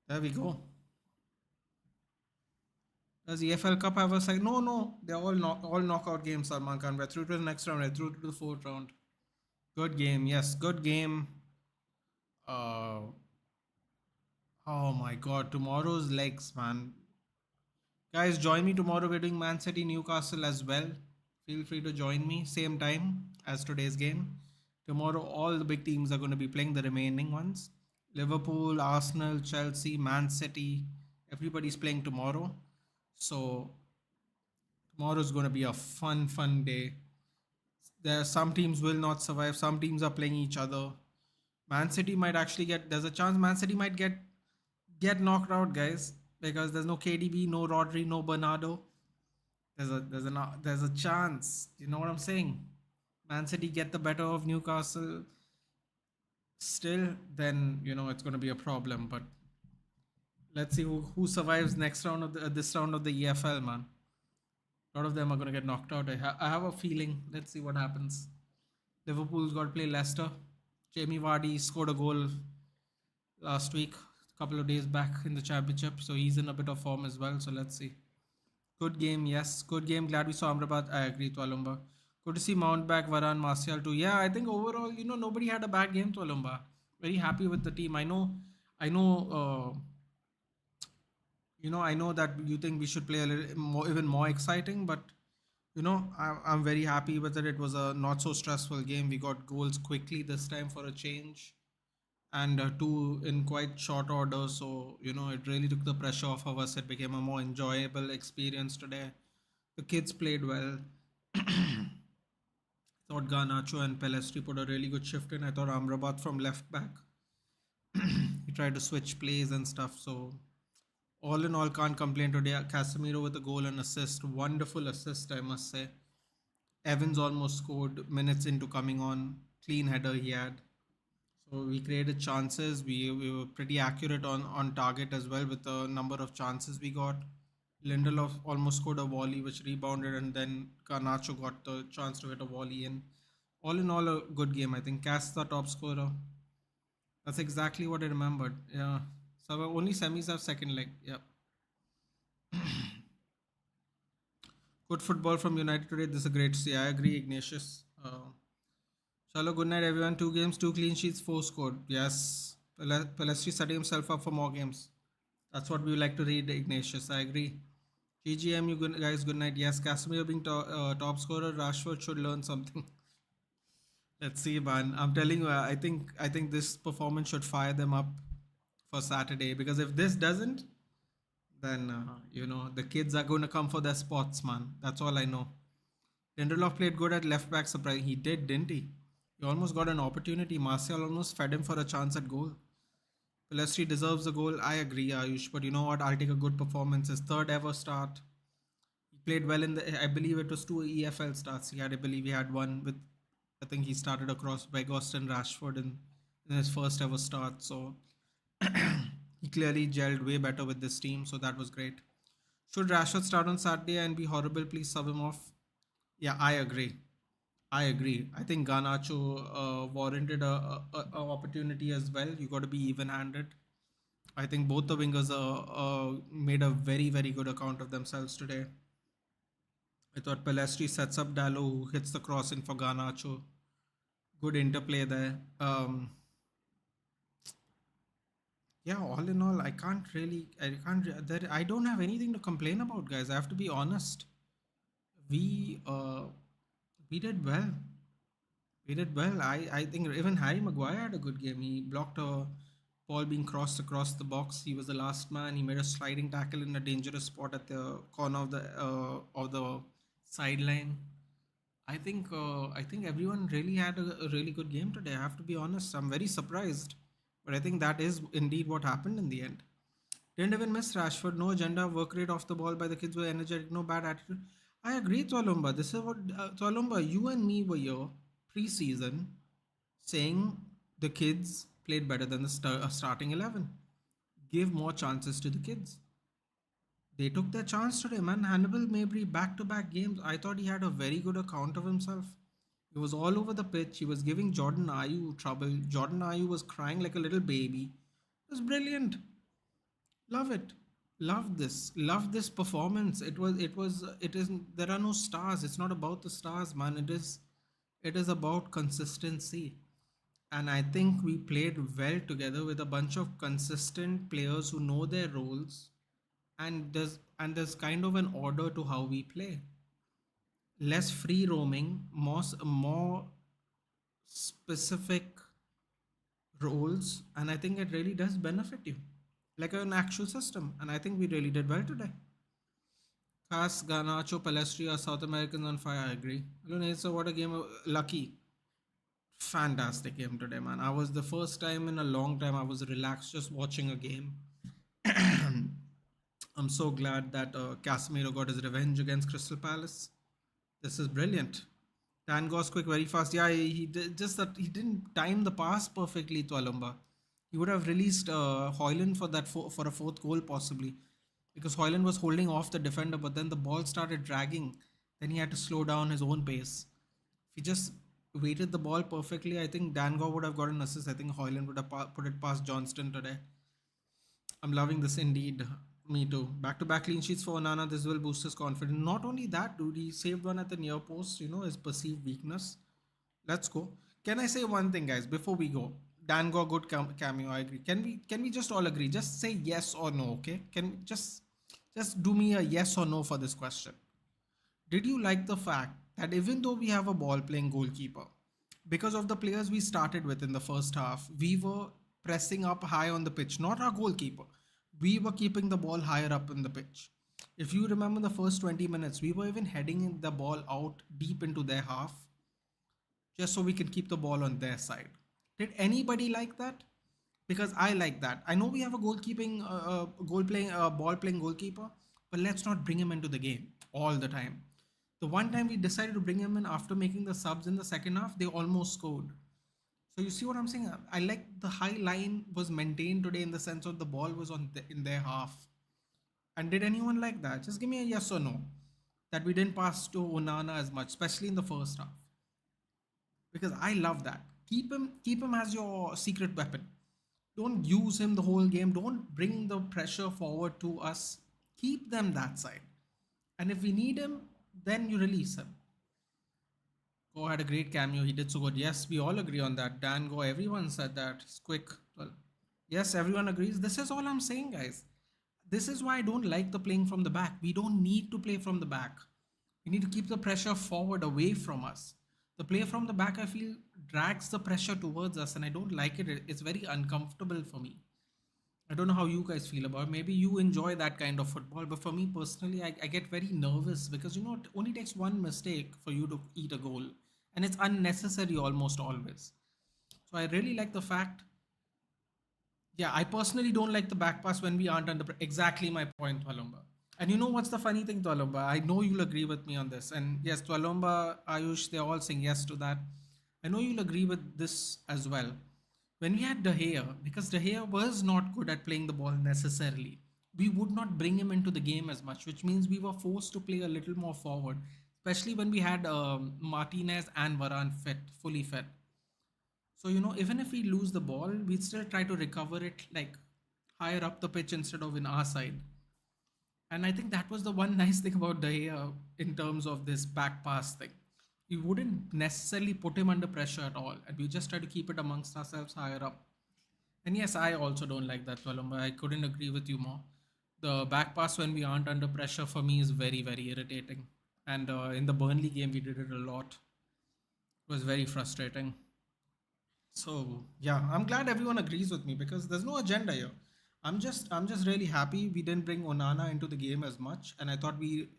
There we go. Does EFL Cup have a side? No, no. They're all knockout games, Salman Khan. We're through to the next round. We're through to the fourth round. Good game. Yes, good game. Uh, oh my God. Tomorrow's legs, man. Guys, join me tomorrow. We're doing Man City Newcastle as well. Feel free to join me. Same time as today's game. Tomorrow, all the big teams are going to be playing the remaining ones. Liverpool, Arsenal, Chelsea, Man City. Everybody's playing tomorrow. So tomorrow is going to be a fun day. There are some teams will not survive. Some teams are playing each other. Man City might actually there's a chance Man City might get knocked out, guys, because there's no KDB, no Rodri, no Bernardo. There's a chance. You know what I'm saying? Man City get the better of Newcastle. Still, then it's going to be a problem. But let's see who survives next round of this round of the EFL, man. A lot of them are going to get knocked out. I have a feeling. Let's see what happens. Liverpool's got to play Leicester. Jamie Vardy scored a goal last week, a couple of days back in the championship. So he's in a bit of form as well. So let's see. Good game, yes. Good game. Glad we saw Amrabat. I agree, Tualumba. Good to see Mount back, Varane, Martial too. Yeah, I think overall, nobody had a bad game, Tualumba. Very happy with the team. I know, I know that you think we should play a little more, even more exciting, but I'm very happy with it. It was a not so stressful game. We got goals quickly this time for a change, and two in quite short order. So it really took the pressure off of us. It became a more enjoyable experience today. The kids played well. Thought Garnacho and Pelestri put a really good shift in. I thought Amrabat from left back. He tried to switch plays and stuff. So all in all, can't complain today. Casemiro with a goal and assist. Wonderful assist, I must say. Evans almost scored minutes into coming on. Clean header he had. So we created chances. We were pretty accurate on target as well with the number of chances we got. Lindelof almost scored a volley which rebounded, and then Garnacho got the chance to hit a volley in. All in all, a good game. I think Cass the top scorer. That's exactly what I remembered. Yeah. So only semis have second leg. Yep. Good football from United today. This is a great to see. I agree, Ignatius. Chalo, good night, everyone. 2 games, 2 clean sheets, 4 scored. Yes. Pelestri setting himself up for more games. That's what we like to read, Ignatius. I agree. GGM, you guys, good night. Yes, Casemiro being top scorer. Rashford should learn something. Let's see, man. I'm telling you, I think this performance should fire them up for Saturday, because if this doesn't, then the kids are going to come for their spots, man. That's all I know. Lindelof played good at left back. Surprise, he did, didn't he? He almost got an opportunity. Martial almost fed him for a chance at goal. Pelestri deserves the goal. I agree, Ayush. But you know what? I'll take a good performance. His third ever start. He played well in the. I believe it was two EFL starts. I believe he had one with. I think he started across by Austin Rashford in his first ever start. So he clearly gelled way better with this team. So that was great. Should Rashford start on Saturday and be horrible? Please sub him off. Yeah, I agree. I agree. I think Garnacho warranted a opportunity as well. You got to be even-handed. I think both the wingers made a very, very good account of themselves today. I thought Pelestri sets up Dallo, who hits the crossing for Garnacho. Good interplay there. Yeah, all in all, I don't have anything to complain about, guys. I have to be honest. We uh, we did well. We did well. I think even Harry Maguire had a good game. He blocked a ball being crossed across the box. He was the last man. He made a sliding tackle in a dangerous spot at the corner of the sideline. I think everyone really had a really good game today. I have to be honest. I'm very surprised, but I think that is indeed what happened in the end. Didn't even miss Rashford. No agenda. Work rate off the ball by the kids were energetic. No bad attitude. I agree, Twalumba. This is what Twalumba. You and me were here pre-season saying the kids played better than the starting 11. Give more chances to the kids. They took their chance today, man. Hannibal Mabry back-to-back games. I thought he had a very good account of himself. He was all over the pitch. He was giving Jordan Ayew trouble. Jordan Ayew was crying like a little baby. It was brilliant. Love it. Love this. Love this performance. It isn't, there are no stars. It's not about the stars, man. It is about consistency. And I think we played well together with a bunch of consistent players who know their roles, and there's kind of an order to how we play. Less free roaming, more specific roles, and I think it really does benefit you, like an actual system. And I think we really did well today. Cass, Garnacho, Palestri are South Americans on fire. I agree. Lune, so what a game! Lucky, fantastic game today, man. I was the first time in a long time I was relaxed just watching a game. I'm so glad that Casemiro got his revenge against Crystal Palace. This is brilliant. Dan goes quick, very fast. Yeah, he did, just that he didn't time the pass perfectly to Alumba. He would have released Hoyland for for a fourth goal possibly, because Hoyland was holding off the defender, but then the ball started dragging. Then he had to slow down his own pace. If he just weighted the ball perfectly, I think Dango would have got an assist. I think Hoyland would have put it past Johnston today. I'm loving this indeed. Me too. Back to back clean sheets for Onana. This will boost his confidence. Not only that, dude, he saved one at the near post, his perceived weakness. Let's go. Can I say one thing, guys, before we go? Dan got good cameo. I agree. Can we just all agree? Just say yes or no, okay? Can just do me a yes or no for this question. Did you like the fact that even though we have a ball playing goalkeeper, because of the players we started with in the first half, we were pressing up high on the pitch, not our goalkeeper. We were keeping the ball higher up in the pitch. If you remember the first 20 minutes, we were even heading the ball out deep into their half just so we can keep the ball on their side. Did anybody like that? Because I like that. I know we have a ball playing goalkeeper, but let's not bring him into the game all the time. The one time we decided to bring him in after making the subs in the second half, they almost scored. So you see what I'm saying? I like the high line was maintained today in the sense of the ball was in their half. And did anyone like that? Just give me a yes or no. That we didn't pass to Onana as much, especially in the first half. Because I love that. Keep him as your secret weapon. Don't use him the whole game. Don't bring the pressure forward to us. Keep them that side. And if we need him, then you release him. Go had a great cameo. He did so good. Yes, we all agree on that. Dan Go, everyone said that. He's quick. Well, yes, everyone agrees. This is all I'm saying, guys. This is why I don't like the playing from the back. We don't need to play from the back. We need to keep the pressure forward away from us. The play from the back, I feel, drags the pressure towards us, and I don't like it. It's very uncomfortable for me. I don't know how you guys feel about it. Maybe you enjoy that kind of football, but for me personally, I get very nervous because it only takes one mistake for you to eat a goal, and it's unnecessary almost always. So I really like the fact. Yeah, I personally don't like the back pass when we aren't under exactly my point, Twalomba. And you know what's the funny thing, Twalomba? I know you'll agree with me on this. And yes, Twalomba, Ayush, they're all saying yes to that. I know you'll agree with this as well. When we had De Gea, because De Gea was not good at playing the ball necessarily, we would not bring him into the game as much, which means we were forced to play a little more forward, especially when we had Martinez and Varane fit, fully fit. So, even if we lose the ball, we still try to recover it like higher up the pitch instead of in our side. And I think that was the one nice thing about De Gea in terms of this back pass thing. We wouldn't necessarily put him under pressure at all, and we just try to keep it amongst ourselves higher up. And yes, I also don't like that, Palomba. I couldn't agree with you more. The back pass when we aren't under pressure for me is very, very irritating. And in the Burnley game, we did it a lot. It was very frustrating. So yeah, I'm glad everyone agrees with me because there's no agenda here. I'm just really happy we didn't bring Onana into the game as much, and I thought we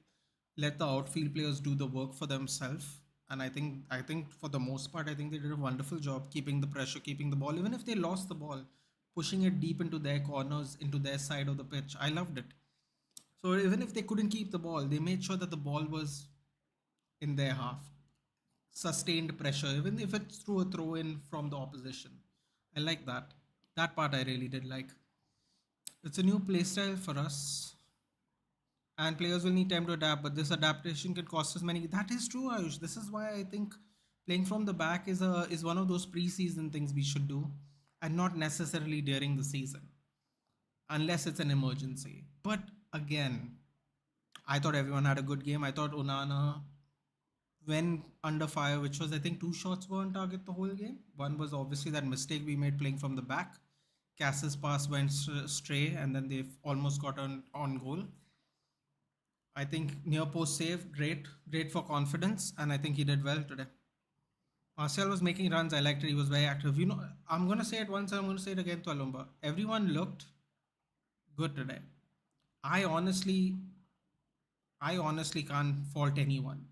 let the outfield players do the work for themselves. And I think for the most part, I think they did a wonderful job keeping the pressure, keeping the ball, even if they lost the ball, pushing it deep into their corners, into their side of the pitch. I loved it. So even if they couldn't keep the ball, they made sure that the ball was in their half, sustained pressure, even if it's through a throw in from the opposition. I like that. That part I really did like. It's a new playstyle for us, and players will need time to adapt, but this adaptation can cost us many. That is true, Ayush. This is why I think playing from the back is one of those preseason things we should do, and not necessarily during the season, unless it's an emergency. But again, I thought everyone had a good game. I thought Onana when under fire, which was I think two shots were on target the whole game. One was obviously that mistake we made playing from the back. Cass's pass went stray, and then they've almost got on goal. I think near post save, great for confidence, and I think he did well today. Martial was making runs. I liked it. He was very active. I'm gonna say it once, and I'm gonna say it again to Alumba. Everyone looked good today. I honestly, I honestly can't fault anyone.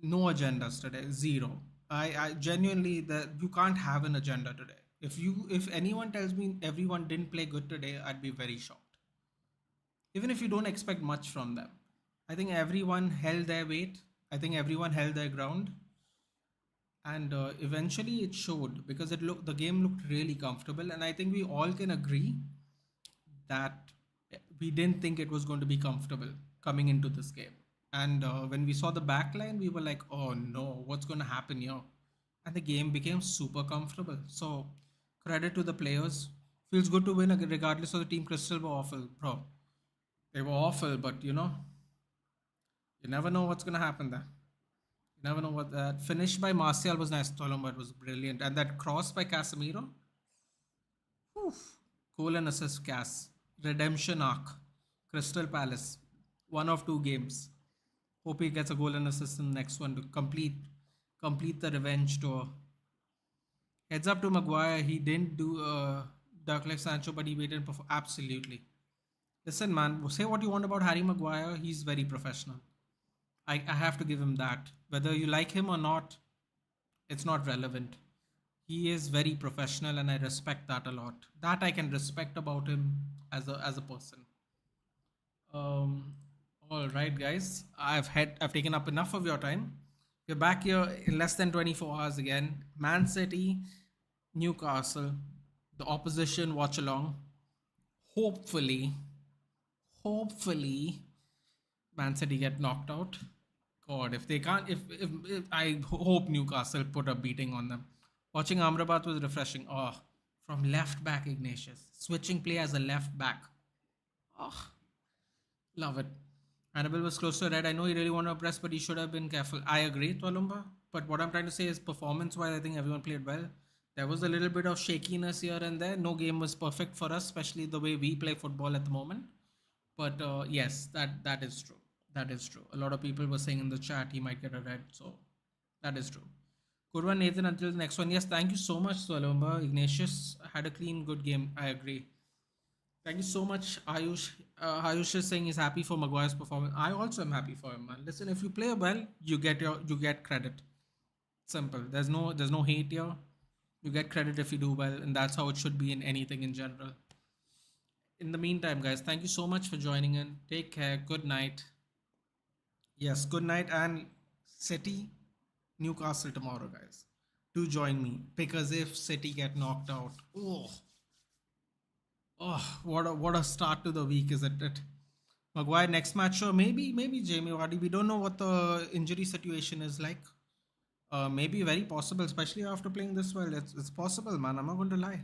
No agendas today, zero. I genuinely that you can't have an agenda today. If anyone tells me everyone didn't play good today, I'd be very shocked. Even if you don't expect much from them. I think everyone held their weight. I think everyone held their ground, and eventually it showed because the game looked really comfortable, and I think we all can agree that we didn't think it was going to be comfortable coming into this game. And when we saw the back line, we were like, oh no, what's going to happen here? And the game became super comfortable. So, credit to the players. Feels good to win regardless of the team. Crystal were awful, bro. They were awful, but you never know what's going to happen there. You never know what that finish by Martial was nice. Tolomba, it was brilliant. And that cross by Casemiro, oof, goal and assist Cas. Redemption arc. Crystal Palace. One of two games. Hope he gets a goal and assist in the next one to complete the revenge tour. Heads up to Maguire. He didn't do duck like Sancho, but he waited for absolutely. Listen, man, say what you want about Harry Maguire. He's very professional. I have to give him that. Whether you like him or not, it's not relevant. He is very professional, and I respect that a lot. That I can respect about him as a person. Um, all right, guys. I've taken up enough of your time. We're back here in less than 24 hours again. Man City, Newcastle, the opposition Watchalong. Hopefully, hopefully, Man City get knocked out. God, if they can't, if I hope Newcastle put a beating on them. Watching Amrabat was refreshing. Oh, from left back Ignatius, switching play as a left back. Oh, love it. Annabelle was close to red. I know he really wanted to press, but he should have been careful. I agree, Twalumba. But what I'm trying to say is performance-wise, I think everyone played well. There was a little bit of shakiness here and there. No game was perfect for us, especially the way we play football at the moment. But yes, that is true. That is true. A lot of people were saying in the chat he might get a red, so that is true. Good one, Nathan. Until the next one. Yes, thank you so much, Swalomba. Ignatius had a clean, good game. I agree. Thank you so much, Ayush. Ayush is saying he's happy for Maguire's performance. I also am happy for him, man. Listen, if you play well, you get credit. Simple. There's no hate here. You get credit if you do well, and that's how it should be in anything in general. In the meantime, guys, thank you so much for joining in. Take care. Good night. Yes, good night and City, Newcastle tomorrow, guys. Do join me because if City get knocked out, what a start to the week, isn't it? Maguire next match, or maybe Jamie Vardy. We don't know what the injury situation is like. Maybe very possible, especially after playing this well. It's possible, man. I'm not going to lie.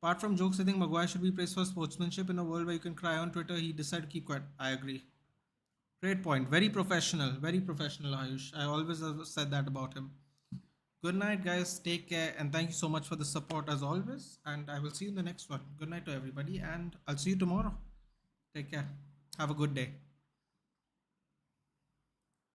Apart from jokes, I think Maguire should be praised for sportsmanship in a world where you can cry on Twitter. He decided to keep quiet. I agree. Great point. Very professional. Very professional, Ayush. I always have said that about him. Good night, guys. Take care. And thank you so much for the support as always. And I will see you in the next one. Good night to everybody. And I'll see you tomorrow. Take care. Have a good day.